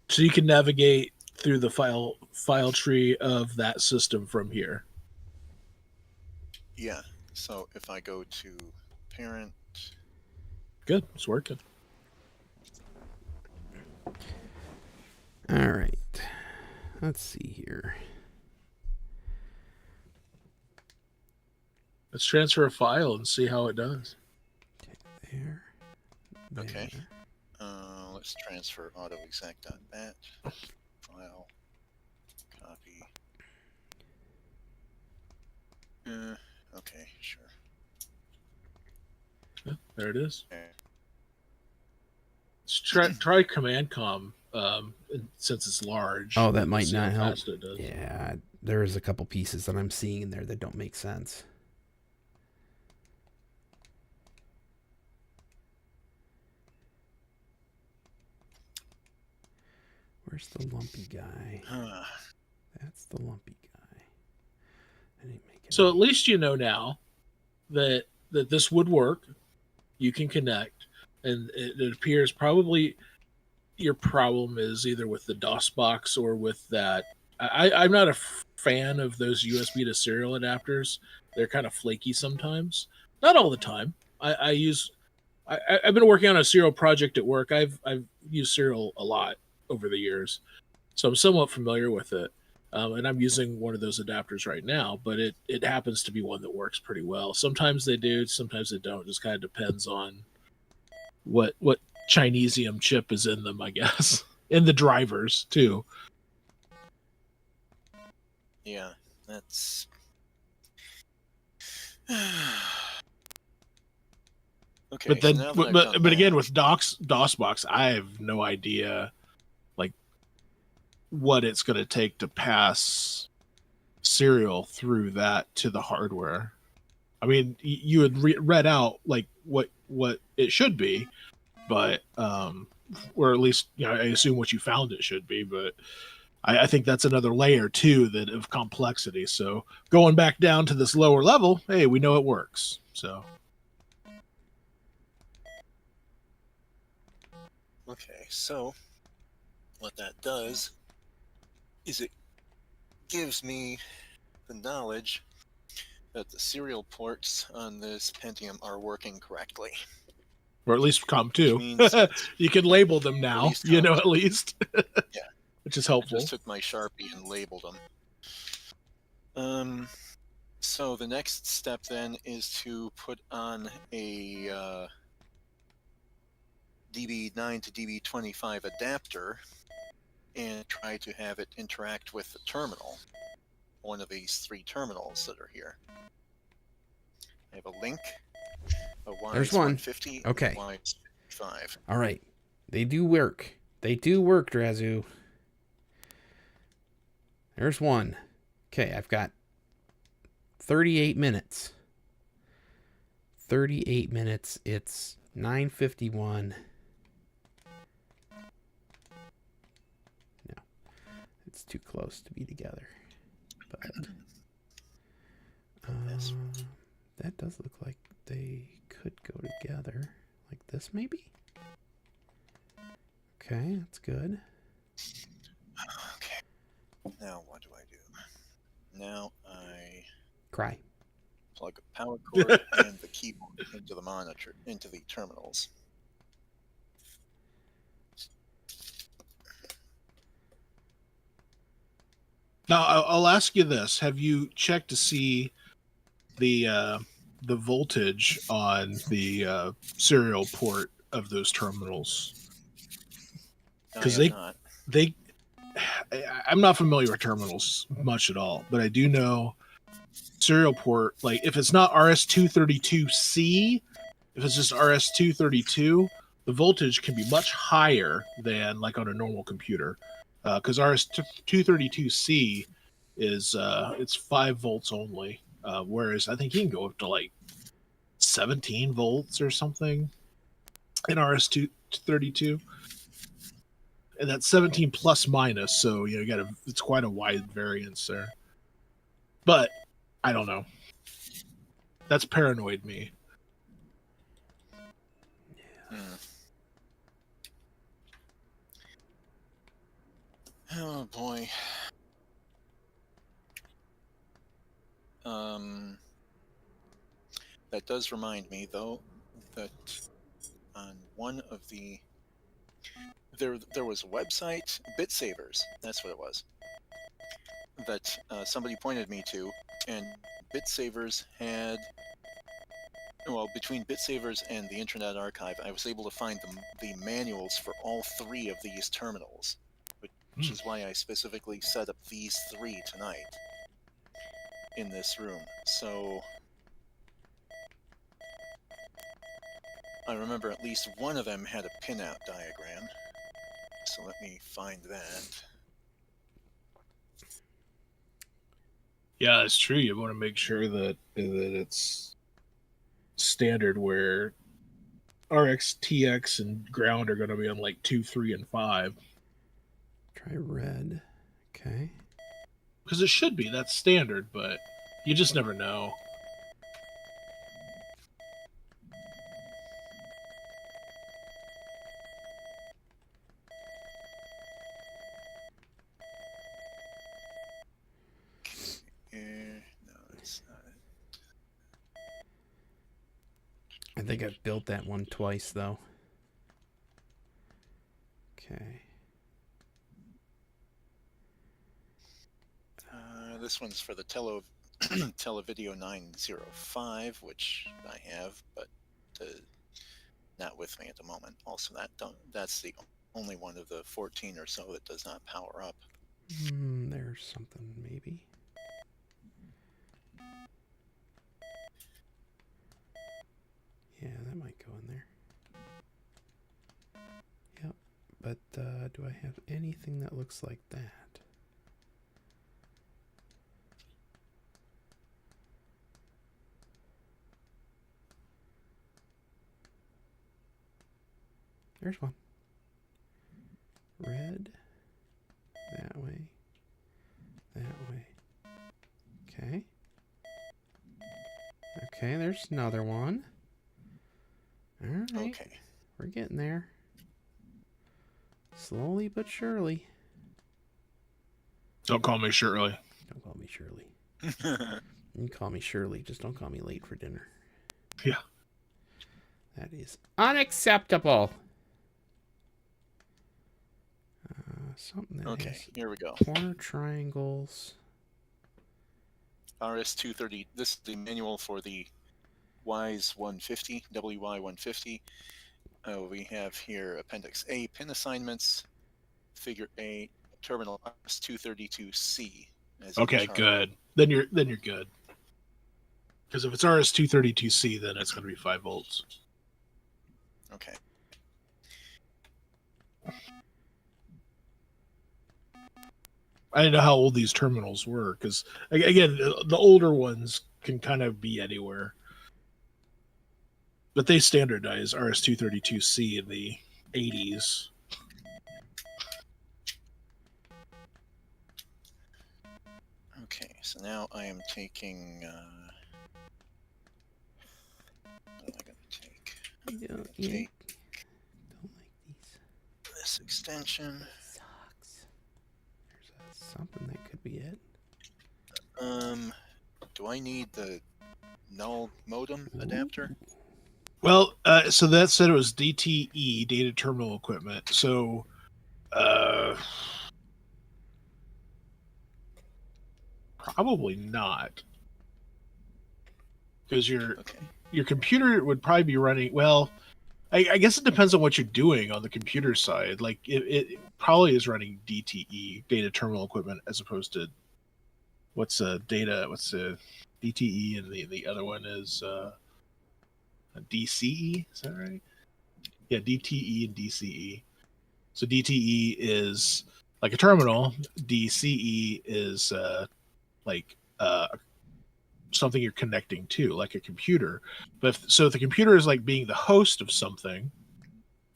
Speaker 4: So you can navigate through the file tree of that system from here.
Speaker 3: Yeah, so if I go to parent,
Speaker 4: Good, it's working.
Speaker 1: All right. Let's see here.
Speaker 4: Let's transfer a file and see how it does.
Speaker 1: There.
Speaker 3: Okay.
Speaker 1: There.
Speaker 3: Let's transfer autoexec.bat file, copy. Okay, sure.
Speaker 4: Yeah, there it is.
Speaker 3: Okay.
Speaker 4: Let's try Command Com since it's large.
Speaker 1: Oh, that might
Speaker 4: See
Speaker 1: not
Speaker 4: how
Speaker 1: help.
Speaker 4: fast it does.
Speaker 1: Yeah, there's a couple pieces that I'm seeing in there that don't make sense. Where's the lumpy guy? That's the lumpy guy. I didn't make it.
Speaker 4: So at least you know now that this would work. You can connect, and it appears probably your problem is either with the DOS box or with that. I'm not a fan of those USB to serial adapters. They're kind of flaky sometimes. Not all the time. I've been working on a serial project at work. I've used serial a lot over the years, so I'm somewhat familiar with it. And I'm using one of those adapters right now, but it happens to be one that works pretty well. Sometimes they do, sometimes they don't. It just kind of depends on what Chinesium chip is in them, I guess. In the drivers too.
Speaker 3: Yeah, that's. Okay,
Speaker 4: But then,
Speaker 3: so now that I've done
Speaker 4: but again,
Speaker 3: that-
Speaker 4: with DOS box, I have no idea, like, what it's going to take to pass serial through that to the hardware. I mean, you had read out like what it should be, but or at least I assume what you found it should be, but I think that's another layer too that of complexity. So going back down to this lower level, hey, we know it works. So
Speaker 3: Okay, so what that does is it gives me the knowledge that the serial ports on this Pentium are working correctly.
Speaker 4: or at least COM2.
Speaker 3: means
Speaker 4: You can label them now,
Speaker 3: least
Speaker 4: at least.
Speaker 3: Yeah.
Speaker 4: Which is
Speaker 3: I
Speaker 4: helpful.
Speaker 3: just took my Sharpie and labeled them. So the next step then is to put on a DB9 to DB25 adapter and try to have it interact with the terminal, one of these three terminals that are here. I have a link, a
Speaker 1: There's one.
Speaker 3: YS150,
Speaker 1: Okay.
Speaker 3: and a YS5.
Speaker 1: All right. They do work. They do work, Drazu. There's one. Okay, I've got 38 minutes. 38 minutes. It's 9:51. No. It's too close to be together. But that does look like they could go together. Like this, maybe? Okay, that's good.
Speaker 3: Okay. Now what do I do? Now I
Speaker 1: Cry.
Speaker 3: plug a power cord and the keyboard into the monitor, into the terminals.
Speaker 4: Now I'll ask you this: have you checked to see the voltage on the serial port of those terminals? Because I'm not familiar with terminals much at all, but I do know serial port, like if it's not RS-232C, if it's just RS-232, the voltage can be much higher than like on a normal computer, because RS-232C is it's 5 volts only, whereas I think you can go up to like 17 volts or something in RS-232. And that's 17 plus minus, so you got it's quite a wide variance there. But I don't know. That's paranoid me.
Speaker 3: Oh boy. That does remind me, though, that on one of the there was a website, BitSavers, that's what it was, that somebody pointed me to, and BitSavers had, well, between BitSavers and the Internet Archive, I was able to find the manuals for all 3 of these terminals, which is why I specifically set up these 3 tonight in this room. So I remember at least one of them had a pinout diagram. So let me find that.
Speaker 4: Yeah, that's true. You want to make sure that it's standard, where RX, TX, and ground are going to be on like 2, 3, and 5.
Speaker 1: Try red. Okay.
Speaker 4: Because it should be. That's standard, but you just never know.
Speaker 3: No, it's not.
Speaker 1: I think I've built that one twice, though. Okay.
Speaker 3: This one's for the Televideo 905, which I have, but not with me at the moment. Also, that's the only one of the 14 or so that does not power up.
Speaker 1: There's something, maybe. Yeah, that might go in there. Yep. But do I have anything that looks like that? There's one. Red. That way. That way. Okay. Okay, there's another one. Alright.
Speaker 3: Okay.
Speaker 1: We're getting there. Slowly but surely.
Speaker 4: Don't call me Shirley.
Speaker 1: Don't call me Shirley. You can call me Shirley, just don't call me late for dinner.
Speaker 4: Yeah.
Speaker 1: That is unacceptable. Something that
Speaker 3: Okay,
Speaker 1: has
Speaker 3: here we go.
Speaker 1: corner triangles.
Speaker 3: RS-230. This is the manual for the WYSE 150, WY 150. We have here Appendix A, pin assignments, Figure A, terminal RS-232C.
Speaker 4: Okay, good. Then you're good. Because if it's RS-232C, then it's going to be 5 volts.
Speaker 3: Okay.
Speaker 4: I didn't know how old these terminals were, because, again, the older ones can kind of be anywhere. But they standardize RS-232C in the 80s.
Speaker 3: Okay, so now I am taking... what am I going to take?
Speaker 1: Don't like
Speaker 3: Take
Speaker 1: these.
Speaker 3: this extension.
Speaker 1: Sucks. There's something that could be it.
Speaker 3: Do I need the null modem adapter?
Speaker 4: Well, so that said it was DTE, data terminal equipment. So, probably not. Because your computer would probably be running, well, I guess it depends on what you're doing on the computer side. Like, it probably is running DTE, data terminal equipment, as opposed to what's DTE, and the other one is DCE. Is that right? Yeah, DTE and DCE. So DTE is like a terminal. DCE is something you're connecting to, like a computer. But if the computer is like being the host of something,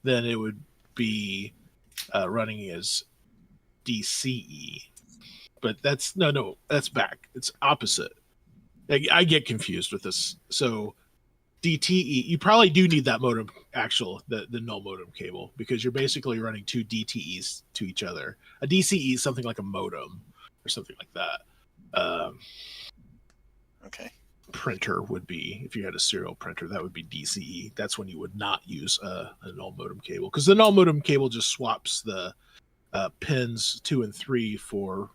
Speaker 4: then it would be running as DCE. But that's that's back. It's opposite. I get confused with this. So DTE, you probably do need that modem, the null modem cable, because you're basically running two DTEs to each other. A DCE is something like a modem or something like that.
Speaker 3: Okay.
Speaker 4: Printer would be, if you had a serial printer, that would be DCE. That's when you would not use a null modem cable, because the null modem cable just swaps the pins 2 and 3 for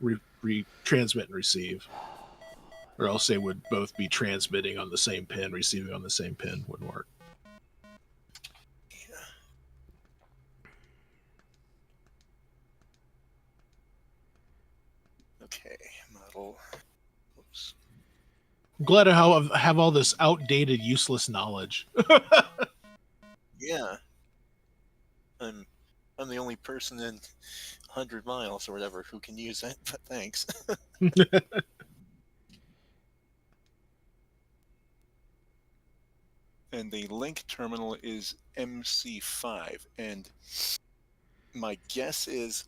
Speaker 4: transmit and receive. Or else they would both be transmitting on the same pin, receiving on the same pin. Wouldn't work.
Speaker 3: Yeah. Okay, model. Oops.
Speaker 4: I'm glad I have all this outdated, useless knowledge.
Speaker 3: Yeah. I'm the only person in 100 miles or whatever who can use it, but thanks. And the link terminal is MC5. And my guess is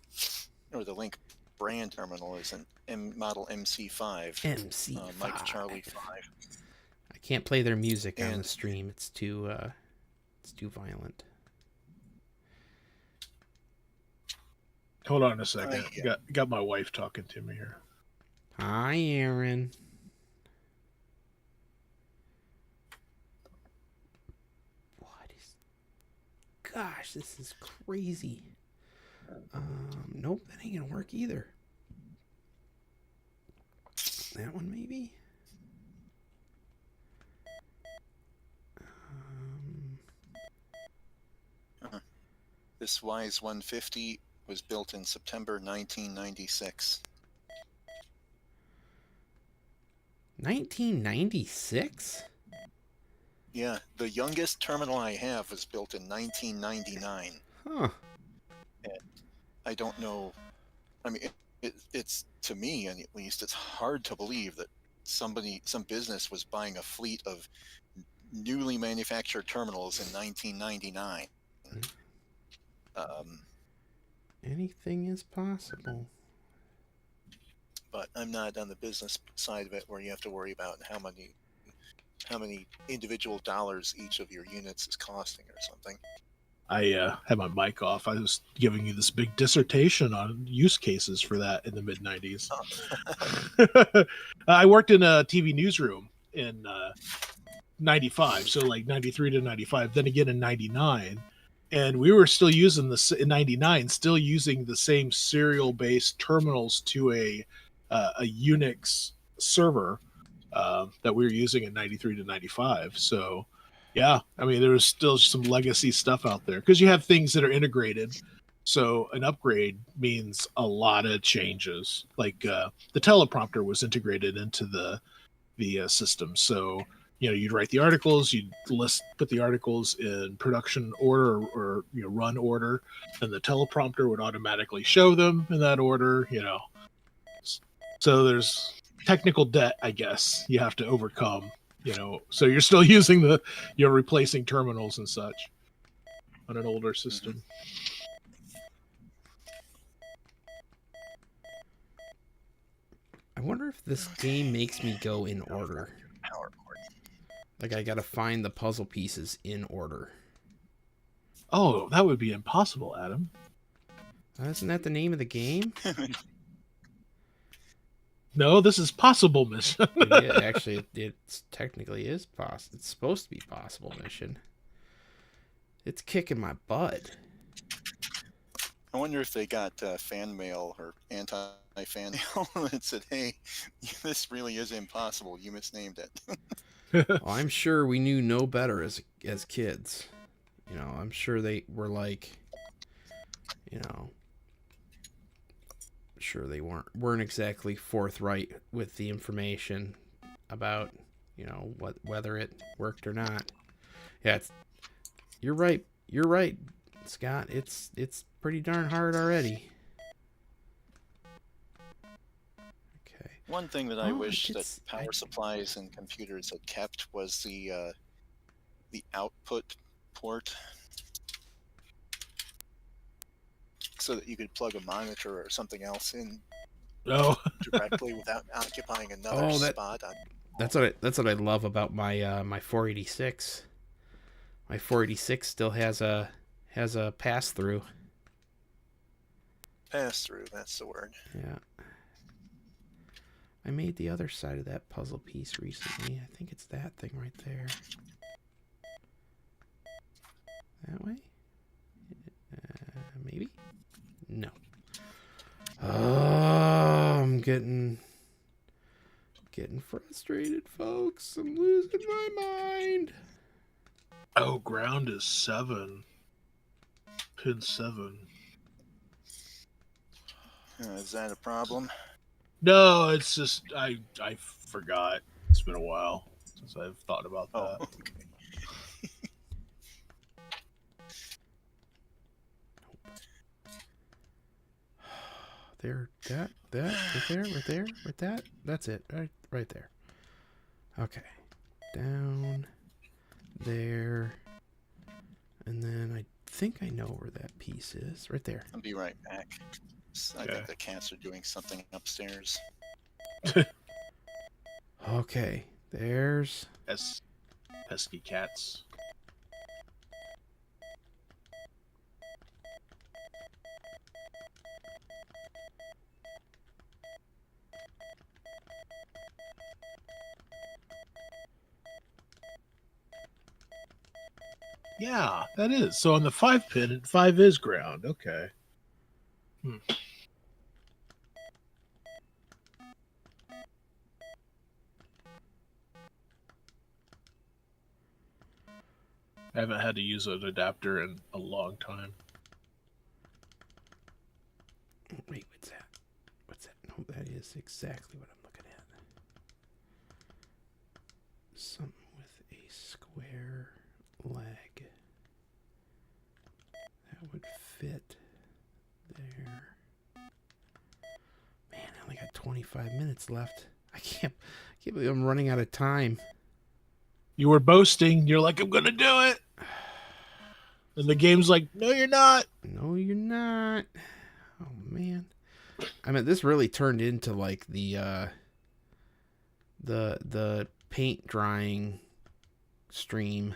Speaker 3: or the Link brand terminal is an model MC5.
Speaker 1: MC5.
Speaker 3: Mike Charlie 5.
Speaker 1: I can't play their music on the
Speaker 3: And-
Speaker 1: stream. It's too violent.
Speaker 4: Hold on a second.
Speaker 3: yeah.
Speaker 4: Got my wife talking to me here.
Speaker 1: Hi, Aaron. What is... Gosh, this is crazy. Nope, that ain't gonna work either. That one, maybe?
Speaker 3: This Wise 150 was built in September 1996.
Speaker 1: 1996?
Speaker 3: Yeah, the youngest terminal I have was built in 1999.
Speaker 1: Huh.
Speaker 3: I don't know. I mean, it's to me, at least, it's hard to believe that some business was buying a fleet of newly manufactured terminals in 1999.
Speaker 1: Anything is possible.
Speaker 3: But I'm not on the business side of it where you have to worry about how many individual dollars each of your units is costing or something.
Speaker 4: I had my mic off. I was giving you this big dissertation on use cases for that in the mid 90s. I worked in a TV newsroom in 95, so like 93 to 95, then again in 99. And we were still using in 99, still using the same serial based terminals to a Unix server that we were using in 93 to 95. So, yeah, I mean, there was still some legacy stuff out there because you have things that are integrated. So an upgrade means a lot of changes. Like the teleprompter was integrated into the system. So, you'd write the articles, you'd put the articles in production order or run order, and the teleprompter would automatically show them in that order. So there's technical debt, I guess, you have to overcome. So you're still using replacing terminals and such on an older system.
Speaker 1: I wonder if this game makes me go in order. Like I gotta find the puzzle pieces in order.
Speaker 4: Oh, that would be impossible, Adam.
Speaker 1: Isn't that the name of the game?
Speaker 4: No, this is possible mission.
Speaker 1: Actually, it technically is possible. It's supposed to be possible mission. It's kicking my butt.
Speaker 3: I wonder if they got fan mail or anti-fan mail that said, "Hey, this really is impossible. You misnamed it."
Speaker 1: Well, I'm sure we knew no better as kids. I'm sure they were like, sure they weren't exactly forthright with the information about, whether it worked or not. Yeah, you're right, Scott. It's pretty darn hard already.
Speaker 3: One thing that I wish that power supplies and computers had kept was the output port, so that you could plug a monitor or something else in directly without occupying another spot.
Speaker 1: That's what I love about my my 486. My 486 still has a pass through.
Speaker 3: Pass through. That's the word.
Speaker 1: Yeah. I made the other side of that puzzle piece recently. I think it's that thing right there. That way? Maybe? No. Oh, I'm getting frustrated, folks. I'm losing my mind.
Speaker 4: Oh, ground is 7. Pin 7.
Speaker 3: Is that a problem?
Speaker 4: No, it's just I forgot. It's been a while since I've thought about that.
Speaker 3: Oh, okay.
Speaker 1: There, that, right there. That's it, right there. Okay, down there, and then I think I know where that piece is. Right there.
Speaker 3: I'll be right back. I
Speaker 4: Okay.
Speaker 3: think the cats are doing something upstairs.
Speaker 1: Okay, there's
Speaker 4: Pesky cats. Yeah, that is. So on the 5 pin, 5 is ground. Okay. I haven't had to use an adapter in a long time.
Speaker 1: wait, what's that? What's that? No, that is exactly what I'm looking at. Something with a square leg. That would fit there. Man, I only got 25 minutes left. I can't believe I'm running out of time.
Speaker 4: You were boasting. You're like, I'm going to do it. And the game's like, no, you're not.
Speaker 1: No, you're not. Oh man. I mean, this really turned into like the paint drying stream.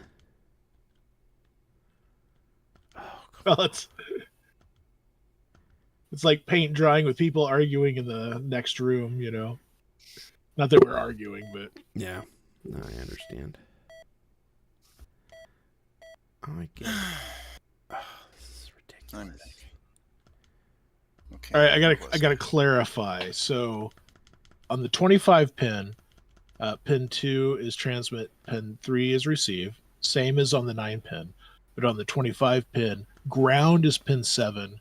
Speaker 1: Oh,
Speaker 4: Well, it's like paint drying with people arguing in the next room, you know. Not that we're arguing, but
Speaker 1: yeah. No, I understand. I get it. Oh, this is
Speaker 3: I'm
Speaker 1: ridiculous.
Speaker 3: back. Okay.
Speaker 4: all right, I
Speaker 3: where was
Speaker 4: gotta clarify. So on the 25 pin, pin 2 is transmit, pin 3 is receive. Same as on the 9 pin, but on the 25 pin, ground is pin 7.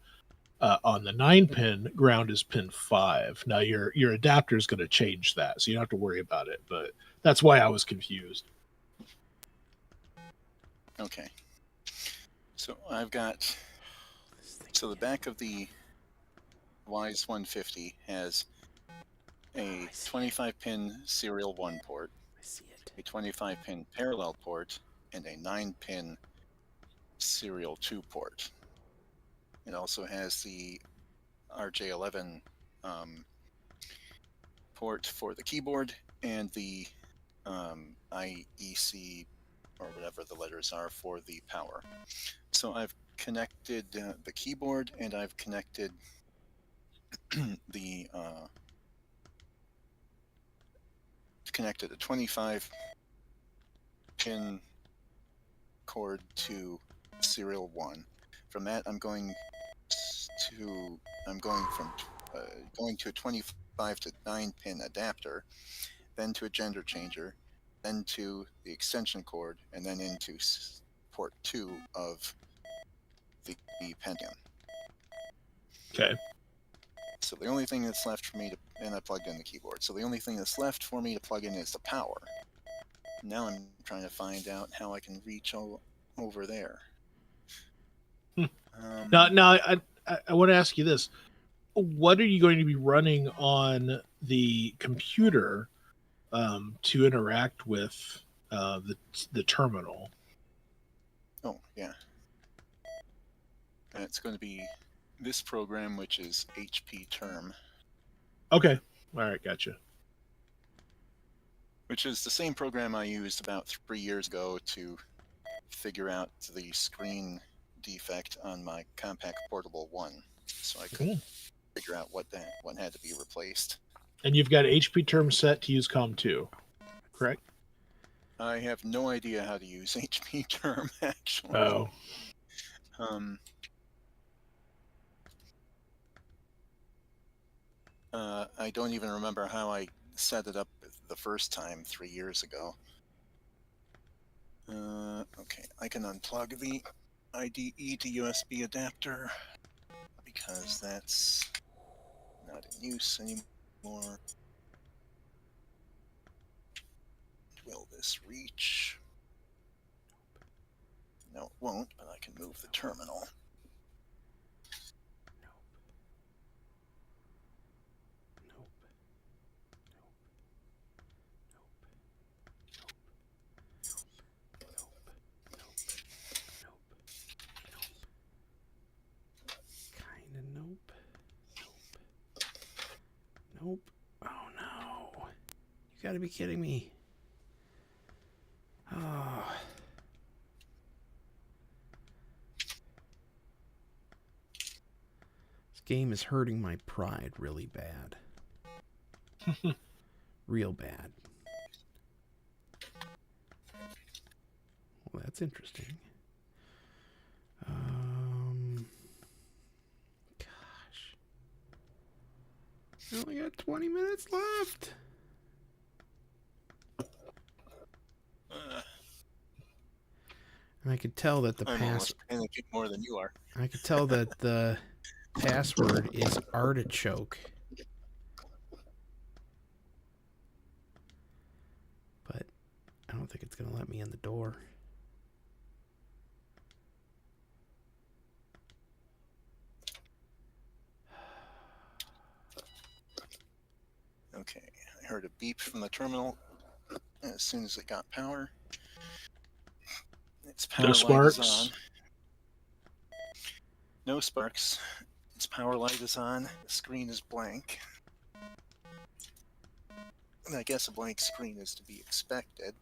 Speaker 4: On the 9 pin, ground is pin 5. Now your adapter is going to change that, so you don't have to worry about it. But that's why I was confused.
Speaker 3: Okay. So I've got. So the back of the Wise 150 has a 25-pin serial 1 port,
Speaker 1: I see it.
Speaker 3: a 25-pin parallel port, and a 9-pin serial 2 port. It also has the RJ11 port for the keyboard and the IEC or whatever the letters are for the power. So I've connected the keyboard and I've connected the connected a 25 pin cord to serial 1. From that I'm going to a 25 to 9 pin adapter, then to a gender changer, then to the extension cord, and then into port 2 of the Pentium.
Speaker 4: Okay.
Speaker 3: So the only thing that's left for me to, and I plugged in the keyboard, so the only thing that's left for me to plug in is the power. Now I'm trying to find out how I can reach over there.
Speaker 4: Now I want to ask you this: what are you going to be running on the computer to interact with the terminal?
Speaker 3: Oh, yeah. And it's going to be this program, which is HP Term,
Speaker 4: Okay. All right. Gotcha.
Speaker 3: which is the same program I used about 3 years ago to figure out the screen defect on my Compact Portable 1. So I could
Speaker 4: Cool.
Speaker 3: figure out what had to be replaced.
Speaker 4: And you've got HP term set to use COM2, correct?
Speaker 3: I have no idea how to use HP Term, actually.
Speaker 4: Oh.
Speaker 3: I don't even remember how I set it up the first time 3 years ago. Okay, I can unplug the IDE to USB adapter because that's not in use anymore. Will this reach? No, it won't, but I can move the terminal.
Speaker 1: Kinda nope. got to be kidding me. Oh. This game is hurting my pride really bad. Real bad. Well, that's interesting. Gosh. I only got 20 minutes left. And I could tell that the
Speaker 3: I'm almost panicking more than you are.
Speaker 1: I could tell that the password is artichoke. But I don't think it's going to let me in the door.
Speaker 3: Okay, I heard a beep from the terminal as soon as it got power. Its power
Speaker 4: No
Speaker 3: light is
Speaker 4: sparks.
Speaker 3: on. No sparks. Its power light is on. The screen is blank. And I guess a blank screen is to be expected.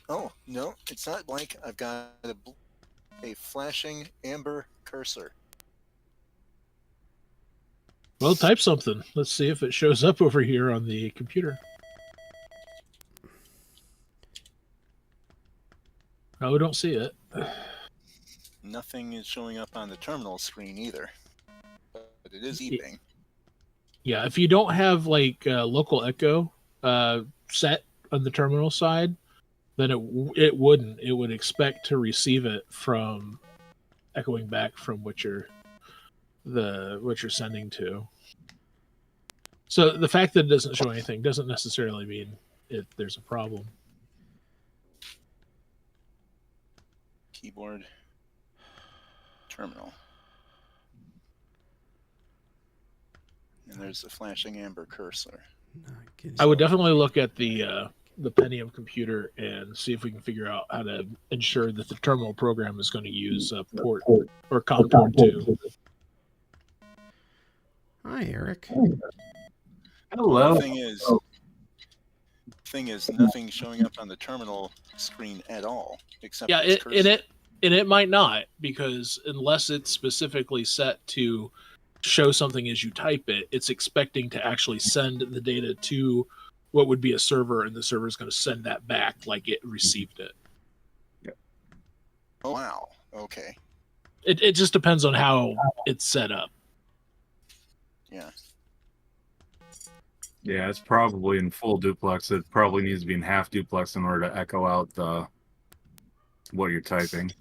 Speaker 3: Oh, no, it's not blank. I've got a flashing amber cursor.
Speaker 4: Well, type something. Let's see if it shows up over here on the computer. Oh, we don't see it.
Speaker 3: Nothing is showing up on the terminal screen either. But it is beeping.
Speaker 4: Yeah, if you don't have like local echo set on the terminal side, then it wouldn't. It would expect to receive it from echoing back from what you're sending to. So the fact that it doesn't show anything doesn't necessarily mean there's a problem.
Speaker 3: Keyboard. Terminal. And there's the flashing amber cursor.
Speaker 4: I would definitely look at the Pentium computer and see if we can figure out how to ensure that the terminal program is going to use port or COM port 2.
Speaker 1: Hi, Eric.
Speaker 6: Hello.
Speaker 3: The thing is, nothing showing up on the terminal screen at all, except
Speaker 4: Yeah,
Speaker 3: this cursor.
Speaker 4: it might not, because unless it's specifically set to show something as you type it, it's expecting to actually send the data to what would be a server, and the server is going to send that back like it received it.
Speaker 3: Oh, wow. Okay.
Speaker 4: It just depends on how it's set up.
Speaker 3: Yeah.
Speaker 6: Yeah, it's probably in full duplex. It probably needs to be in half duplex in order to echo out what you're typing.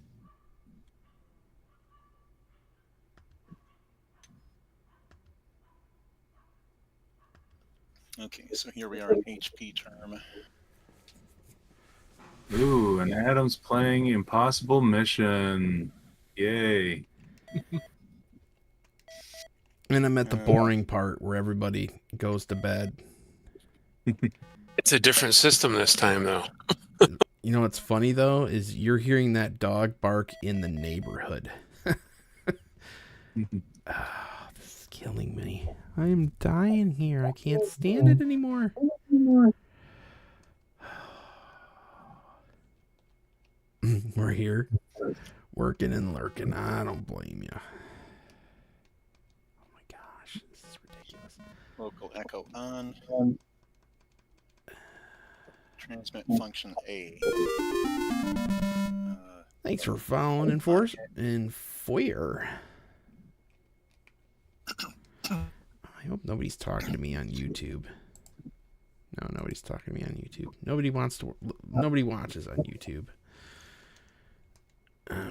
Speaker 3: Okay, so here we are in HP term.
Speaker 6: Ooh, and Adam's playing Impossible Mission. Yay.
Speaker 1: And I'm at the boring part where everybody goes to bed.
Speaker 5: It's a different system this time, though.
Speaker 1: You know what's funny, though, is you're hearing that dog bark in the neighborhood. This is killing me. I am dying here. I can't stand it anymore. We're here, working and lurking. I don't blame you. Oh my gosh, this is ridiculous.
Speaker 3: Local echo on. Transmit function A.
Speaker 1: Thanks for following and Foyer. I hope nobody's talking to me on YouTube. No, nobody's talking to me on YouTube. Nobody watches on YouTube,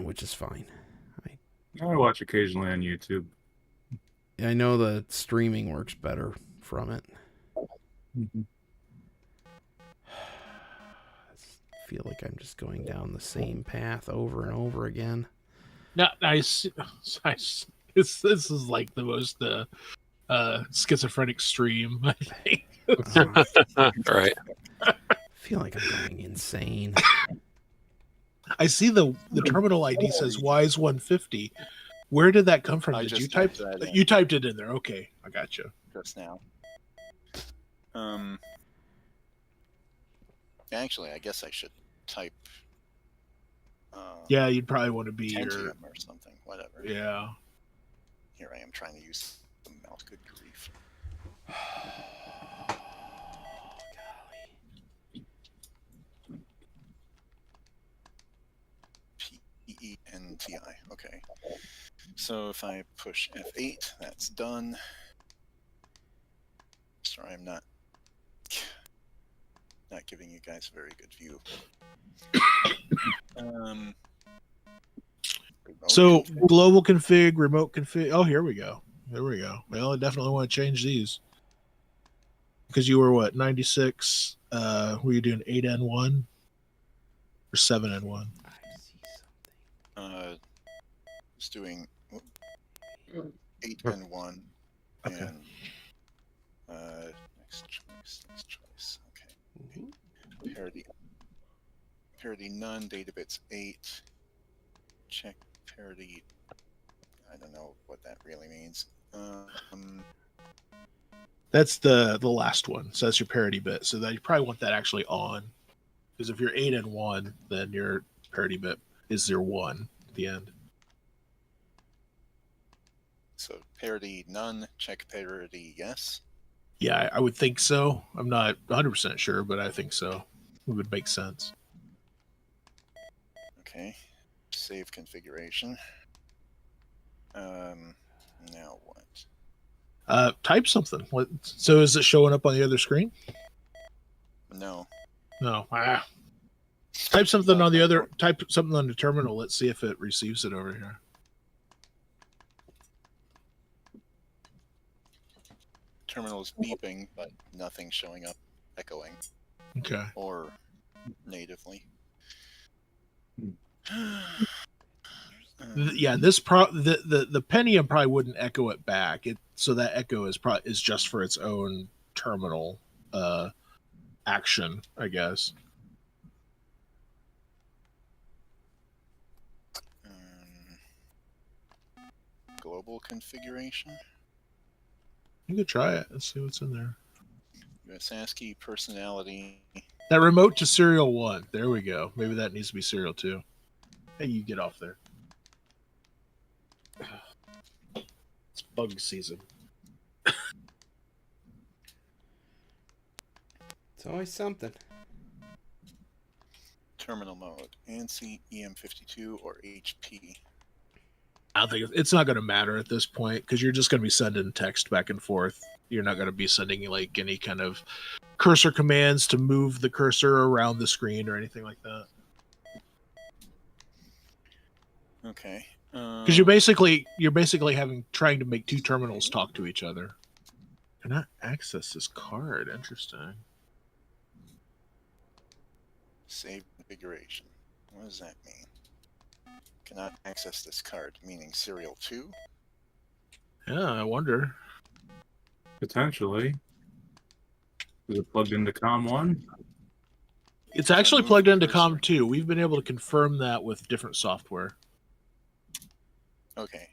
Speaker 1: which is fine.
Speaker 6: I watch occasionally on YouTube.
Speaker 1: I know the streaming works better from it. I feel like I'm just going down the same path over and over again.
Speaker 4: No, this is like the most schizophrenic stream, I think.
Speaker 5: Right.
Speaker 1: I feel like I'm going insane.
Speaker 4: I see the terminal ID says Wise 150. Where did that come from?
Speaker 3: I
Speaker 4: Did
Speaker 3: just
Speaker 4: you type
Speaker 3: typed that in.
Speaker 4: You typed it in there? Okay, I got you.
Speaker 3: Just now. Actually, I guess I should type.
Speaker 4: Yeah, you'd probably want to be your.
Speaker 3: Pentium or something. Whatever.
Speaker 4: Yeah.
Speaker 3: Here I am trying to use the mouse. Good grief. P-E-N-T-I. Okay. So if I push F8, that's done. Sorry, I'm not giving you guys a very good view.
Speaker 4: So global config, remote config. Oh, here we go. There we go. Well, I definitely want to change these because you were what 96. Were you doing 8N1 or 7N1?
Speaker 1: I see something.
Speaker 3: It's doing 8N1
Speaker 4: Okay.
Speaker 3: and next choice. Okay.
Speaker 1: Ooh.
Speaker 3: Parity none, data bits 8. Check parity. I don't know what that really means.
Speaker 4: That's the last one. So that's your parity bit. So that you probably want that actually on, because if you're 8N1, then your parity bit is 0-1 at the end.
Speaker 3: So parity none, check parity yes.
Speaker 4: Yeah, I would think so. I'm not 100% sure, but I think so. It would make sense.
Speaker 3: Okay. Save configuration. Now what?
Speaker 4: Type something. What? So is it showing up on the other screen?
Speaker 3: No.
Speaker 4: No. Type something on the other. Type something on the terminal. Let's see if it receives it over here.
Speaker 3: Terminal is beeping, but nothing showing up, echoing,
Speaker 4: Okay.
Speaker 3: or natively.
Speaker 4: Yeah, the Pentium probably wouldn't echo it back. So that echo is just for its own terminal action, I guess.
Speaker 3: Global configuration.
Speaker 4: You could try it and see what's in there.
Speaker 3: US ASCII personality.
Speaker 4: That remote to serial 1. There we go. Maybe that needs to be serial 2. Hey, you get off there. It's bug season.
Speaker 1: It's always something.
Speaker 3: Terminal mode. ANSI, EM52, or HP.
Speaker 4: I don't think it's not going to matter at this point because you're just going to be sending text back and forth. You're not going to be sending like any kind of cursor commands to move the cursor around the screen or anything like that.
Speaker 3: Okay.
Speaker 4: Because you're basically trying to make two terminals talk to each other. Cannot access this card. Interesting.
Speaker 3: Save configuration. What does that mean? Cannot access this card, meaning serial 2?
Speaker 4: Yeah, I wonder.
Speaker 6: Potentially. Is it plugged into COM1?
Speaker 4: It's actually plugged into COM2. We've been able to confirm that with different software.
Speaker 3: Okay.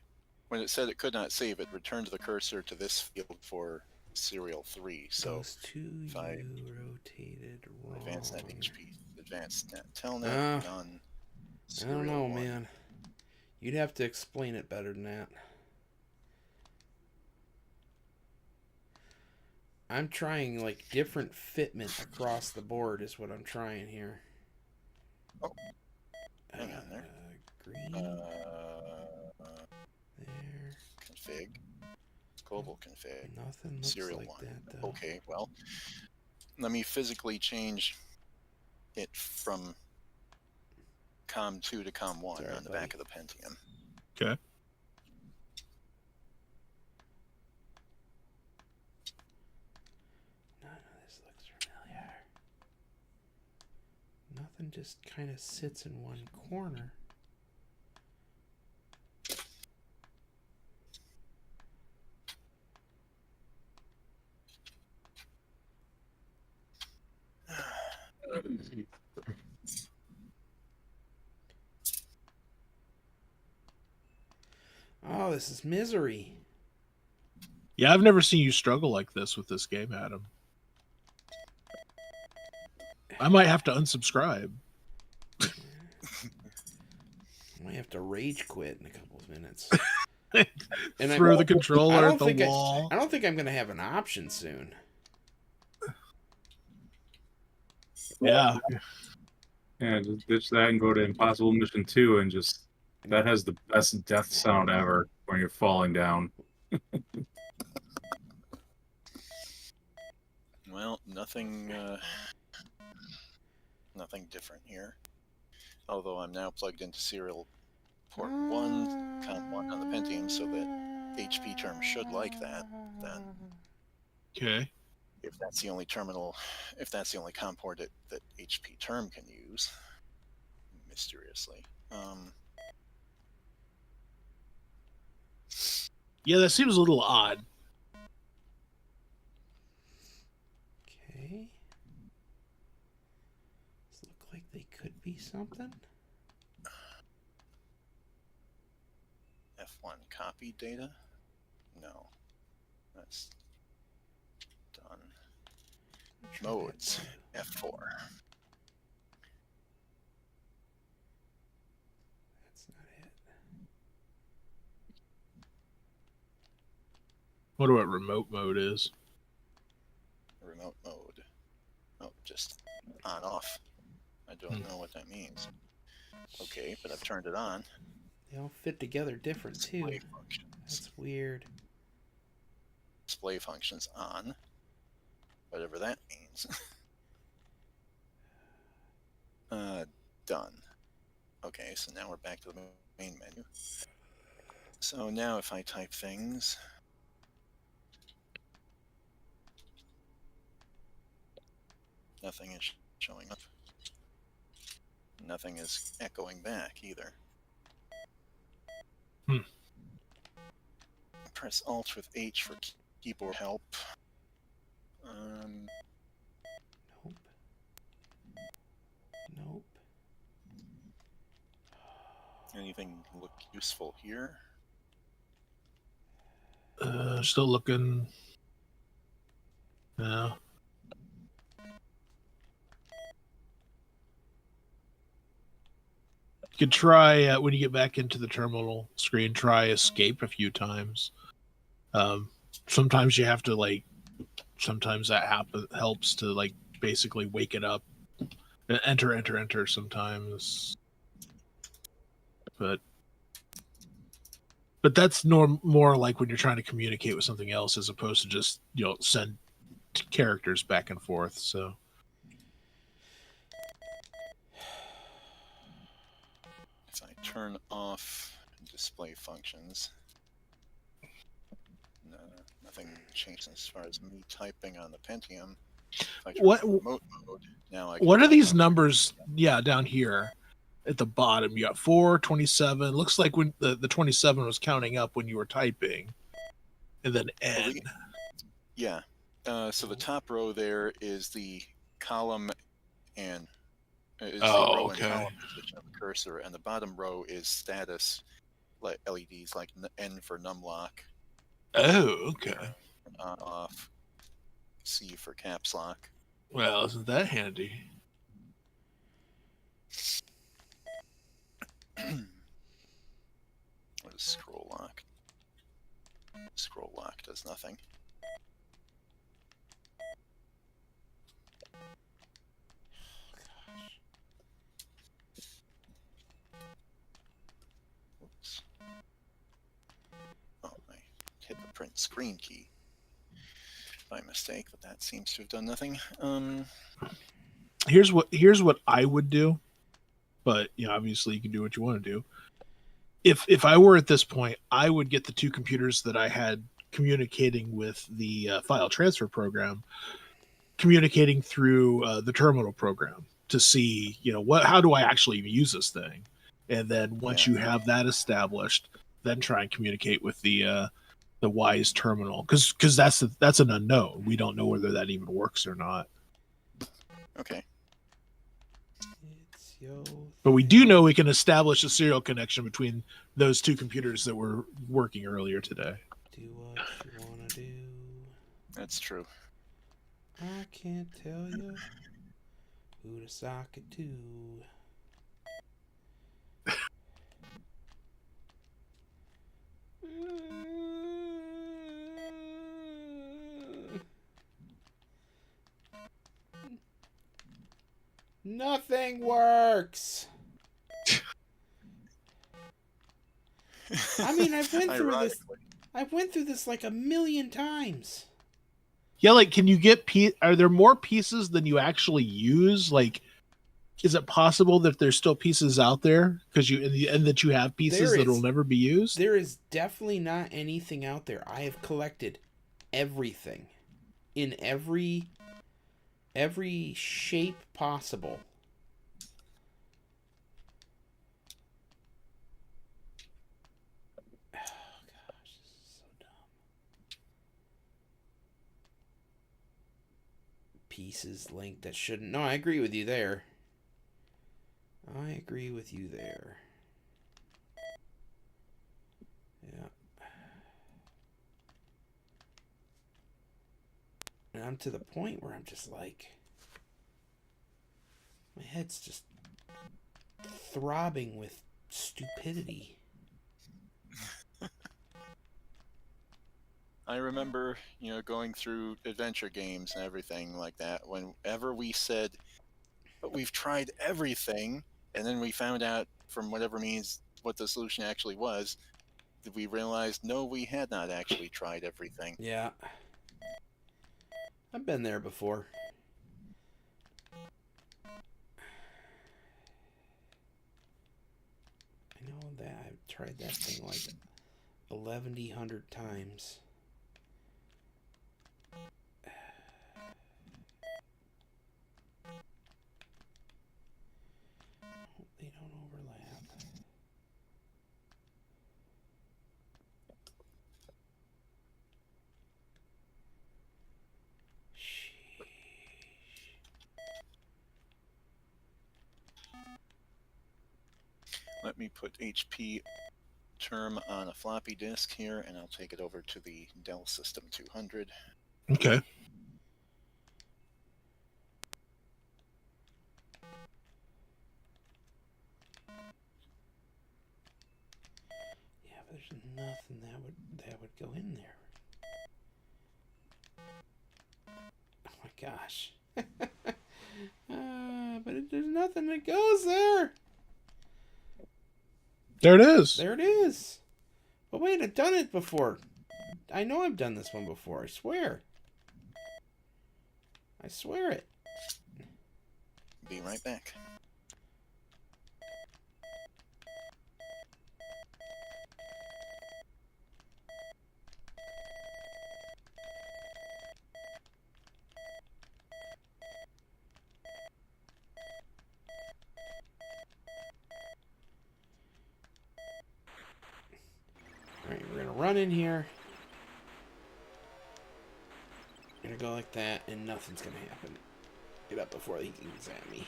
Speaker 3: When it said it could not save, it returned the cursor to this field for serial 3. So
Speaker 1: Those two
Speaker 3: if I
Speaker 1: rotated wrong.
Speaker 3: advanced net HP, advanced net telnet, none.
Speaker 1: I don't know,
Speaker 3: 1.
Speaker 1: man. You'd have to explain it better than that. I'm trying like different fitment across the board is what I'm trying here.
Speaker 3: Oh. Hang on there.
Speaker 1: Green. There.
Speaker 3: Config. Global config.
Speaker 1: Nothing looks
Speaker 3: Serial
Speaker 1: like
Speaker 3: 1.
Speaker 1: that, though.
Speaker 3: Okay, well, let me physically change it from COM2 to COM1
Speaker 1: Sorry,
Speaker 3: on the
Speaker 1: buddy.
Speaker 3: back of the Pentium.
Speaker 4: Okay.
Speaker 1: None of this looks familiar. Nothing just kind of sits in one corner. this is misery.
Speaker 4: Yeah, I've never seen you struggle like this with this game, Adam. I might have to unsubscribe.
Speaker 1: I might have to rage quit in a couple of minutes. And
Speaker 4: Throw the controller at the
Speaker 1: think
Speaker 4: wall.
Speaker 1: I don't think I'm going to have an option soon.
Speaker 4: Yeah.
Speaker 6: Yeah, just ditch that and go to Impossible Mission 2 and just... That has the best death sound ever when you're falling down.
Speaker 3: Well, nothing different here. Although I'm now plugged into serial port 1, COM 1 on the Pentium, so that HP term should like that, then.
Speaker 4: Okay.
Speaker 3: If that's the only terminal, if that's the only COM port that HP term can use, mysteriously.
Speaker 4: Yeah, that seems a little odd.
Speaker 1: Okay. These look like they could be something.
Speaker 3: F1 copy data? No. That's done. Modes, F4.
Speaker 1: That's not it.
Speaker 4: Wonder what remote mode is.
Speaker 3: Remote mode. Oh, just on off. I don't know what that means. Okay, but I've turned it on.
Speaker 1: They all fit together different too.
Speaker 3: Display functions.
Speaker 1: That's weird.
Speaker 3: Display functions on. Whatever that means. Done. Okay, so now we're back to the main menu. So now if I type things, nothing is showing up. Nothing is echoing back either. Press Alt with H for keyboard help.
Speaker 1: Nope. Nope.
Speaker 3: Anything look useful here?
Speaker 4: Still looking. No. You could try when you get back into the terminal screen. Try escape a few times. Sometimes you have to sometimes that helps to basically wake it up. Enter. Sometimes, but that's more like when you're trying to communicate with something else as opposed to just send characters back and forth. So.
Speaker 3: If I turn off display functions, no, nothing changed as far as me typing on the Pentium. If I turn on remote mode, now I can
Speaker 4: What are these numbers? Yeah, down here at the bottom, you got 4, 27. Looks like when the 27 was counting up when you were typing, and then N.
Speaker 3: Yeah. So the top row there is the column and is the row and column position of the cursor, and the bottom row is status LEDs like N for numlock.
Speaker 4: Oh, okay.
Speaker 3: On off. C for caps lock.
Speaker 4: Well, isn't that handy?
Speaker 3: What is scroll lock? Scroll lock does nothing. Oops. Oh, I hit the print screen key by mistake, but that seems to have done nothing.
Speaker 4: Here's what I would do, but obviously you can do what you want to do. If I were at this point, I would get the two computers that I had communicating with the file transfer program, communicating through the terminal program to see, how do I actually use this thing, and then once you have that established, then try and communicate with the Wise terminal, because that's an unknown. We don't know whether that even works or not.
Speaker 3: Okay.
Speaker 1: It's yo.
Speaker 4: But we do know we can establish a serial connection between those two computers that were working earlier today.
Speaker 1: Do what you wanna do.
Speaker 3: That's true.
Speaker 1: I can't tell you who to sock it to. Nothing works. I mean, I've went through this like a million times.
Speaker 4: Yeah, like, can you get are there more pieces than you actually use? Like, is it possible that there's still pieces out there because and that you have pieces that will never be used?
Speaker 1: There is definitely not anything out there. I have collected everything in every shape possible. Oh gosh, this is so dumb. Pieces linked that shouldn't. No, I agree with you there. I agree with you there. Yeah. And I'm to the point where I'm just like, my head's just throbbing with stupidity.
Speaker 3: I remember, going through adventure games and everything like that. Whenever we said, but we've tried everything, and then we found out from whatever means what the solution actually was, that we realized, no, we had not actually tried everything.
Speaker 1: Yeah. I've been there before. I know that I've tried that thing like 1,100 times. Hope they don't overlap.
Speaker 3: Let me put HP term on a floppy disk here, and I'll take it over to the Dell System 200.
Speaker 4: Okay.
Speaker 1: Yeah, but there's nothing that would go in there. Oh my gosh. But there's nothing that goes there.
Speaker 4: There it is.
Speaker 1: There it is. But wait, I've done it before. I know I've done this one before. I swear. I swear it.
Speaker 3: Be right back.
Speaker 1: Alright, we're going to run in here. We're going to go like that, and nothing's going to happen. Get up before he comes at me.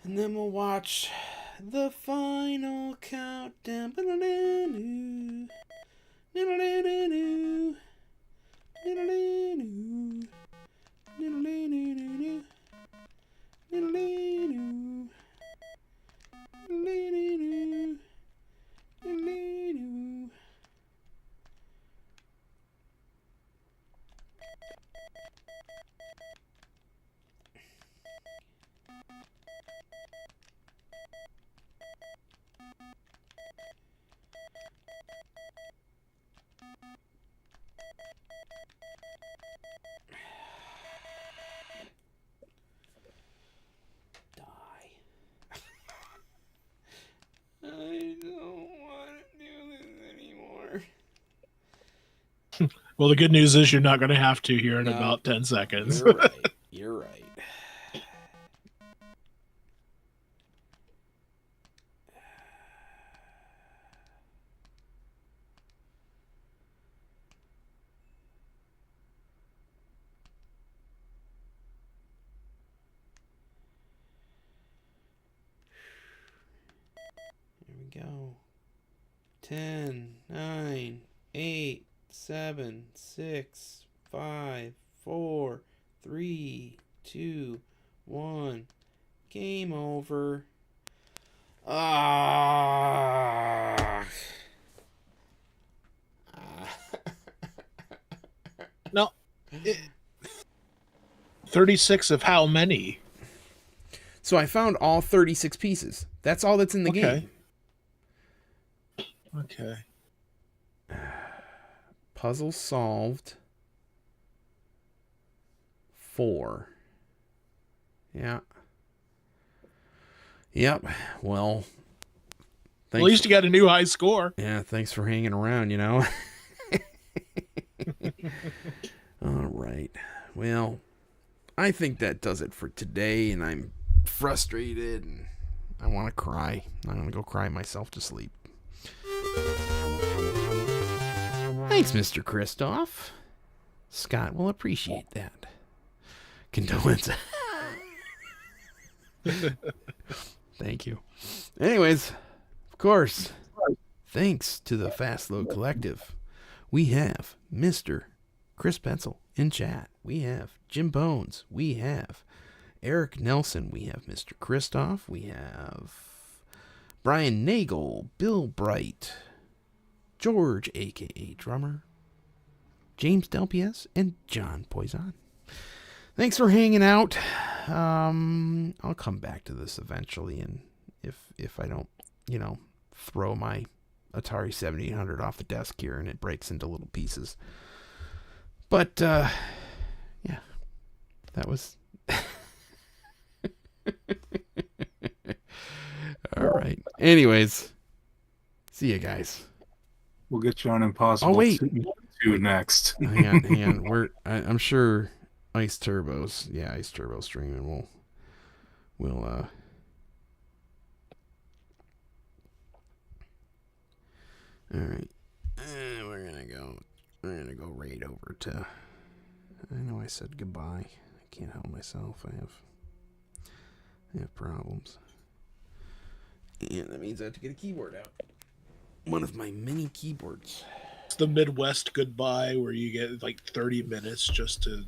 Speaker 1: And then we'll watch the final countdown. I don't want to do this anymore.
Speaker 4: Well, the good news is you're not going to have to here in about 10 seconds.
Speaker 1: You're right. You're right. go. 10, 9, 8, 7, 6, 5, 4, 3, 2, 1. Game over. Ah.
Speaker 4: No. 36 of how many?
Speaker 1: So I found all 36 pieces. That's all that's in the
Speaker 4: Okay.
Speaker 1: game.
Speaker 4: Okay.
Speaker 1: Puzzle solved. 4. Yeah. Yep. Well,
Speaker 4: At least you got a new high score.
Speaker 1: Yeah, thanks for hanging around, you know. All right. Well, I think that does it for today, and I'm frustrated, and I want to cry. I'm going to go cry myself to sleep. Thanks, Mr. Kristoff. Scott will appreciate that. Condolences. Thank you. Anyways, of course, thanks to the Fast Load Collective, we have Mr. Chris Pencil in chat. We have Jim Bones. We have Eric Nelson. We have Mr. Kristoff. We have Brian Nagel, Bill Bright, George, a.k.a. Drummer, James Delpies, and John Poison. Thanks for hanging out. I'll come back to this eventually, and if I don't, throw my Atari 7800 off the desk here and it breaks into little pieces. But, yeah, that was... All right. Anyways, see you guys.
Speaker 6: We'll get you on Impossible
Speaker 1: Oh, wait.
Speaker 6: 2 next.
Speaker 1: hang on. I'm sure Ice Turbo streaming will all right. We're gonna go right over to. I know I said goodbye. I can't help myself. I have problems. And that means I have to get a keyboard out. One of my mini keyboards.
Speaker 4: It's the Midwest goodbye where you get like 30 minutes just to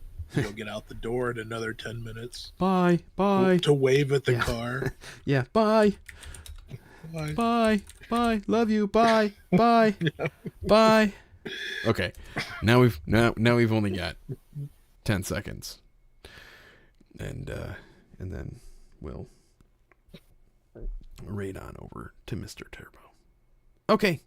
Speaker 4: get out the door and another 10 minutes.
Speaker 1: Bye.
Speaker 4: To wave at the
Speaker 1: Yeah.
Speaker 4: car.
Speaker 1: Yeah, bye.
Speaker 4: Bye.
Speaker 1: Bye. Love you. Bye. Bye. Bye. Okay. Now we've only got 10 seconds. And then we'll raid on over to Mr. Turbo. Okay.